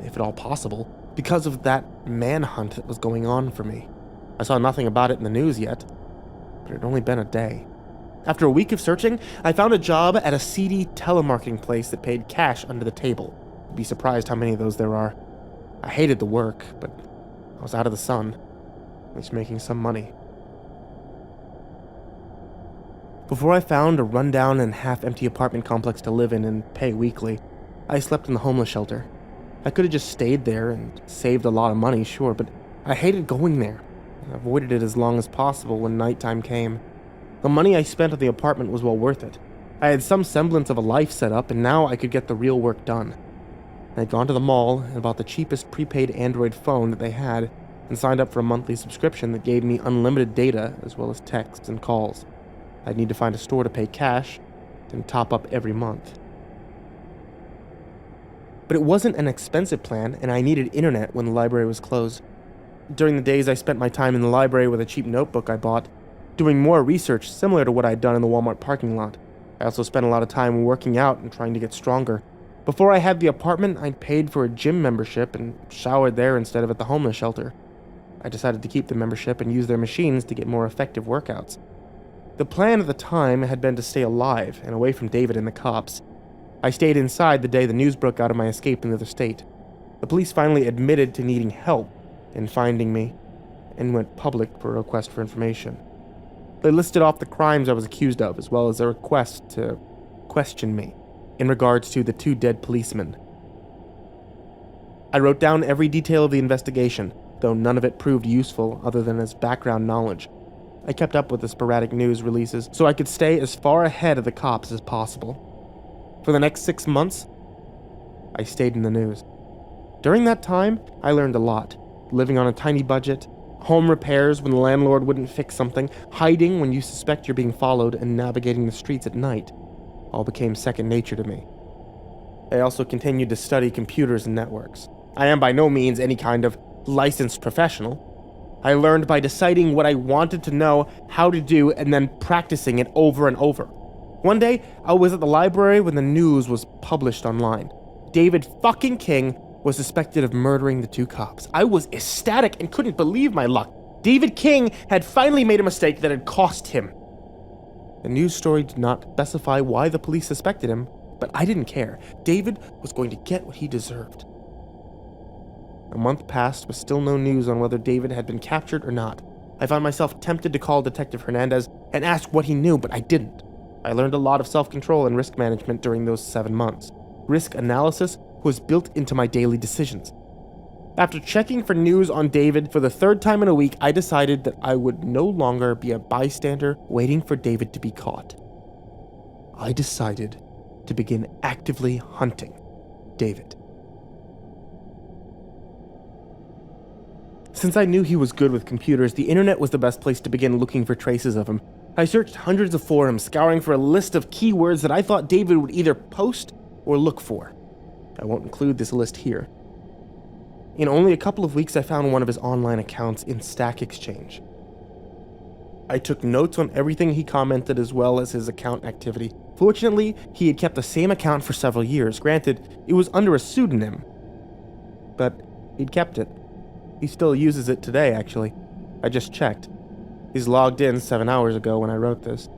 if at all possible, because of that manhunt that was going on for me. I saw nothing about it in the news yet, but it had only been a day. After a week of searching, I found a job at a seedy telemarketing place that paid cash under the table. You'd be surprised how many of those there are. I hated the work, but I was out of the sun, at least making some money. Before I found a rundown and half-empty apartment complex to live in and pay weekly, I slept in the homeless shelter. I could have just stayed there and saved a lot of money, sure, but I hated going there. I avoided it as long as possible when nighttime came. The money I spent on the apartment was well worth it. I had some semblance of a life set up, and now I could get the real work done. I had gone to the mall and bought the cheapest prepaid Android phone that they had, and signed up for a monthly subscription that gave me unlimited data as well as texts and calls. I'd need to find a store to pay cash, and top up every month. But it wasn't an expensive plan, and I needed internet when the library was closed. During the days I spent my time in the library with a cheap notebook I bought, doing more research similar to what I'd done in the Walmart parking lot. I also spent a lot of time working out and trying to get stronger. Before I had the apartment, I'd paid for a gym membership and showered there instead of at the homeless shelter. I decided to keep the membership and use their machines to get more effective workouts. The plan at the time had been to stay alive and away from David and the cops. I stayed inside the day the news broke out of my escape in the other state. The police finally admitted to needing help in finding me and went public for a request for information. They listed off the crimes I was accused of, as well as a request to question me in regards to the 2 dead policemen. I wrote down every detail of the investigation, though none of it proved useful other than as background knowledge. I kept up with the sporadic news releases so I could stay as far ahead of the cops as possible. For the next 6 months, I stayed in the news. During that time, I learned a lot. Living on a tiny budget, home repairs when the landlord wouldn't fix something, hiding when you suspect you're being followed, and navigating the streets at night all became second nature to me. I also continued to study computers and networks. I am by no means any kind of licensed professional. I learned by deciding what I wanted to know how to do and then practicing it over and over. One day, I was at the library when the news was published online. David fucking King was suspected of murdering the 2 cops. I was ecstatic and couldn't believe my luck. David King had finally made a mistake that had cost him. The news story did not specify why the police suspected him, but I didn't care. David was going to get what he deserved. A month passed with still no news on whether David had been captured or not. I found myself tempted to call Detective Hernandez and ask what he knew, but I didn't. I learned a lot of self-control and risk management during those 7 months. Risk analysis was built into my daily decisions. After checking for news on David for the 3rd time in a week, I decided that I would no longer be a bystander waiting for David to be caught. I decided to begin actively hunting David. Since I knew he was good with computers, the internet was the best place to begin looking for traces of him. I searched hundreds of forums, scouring for a list of keywords that I thought David would either post or look for. I won't include this list here. In only a couple of weeks, I found one of his online accounts in Stack Exchange. I took notes on everything he commented as well as his account activity. Fortunately, he had kept the same account for several years. Granted, it was under a pseudonym, but he'd kept it. He still uses it today, actually. I just checked. He's logged in 7 hours ago when I wrote this.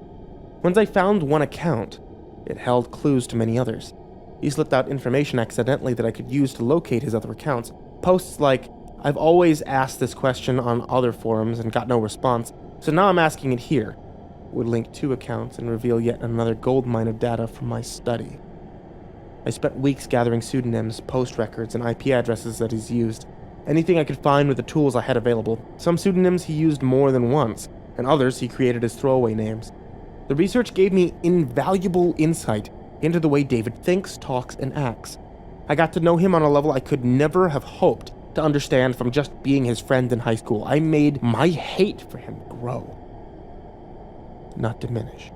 Once I found one account, it held clues to many others. He slipped out information accidentally that I could use to locate his other accounts. Posts like, "I've always asked this question on other forums and got no response, so now I'm asking it here," would link 2 accounts and reveal yet another goldmine of data from my study. I spent weeks gathering pseudonyms, post records, and IP addresses that he's used. Anything I could find with the tools I had available. Some pseudonyms he used more than once, and others he created as throwaway names. The research gave me invaluable insight into the way David thinks, talks, and acts. I got to know him on a level I could never have hoped to understand from just being his friend in high school. I made my hate for him grow, not diminish.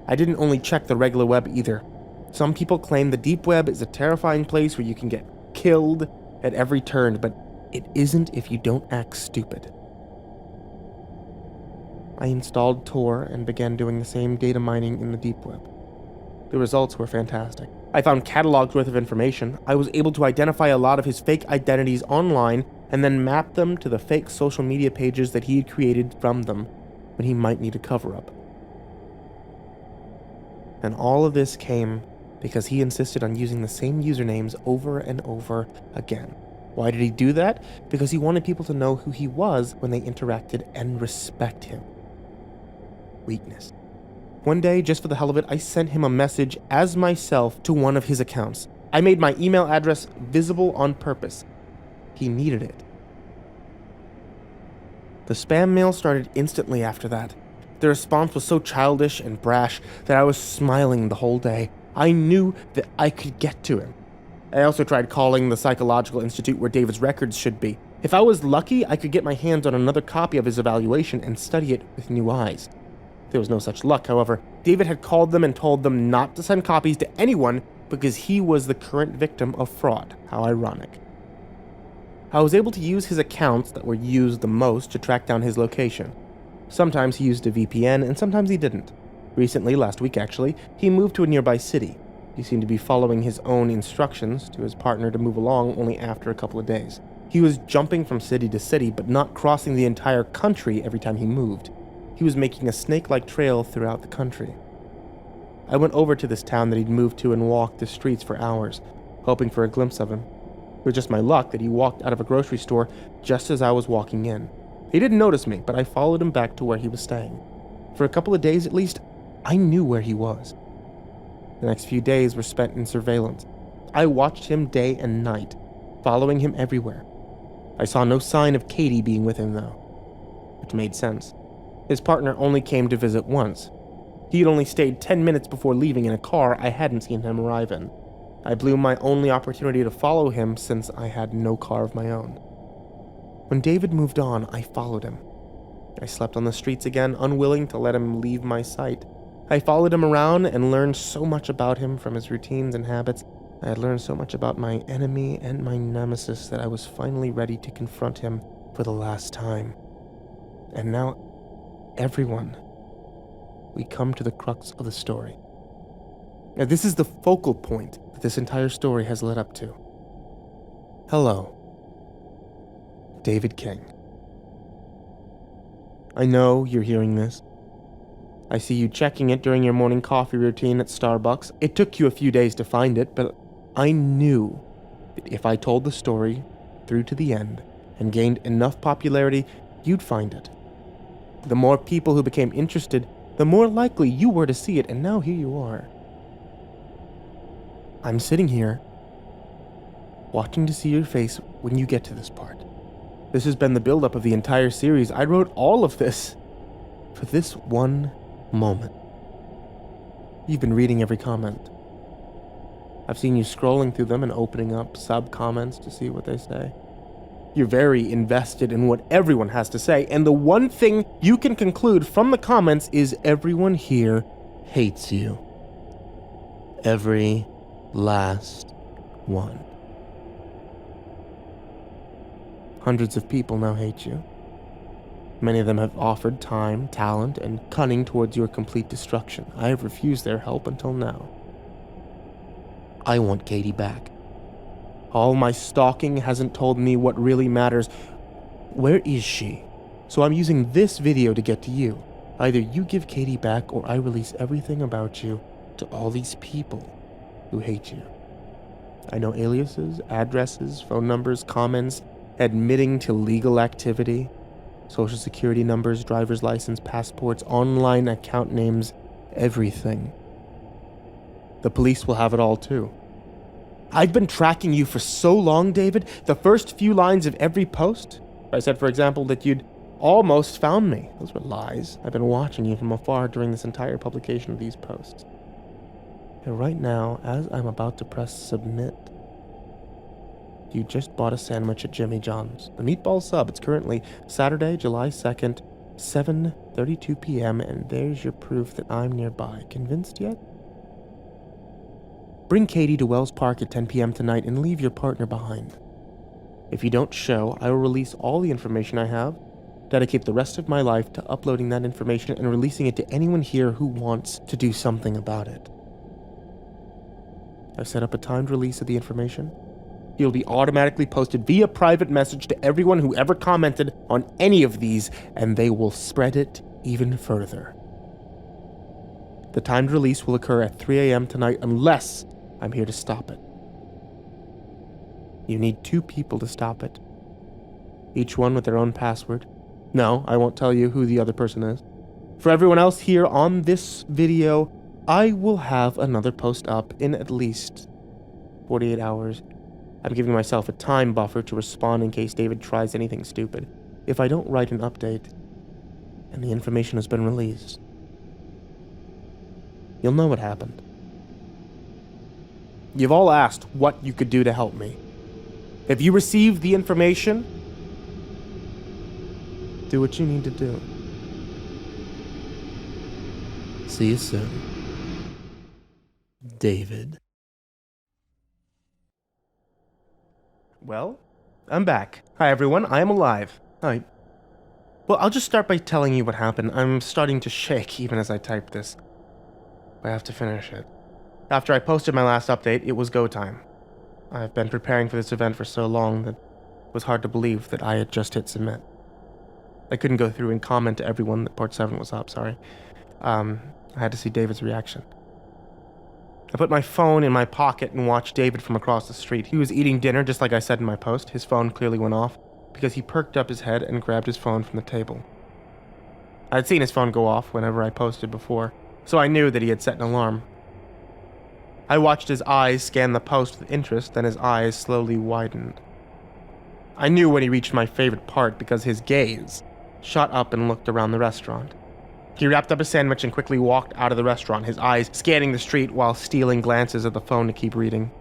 I didn't only check the regular web either. Some people claim the deep web is a terrifying place where you can get killed at every turn, but it isn't if you don't act stupid. I installed Tor and began doing the same data mining in the deep web. The results were fantastic. I found catalogs worth of information. I was able to identify a lot of his fake identities online and then map them to the fake social media pages that he had created from them when he might need a cover-up. And all of this came because he insisted on using the same usernames over and over again. Why did he do that? Because he wanted people to know who he was when they interacted and respect him. Weakness. One day, just for the hell of it, I sent him a message as myself to one of his accounts. I made my email address visible on purpose. He needed it. The spam mail started instantly after that. The response was so childish and brash that I was smiling the whole day. I knew that I could get to him. I also tried calling the Psychological Institute where David's records should be. If I was lucky, I could get my hands on another copy of his evaluation and study it with new eyes. There was no such luck, however. David had called them and told them not to send copies to anyone because he was the current victim of fraud. How ironic. I was able to use his accounts that were used the most to track down his location. Sometimes he used a VPN and sometimes he didn't. Recently, last week actually, he moved to a nearby city. He seemed to be following his own instructions to his partner to move along only after a couple of days. He was jumping from city to city, but not crossing the entire country every time he moved. He was making a snake-like trail throughout the country. I went over to this town that he'd moved to and walked the streets for hours, hoping for a glimpse of him. It was just my luck that he walked out of a grocery store just as I was walking in. He didn't notice me, but I followed him back to where he was staying. For a couple of days at least, I knew where he was. The next few days were spent in surveillance. I watched him day and night, following him everywhere. I saw no sign of Katie being with him, though, which made sense. His partner only came to visit once. He had only stayed 10 minutes before leaving in a car I hadn't seen him arrive in. I blew my only opportunity to follow him since I had no car of my own. When David moved on, I followed him. I slept on the streets again, unwilling to let him leave my sight. I followed him around and learned so much about him from his routines and habits. I had learned so much about my enemy and my nemesis that I was finally ready to confront him for the last time. And now, everyone, we come to the crux of the story. Now, this is the focal point that this entire story has led up to. Hello, David King. I know you're hearing this. I see you checking it during your morning coffee routine at Starbucks. It took you a few days to find it, but I knew that if I told the story through to the end and gained enough popularity, you'd find it. The more people who became interested, the more likely you were to see it, and now here you are. I'm sitting here, watching to see your face when you get to this part. This has been the build-up of the entire series. I wrote all of this for this one moment. You've been reading every comment. I've seen you scrolling through them and opening up sub-comments to see what they say. You're very invested in what everyone has to say, and the one thing you can conclude from the comments is everyone here hates you. Every last one. Hundreds of people now hate you. Many of them have offered time, talent, and cunning towards your complete destruction. I have refused their help until now. I want Katie back. All my stalking hasn't told me what really matters. Where is she? So I'm using this video to get to you. Either you give Katie back or I release everything about you to all these people who hate you. I know aliases, addresses, phone numbers, comments, admitting to legal activity, social security numbers, driver's license, passports, online account names, everything. The police will have it all too. I've been tracking you for so long, David. The first few lines of every post, I said, for example, that you'd almost found me. Those were lies. I've been watching you from afar during this entire publication of these posts. And right now, as I'm about to press submit, you just bought a sandwich at Jimmy John's. The meatball sub. It's currently Saturday, July 2nd, 7:32 p.m., and there's your proof that I'm nearby. Convinced yet? Bring Katie to Wells Park at 10 p.m. tonight and leave your partner behind. If you don't show, I will release all the information I have, dedicate the rest of my life to uploading that information and releasing it to anyone here who wants to do something about it. I set up a timed release of the information. It'll be automatically posted via private message to everyone who ever commented on any of these, and they will spread it even further. The timed release will occur at 3 a.m. tonight unless I'm here to stop it. You need 2 people to stop it. Each one with their own password. No, I won't tell you who the other person is. For everyone else here on this video, I will have another post up in at least 48 hours. I'm giving myself a time buffer to respond in case David tries anything stupid. If I don't write an update, and the information has been released, you'll know what happened. You've all asked what you could do to help me. If you receive the information, do what you need to do. See you soon. David. Well, I'm back. Hi everyone, I am alive. Hi. Well, I'll just start by telling you what happened. I'm starting to shake even as I type this. I have to finish it. After I posted my last update, it was go time. I've been preparing for this event for so long that it was hard to believe that I had just hit submit. I couldn't go through and comment to everyone that Port 7 was up, sorry. I had to see David's reaction. I put my phone in my pocket and watched David from across the street. He was eating dinner just like I said in my post. His phone clearly went off because he perked up his head and grabbed his phone from the table. I had seen his phone go off whenever I posted before, so I knew that he had set an alarm. I watched his eyes scan the post with interest, then his eyes slowly widened. I knew when he reached my favorite part because his gaze shot up and looked around the restaurant. He wrapped up a sandwich and quickly walked out of the restaurant, his eyes scanning the street while stealing glances at the phone to keep reading.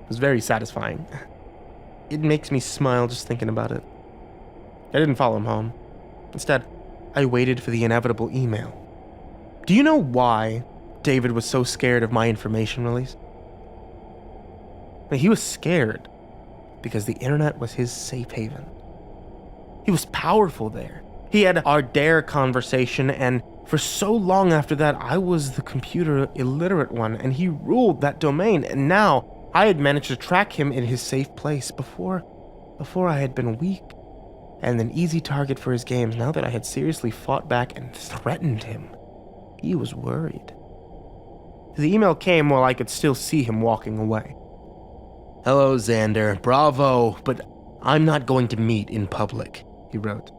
It was very satisfying. It makes me smile just thinking about it. I didn't follow him home. Instead, I waited for the inevitable email. Do you know why David was so scared of my information release? He was scared because the internet was his safe haven. He was powerful there. He had our dare conversation, and for so long after that, I was the computer illiterate one, and he ruled that domain, and now I had managed to track him in his safe place before I had been weak and an easy target for his games. Now that I had seriously fought back and threatened him, he was worried. The email came while I could still see him walking away. "Hello, Xander. Bravo, but I'm not going to meet in public," he wrote.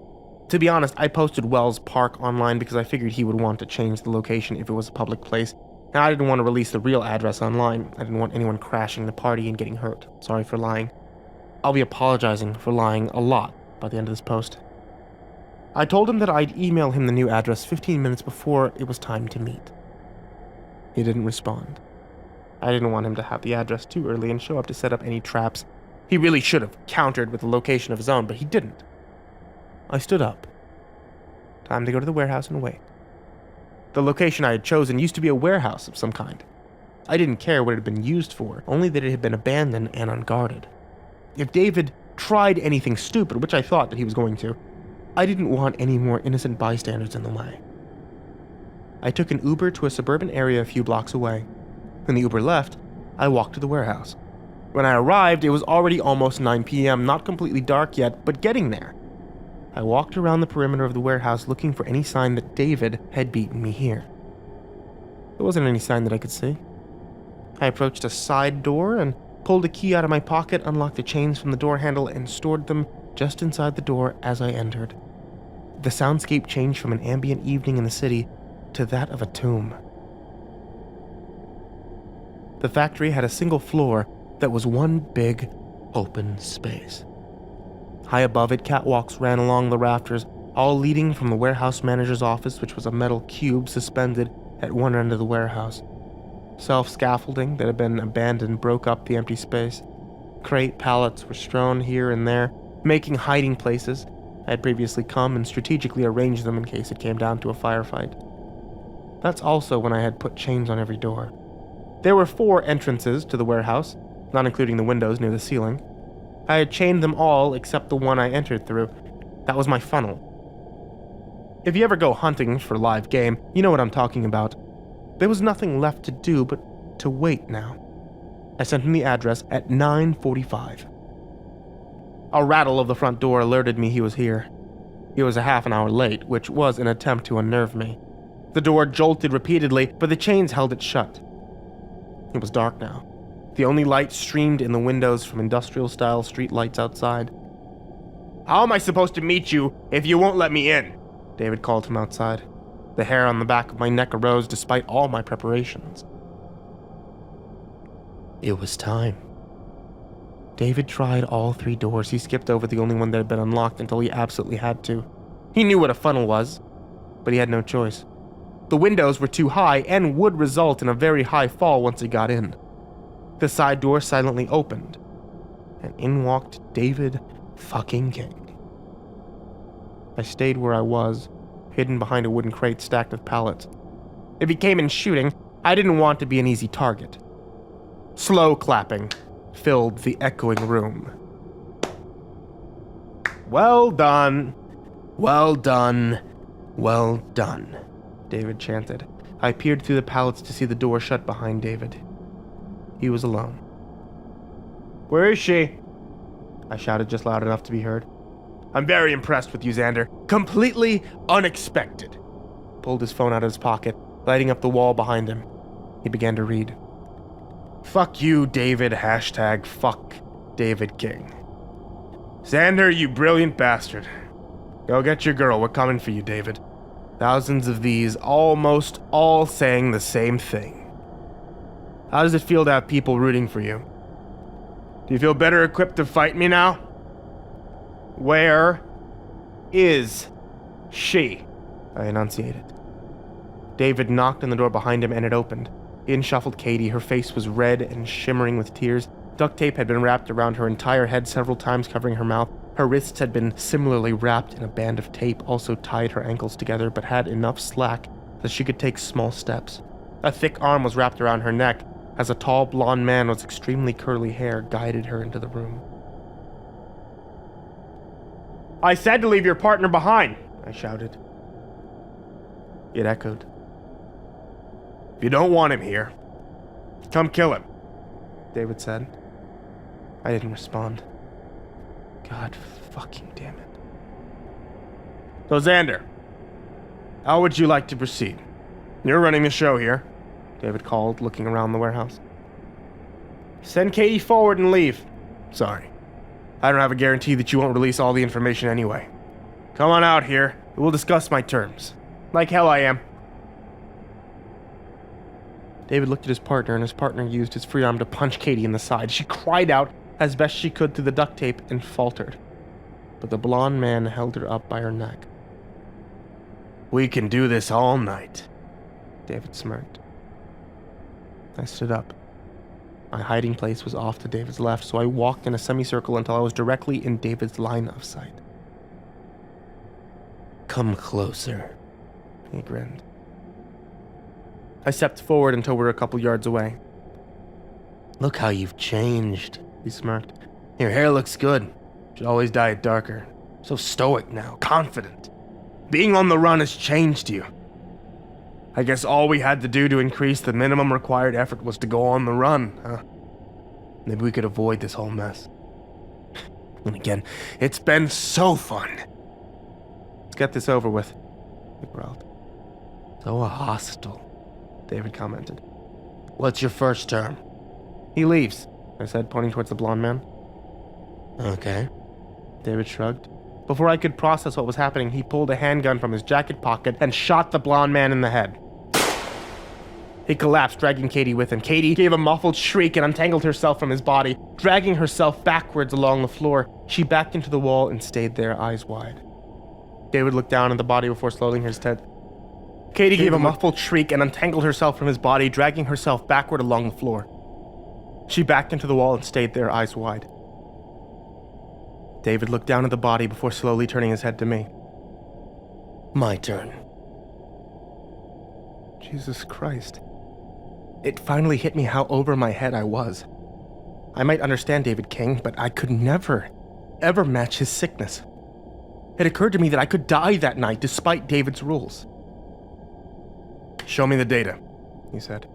To be honest, I posted Wells Park online because I figured he would want to change the location if it was a public place, and I didn't want to release the real address online. I didn't want anyone crashing the party and getting hurt. Sorry for lying. I'll be apologizing for lying a lot by the end of this post. I told him that I'd email him the new address 15 minutes before it was time to meet. He didn't respond. I didn't want him to have the address too early and show up to set up any traps. He really should have countered with a location of his own, but he didn't. I stood up. Time to go to the warehouse and wait. The location I had chosen used to be a warehouse of some kind. I didn't care what it had been used for, only that it had been abandoned and unguarded. If David tried anything stupid, which I thought that he was going to, I didn't want any more innocent bystanders in the way. I took an Uber to a suburban area a few blocks away. When the Uber left, I walked to the warehouse. When I arrived, it was already almost 9 p.m., not completely dark yet, but getting there. I walked around the perimeter of the warehouse looking for any sign that David had beaten me here. There wasn't any sign that I could see. I approached a side door and pulled a key out of my pocket, unlocked the chains from the door handle, and stored them just inside the door as I entered. The soundscape changed from an ambient evening in the city to that of a tomb. The factory had a single floor that was one big, open space. High above it, catwalks ran along the rafters, all leading from the warehouse manager's office, which was a metal cube suspended at one end of the warehouse. Self-scaffolding that had been abandoned broke up the empty space. Crate pallets were strewn here and there, making hiding places. I had previously come and strategically arranged them in case it came down to a firefight. That's also when I had put chains on every door. There were 4 entrances to the warehouse, not including the windows near the ceiling. I had chained them all except the one I entered through. That was my funnel. If you ever go hunting for live game, you know what I'm talking about. There was nothing left to do but to wait now. I sent him the address at 9:45. A rattle of the front door alerted me he was here. He was a half an hour late, which was an attempt to unnerve me. The door jolted repeatedly, but the chains held it shut. It was dark now. The only light streamed in the windows from industrial-style street lights outside. "How am I supposed to meet you if you won't let me in?" David called from outside. The hair on the back of my neck arose despite all my preparations. It was time. David tried all 3 doors. He skipped over the only one that had been unlocked until he absolutely had to. He knew what a funnel was, but he had no choice. The windows were too high and would result in a very high fall once he got in. The side door silently opened, and in walked David fucking King. I stayed where I was, hidden behind a wooden crate stacked with pallets. If he came in shooting, I didn't want to be an easy target. Slow clapping filled the echoing room. "Well done, well done, well done," David chanted. I peered through the pallets to see the door shut behind David. He was alone. "Where is she?" I shouted just loud enough to be heard. "I'm very impressed with you, Xander. Completely unexpected." Pulled his phone out of his pocket, lighting up the wall behind him. He began to read. "Fuck you, David, hashtag fuck David King. Xander, you brilliant bastard. Go get your girl, we're coming for you, David. Thousands of these, almost all saying the same thing. How does it feel to have people rooting for you? Do you feel better equipped to fight me now? Where is she?" I enunciated. David knocked on the door behind him and it opened. In shuffled Katie. Her face was red and shimmering with tears. Duct tape had been wrapped around her entire head several times, covering her mouth. Her wrists had been similarly wrapped in a band of tape, also tied her ankles together, but had enough slack that she could take small steps. A thick arm was wrapped around her neck, as a tall blonde man with extremely curly hair guided her into the room. "I said to leave your partner behind," I shouted. It echoed. "If you don't want him here, come kill him," David said. I didn't respond. God fucking damn it. "So Xander, how would you like to proceed? You're running the show here," David called, looking around the warehouse. "Send Katie forward and leave." "Sorry. I don't have a guarantee that you won't release all the information anyway. Come on out here, and we'll discuss my terms. Like hell I am." David looked at his partner, and his partner used his free arm to punch Katie in the side. She cried out as best she could through the duct tape and faltered. But the blonde man held her up by her neck. "We can do this all night," David smirked. I stood up. My hiding place was off to David's left, so I walked in a semicircle until I was directly in David's line of sight. "Come closer," he grinned. I stepped forward until we were a couple yards away. "Look how you've changed," he smirked. "Your hair looks good. Should always dye it darker. So stoic now, confident. Being on the run has changed you. I guess all we had to do to increase the minimum required effort was to go on the run, huh? Maybe we could avoid this whole mess. And again, it's been so fun." "Let's get this over with," he growled. "So hostile," David commented. "What's your first term?" "He leaves," I said, pointing towards the blonde man. "Okay." David shrugged. Before I could process what was happening, he pulled a handgun from his jacket pocket and shot the blonde man in the head. He collapsed, dragging Katie with him. Katie gave a muffled shriek and untangled herself from his body, dragging herself backwards along the floor. She backed into the wall and stayed there, eyes wide. David looked down at the body before slowing his head. Katie gave a muffled shriek and untangled herself from his body, dragging herself backward along the floor. She backed into the wall and stayed there, eyes wide. David looked down at the body before slowly turning his head to me. "My turn." Jesus Christ. It finally hit me how over my head I was. I might understand David King, but I could never, ever match his sickness. It occurred to me that I could die that night despite David's rules. "Show me the data," he said.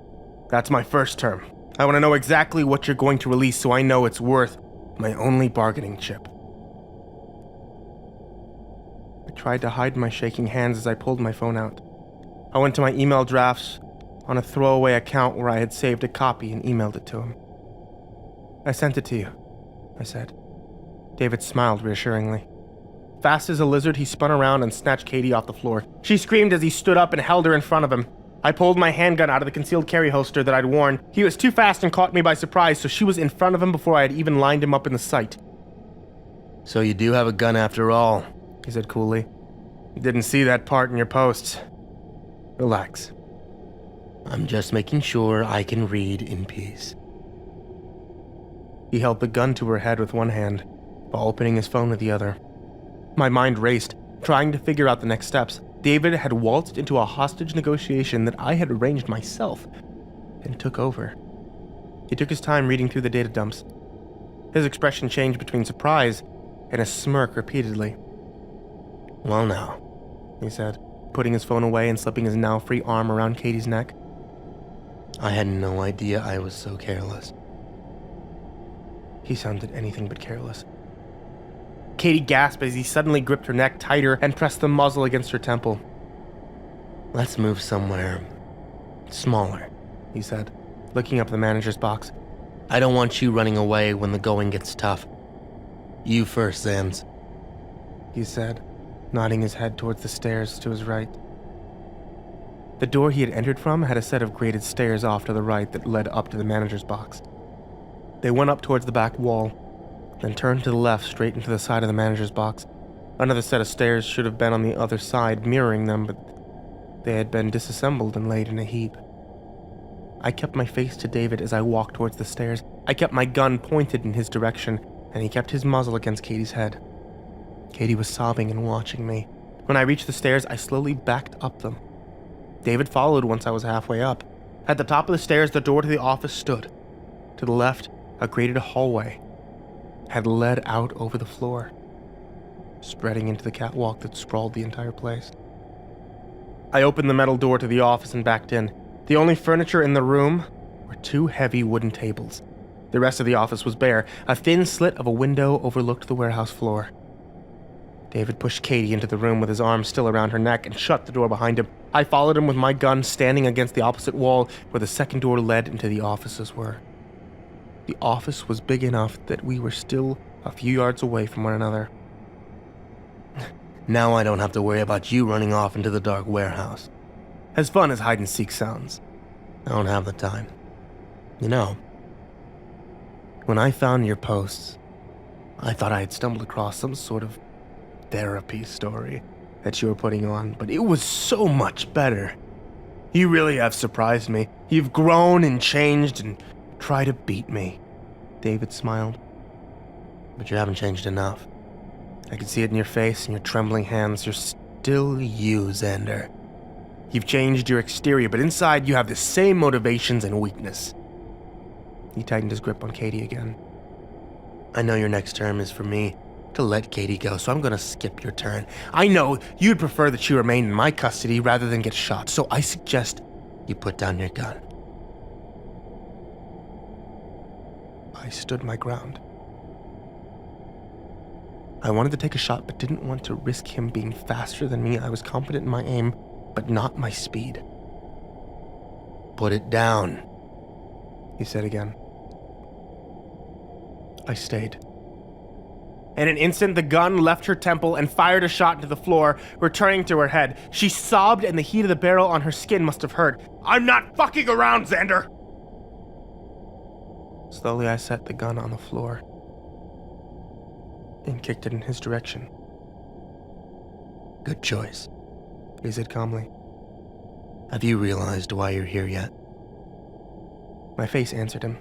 "That's my first term. I want to know exactly what you're going to release so I know it's worth my only bargaining chip. I tried to hide my shaking hands as I pulled my phone out. I went to my email drafts on a throwaway account where I had saved a copy and emailed it to him. I sent it to you, I said. David smiled reassuringly. Fast as a lizard, he spun around and snatched Katie off the floor. She screamed as he stood up and held her in front of him. I pulled my handgun out of the concealed carry holster that I'd worn. He was too fast and caught me by surprise, so she was in front of him before I had even lined him up in the sight. So you do have a gun after all, he said coolly. Didn't see that part in your posts. Relax. I'm just making sure I can read in peace. He held the gun to her head with one hand, while opening his phone with the other. My mind raced, trying to figure out the next steps. David had waltzed into a hostage negotiation that I had arranged myself, and took over. He took his time reading through the data dumps. His expression changed between surprise and a smirk repeatedly. Well now, he said, putting his phone away and slipping his now free arm around Katie's neck. I had no idea I was so careless. He sounded anything but careless. Katie gasped as he suddenly gripped her neck tighter and pressed the muzzle against her temple. Let's move somewhere smaller, he said, looking up the manager's box. I don't want you running away when the going gets tough. You first, Zands, he said, nodding his head towards the stairs to his right. The door he had entered from had a set of grated stairs off to the right that led up to the manager's box. They went up towards the back wall, then turned to the left straight into the side of the manager's box. Another set of stairs should have been on the other side, mirroring them, but they had been disassembled and laid in a heap. I kept my face to David as I walked towards the stairs. I kept my gun pointed in his direction, and he kept his muzzle against Katie's head. Katie was sobbing and watching me. When I reached the stairs, I slowly backed up them. David followed once I was halfway up. At the top of the stairs, the door to the office stood. To the left, a grated hallway had led out over the floor, spreading into the catwalk that sprawled the entire place. I opened the metal door to the office and backed in. The only furniture in the room were two heavy wooden tables. The rest of the office was bare. A thin slit of a window overlooked the warehouse floor. David pushed Katie into the room with his arm still around her neck and shut the door behind him. I followed him with my gun standing against the opposite wall where the second door led into the offices were. The office was big enough that we were still a few yards away from one another. Now I don't have to worry about you running off into the dark warehouse. As fun as hide-and-seek sounds. I don't have the time. You know, when I found your posts, I thought I had stumbled across some sort of therapy story that you were putting on, but it was so much better. You really have surprised me. You've grown and changed and tried to beat me. David smiled. But you haven't changed enough. I could see it in your face and your trembling hands. You're still you, Xander. You've changed your exterior, but inside you have the same motivations and weakness. He tightened his grip on Katie again. I know your next term is for me to let Katie go, so I'm gonna skip your turn. I know you'd prefer that she remain in my custody rather than get shot, so I suggest you put down your gun. I stood my ground. I wanted to take a shot, but didn't want to risk him being faster than me. I was confident in my aim, but not my speed. Put it down, he said again. I stayed. In an instant, the gun left her temple and fired a shot into the floor, returning to her head. She sobbed, and the heat of the barrel on her skin must have hurt. I'm not fucking around, Xander! Slowly, I set the gun on the floor and kicked it in his direction. Good choice, he said calmly. Have you realized why you're here yet? My face answered him.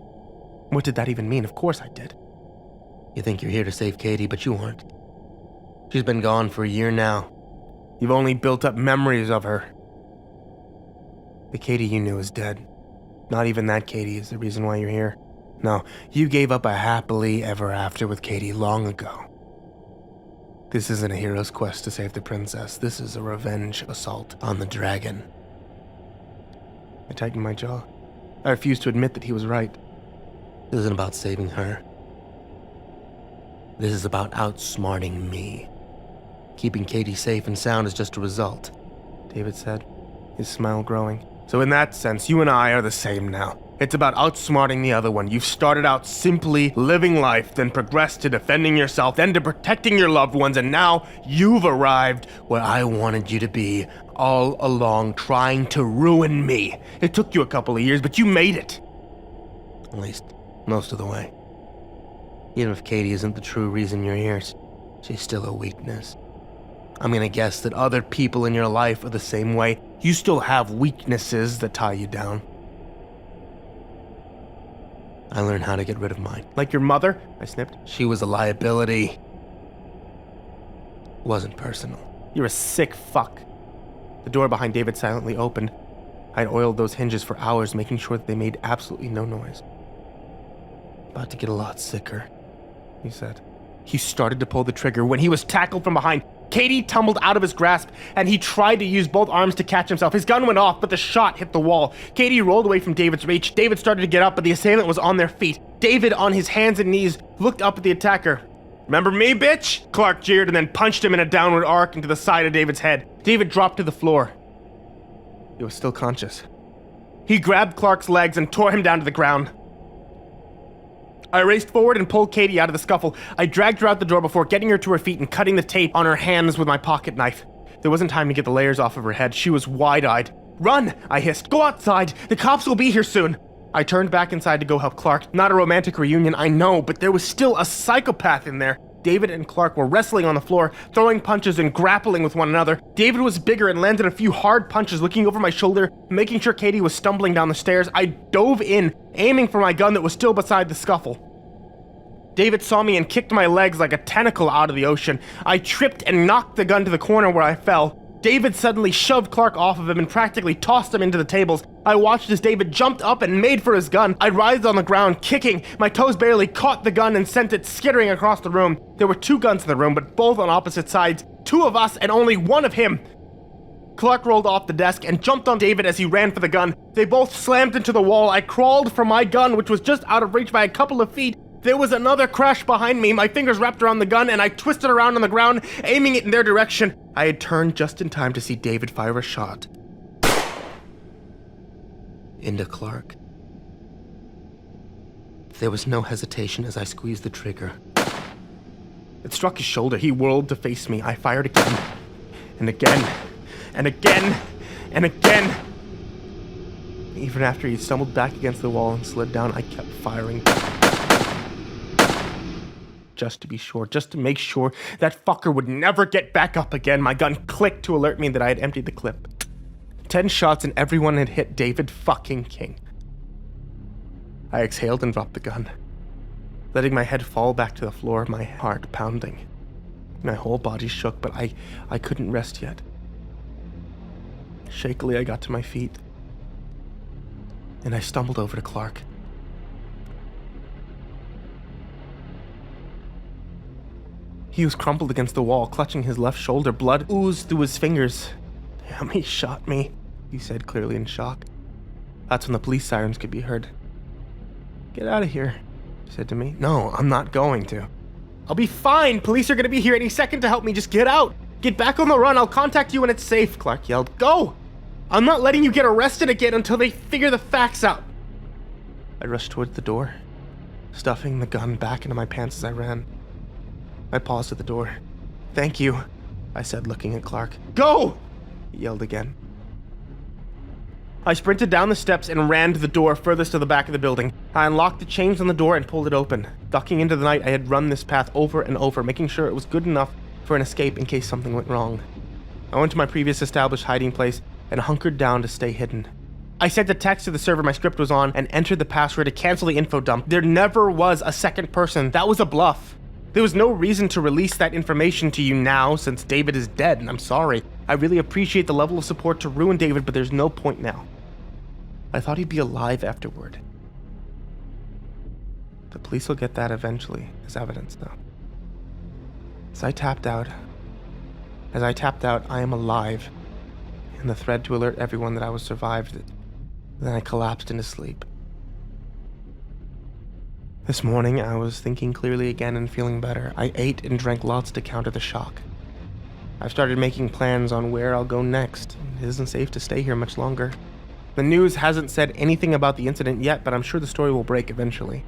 What did that even mean? Of course I did. You think you're here to save Katie, but you aren't. She's been gone for a year now. You've only built up memories of her. The Katie you knew is dead. Not even that Katie is the reason why you're here. No, you gave up a happily ever after with Katie long ago. This isn't a hero's quest to save the princess. This is a revenge assault on the dragon. I tightened my jaw. I refused to admit that he was right. This isn't about saving her. This is about outsmarting me. Keeping Katie safe and sound is just a result, David said, his smile growing. So in that sense, you and I are the same now. It's about outsmarting the other one. You've started out simply living life, then progressed to defending yourself, then to protecting your loved ones, and now you've arrived where I wanted you to be all along, trying to ruin me. It took you a couple of years, but you made it. At least, most of the way. Even if Katie isn't the true reason you're here, she's still a weakness. I'm gonna guess that other people in your life are the same way. You still have weaknesses that tie you down. I learned how to get rid of mine. Like your mother? I snipped. She was a liability. It wasn't personal. You're a sick fuck. The door behind David silently opened. I'd oiled those hinges for hours, making sure that they made absolutely no noise. About to get a lot sicker, he said. He started to pull the trigger when he was tackled from behind. Katie tumbled out of his grasp, and he tried to use both arms to catch himself. His gun went off, but the shot hit the wall. Katie rolled away from David's reach. David started to get up, but the assailant was on their feet. David, on his hands and knees, looked up at the attacker. "Remember me, bitch?" Clark jeered and then punched him in a downward arc into the side of David's head. David dropped to the floor. He was still conscious. He grabbed Clark's legs and tore him down to the ground. I raced forward and pulled Katie out of the scuffle. I dragged her out the door before getting her to her feet and cutting the tape on her hands with my pocket knife. There wasn't time to get the layers off of her head. She was wide-eyed. "Run!" I hissed. "Go outside! The cops will be here soon!" I turned back inside to go help Clark. Not a romantic reunion, I know, but there was still a psychopath in there. David and Clark were wrestling on the floor, throwing punches and grappling with one another. David was bigger and landed a few hard punches, looking over my shoulder, making sure Katie was stumbling down the stairs. I dove in, aiming for my gun that was still beside the scuffle. David saw me and kicked my legs like a tentacle out of the ocean. I tripped and knocked the gun to the corner where I fell. David suddenly shoved Clark off of him and practically tossed him into the tables. I watched as David jumped up and made for his gun. I writhed on the ground, kicking. My toes barely caught the gun and sent it skittering across the room. There were 2 guns in the room, but both on opposite sides. 2 of us and only 1 of him. Clark rolled off the desk and jumped on David as he ran for the gun. They both slammed into the wall. I crawled for my gun, which was just out of reach by a couple of feet. There was another crash behind me. My fingers wrapped around the gun and I twisted around on the ground, aiming it in their direction. I had turned just in time to see David fire a shot into Clark. There was no hesitation as I squeezed the trigger. It struck his shoulder. He whirled to face me. I fired again, and again, and again, and again. Even after he stumbled back against the wall and slid down, I kept firing. Just to be sure, just to make sure that fucker would never get back up again. My gun clicked to alert me that I had emptied the clip. 10 shots and everyone had hit David fucking King. I exhaled and dropped the gun, letting my head fall back to the floor, my heart pounding. My whole body shook, but I couldn't rest yet. Shakily, I got to my feet, and I stumbled over to Clark. He was crumpled against the wall, clutching his left shoulder. Blood oozed through his fingers. "Damn, he shot me," he said, clearly in shock. That's when the police sirens could be heard. "Get out of here," he said to me. "No, I'm not going to." "I'll be fine. Police are going to be here any second to help me. Just get out. Get back on the run. I'll contact you when it's safe," Clark yelled. "Go! I'm not letting you get arrested again until they figure the facts out." I rushed towards the door, stuffing the gun back into my pants as I ran. I paused at the door. "Thank you," I said, looking at Clark. "Go!" he yelled again. I sprinted down the steps and ran to the door furthest to the back of the building. I unlocked the chains on the door and pulled it open. Ducking into the night, I had run this path over and over, making sure it was good enough for an escape in case something went wrong. I went to my previous established hiding place and hunkered down to stay hidden. I sent a text to the server my script was on and entered the password to cancel the info dump. There never was a second person. That was a bluff. There was no reason to release that information to you now since David is dead, and I'm sorry. I really appreciate the level of support to ruin David, but there's no point now. I thought he'd be alive afterward. The police will get that eventually as evidence, though. As I tapped out, I am alive, and the thread to alert everyone that I was survived. Then I collapsed into sleep. This morning, I was thinking clearly again and feeling better. I ate and drank lots to counter the shock. I've started making plans on where I'll go next. It isn't safe to stay here much longer. The news hasn't said anything about the incident yet, but I'm sure the story will break eventually.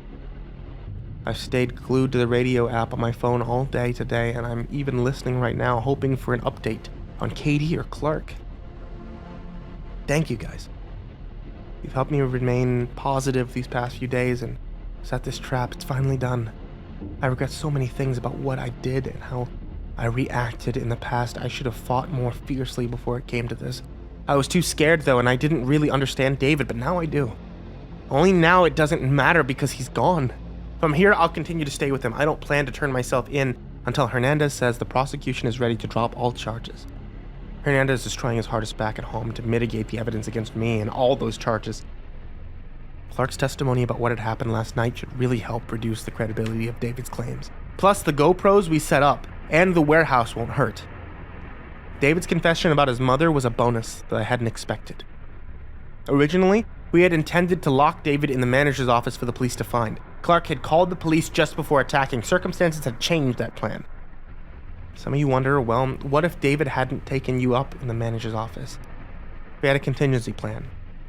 I've stayed glued to the radio app on my phone all day today, and I'm even listening right now, hoping for an update on Katie or Clark. Thank you, guys. You've helped me remain positive these past few days and set this trap. It's finally done. I regret so many things about what I did and how I reacted in the past. I should have fought more fiercely before it came to this. I was too scared, though, and I didn't really understand David, but now I do. Only now it doesn't matter because he's gone. From here, I'll continue to stay with him. I don't plan to turn myself in until Hernandez says the prosecution is ready to drop all charges. Hernandez is trying his hardest back at home to mitigate the evidence against me and all those charges. Clark's testimony about what had happened last night should really help reduce the credibility of David's claims. Plus, the GoPros we set up and the warehouse won't hurt. David's confession about his mother was a bonus that I hadn't expected. Originally, we had intended to lock David in the manager's office for the police to find. Clark had called the police just before attacking. Circumstances had changed that plan. Some of you wonder, well, what if David hadn't taken you up in the manager's office? We had a contingency plan.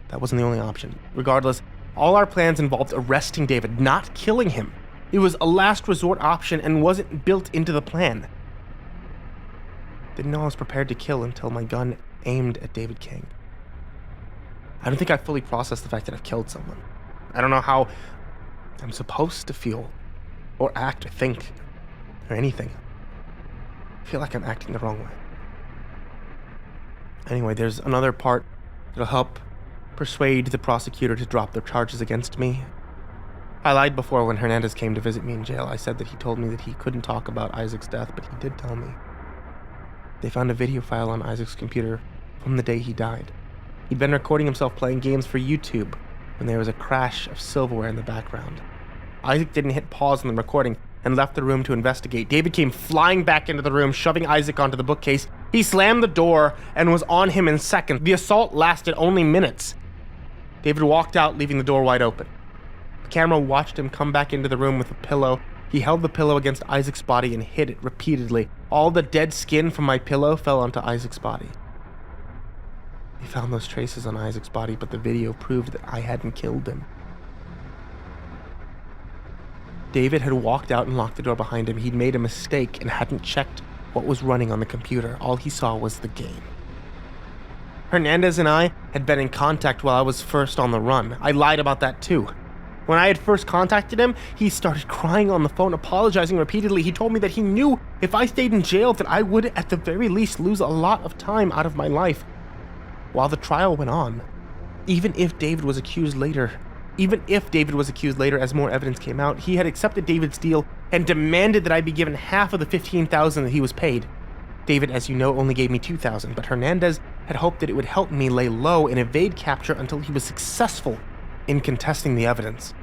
That wasn't the only option. Regardless, all our plans involved arresting David, not killing him. It was a last resort option and wasn't built into the plan. Didn't know I was prepared to kill until my gun aimed at David King. I don't think I fully processed the fact that I've killed someone. I don't know how I'm supposed to feel, or act, or think, or anything. I feel like I'm acting the wrong way. Anyway, there's another part that'll help persuade the prosecutor to drop their charges against me. I lied before when Hernandez came to visit me in jail. I said that he told me that he couldn't talk about Isaac's death, but he did tell me. They found a video file on Isaac's computer from the day he died. He'd been recording himself playing games for YouTube when there was a crash of silverware in the background. Isaac didn't hit pause on the recording and left the room to investigate. David came flying back into the room, shoving Isaac onto the bookcase. He slammed the door and was on him in seconds. The assault lasted only minutes. David walked out, leaving the door wide open. The camera watched him come back into the room with a pillow. He held the pillow against Isaac's body and hit it repeatedly. All the dead skin from my pillow fell onto Isaac's body. They found those traces on Isaac's body, but the video proved that I hadn't killed him. David had walked out and locked the door behind him. He'd made a mistake and hadn't checked what was running on the computer. All he saw was the game. Hernandez and I had been in contact while I was first on the run. I lied about that too. When I had first contacted him, he started crying on the phone, apologizing repeatedly. He told me that he knew if I stayed in jail that I would at the very least lose a lot of time out of my life. While the trial went on, even if David was accused later as more evidence came out, he had accepted David's deal and demanded that I be given half of the $15,000 that he was paid. David, as you know, only gave me $2,000, but Hernandez had hoped that it would help me lay low and evade capture until he was successful in contesting the evidence.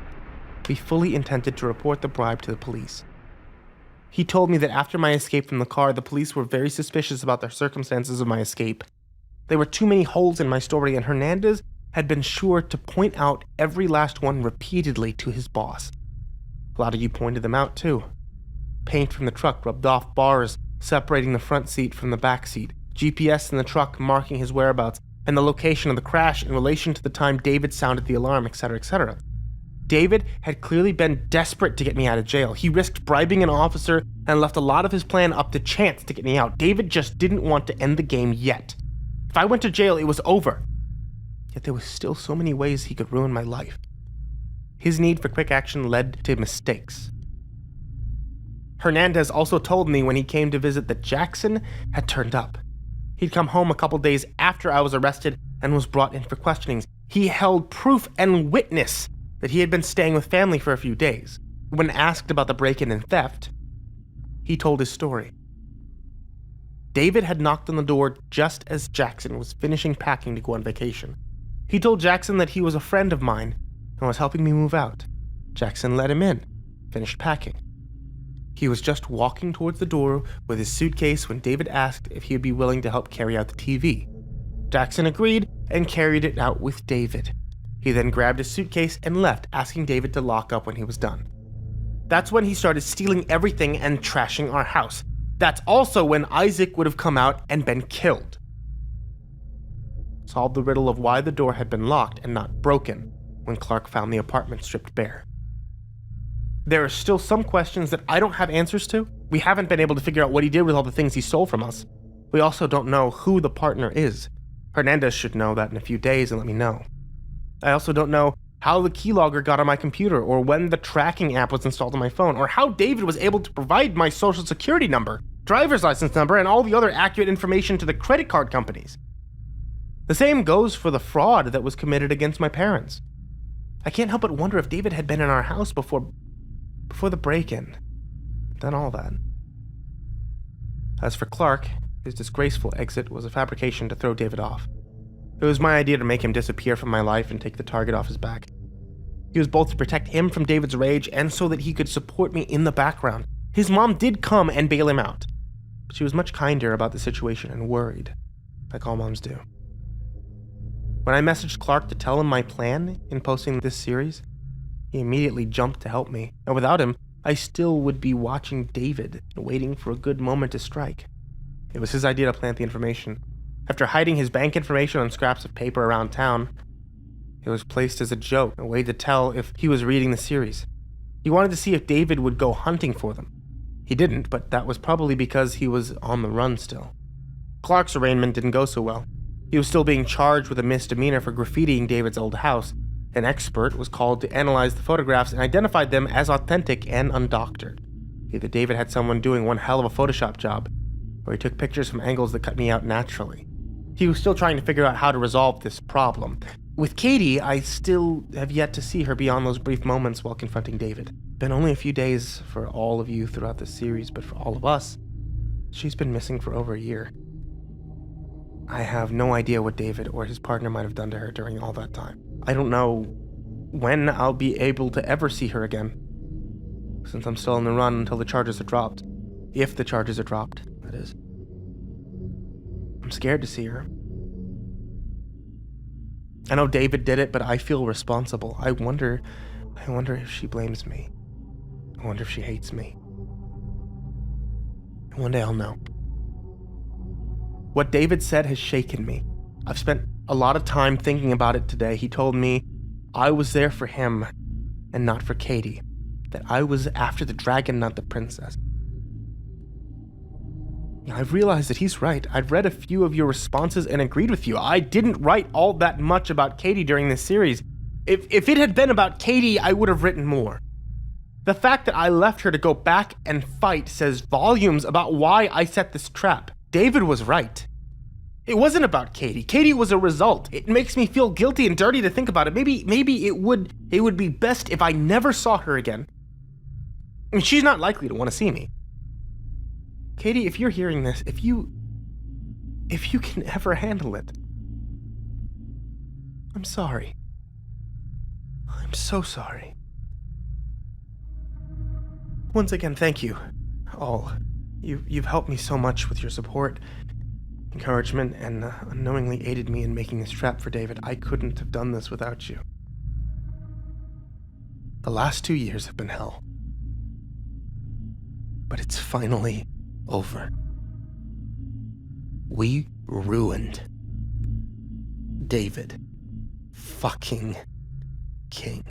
We fully intended to report the bribe to the police. He told me that after my escape from the car, the police were very suspicious about the circumstances of my escape. There were too many holes in my story, and Hernandez had been sure to point out every last one repeatedly to his boss. A lot of you pointed them out too. Paint from the truck rubbed off bars separating the front seat from the back seat, GPS in the truck marking his whereabouts, and the location of the crash in relation to the time David sounded the alarm, etc., etc. David had clearly been desperate to get me out of jail. He risked bribing an officer and left a lot of his plan up to chance to get me out. David just didn't want to end the game yet. If I went to jail, it was over. Yet there was still so many ways he could ruin my life. His need for quick action led to mistakes. Hernandez also told me when he came to visit that Jackson had turned up. He'd come home a couple days after I was arrested and was brought in for questionings. He held proof and witness that he had been staying with family for a few days. When asked about the break-in and theft, he told his story. David had knocked on the door just as Jackson was finishing packing to go on vacation. He told Jackson that he was a friend of mine and was helping me move out. Jackson let him in, finished packing. He was just walking towards the door with his suitcase when David asked if he would be willing to help carry out the TV. Jackson agreed and carried it out with David. He then grabbed his suitcase and left, asking David to lock up when he was done. That's when he started stealing everything and trashing our house. That's also when Isaac would have come out and been killed. Solved the riddle of why the door had been locked and not broken when Clark found the apartment stripped bare. There are still some questions that I don't have answers to. We haven't been able to figure out what he did with all the things he stole from us. We also don't know who the partner is. Hernandez should know that in a few days and let me know. I also don't know how the keylogger got on my computer, or when the tracking app was installed on my phone, or how David was able to provide my social security number, driver's license number, and all the other accurate information to the credit card companies. The same goes for the fraud that was committed against my parents. I can't help but wonder if David had been in our house before the break-in. Done all that. As for Clark, his disgraceful exit was a fabrication to throw David off. It was my idea to make him disappear from my life and take the target off his back. He was both to protect him from David's rage and so that he could support me in the background. His mom did come and bail him out, but she was much kinder about the situation and worried, like all moms do. When I messaged Clark to tell him my plan in posting this series, he immediately jumped to help me, and without him, I still would be watching David and waiting for a good moment to strike. It was his idea to plant the information. After hiding his bank information on scraps of paper around town, it was placed as a joke, a way to tell if he was reading the series. He wanted to see if David would go hunting for them. He didn't, but that was probably because he was on the run still. Clark's arraignment didn't go so well. He was still being charged with a misdemeanor for graffitiing David's old house. An expert was called to analyze the photographs and identified them as authentic and undoctored. Either David had someone doing one hell of a Photoshop job, or he took pictures from angles that cut me out naturally. He was still trying to figure out how to resolve this problem. With Katie, I still have yet to see her beyond those brief moments while confronting David. Been only a few days for all of you throughout this series, but for all of us, she's been missing for over a year. I have no idea what David or his partner might have done to her during all that time. I don't know when I'll be able to ever see her again, since I'm still on the run until the charges are dropped. If the charges are dropped, that is. I'm scared to see her. I know David did it, but I feel responsible. I wonder if she blames me. I wonder if she hates me. One day I'll know. What David said has shaken me. I've spent a lot of time thinking about it today. He told me I was there for him and not for Katie. That I was after the dragon, not the princess. I've realized that he's right. I've read a few of your responses and agreed with you. I didn't write all that much about Katie during this series. If it had been about Katie, I would have written more. The fact that I left her to go back and fight says volumes about why I set this trap. David was right. It wasn't about Katie. Katie was a result. It makes me feel guilty and dirty to think about it. Maybe it would be best if I never saw her again. I mean, she's not likely to want to see me. Katie, if you're hearing this, if you can ever handle it, I'm sorry. I'm so sorry. Once again, thank you, all. You've helped me so much with your support, encouragement, and unknowingly aided me in making this trap for David. I couldn't have done this without you. The last 2 years have been hell. But it's finally over. We ruined David fucking King.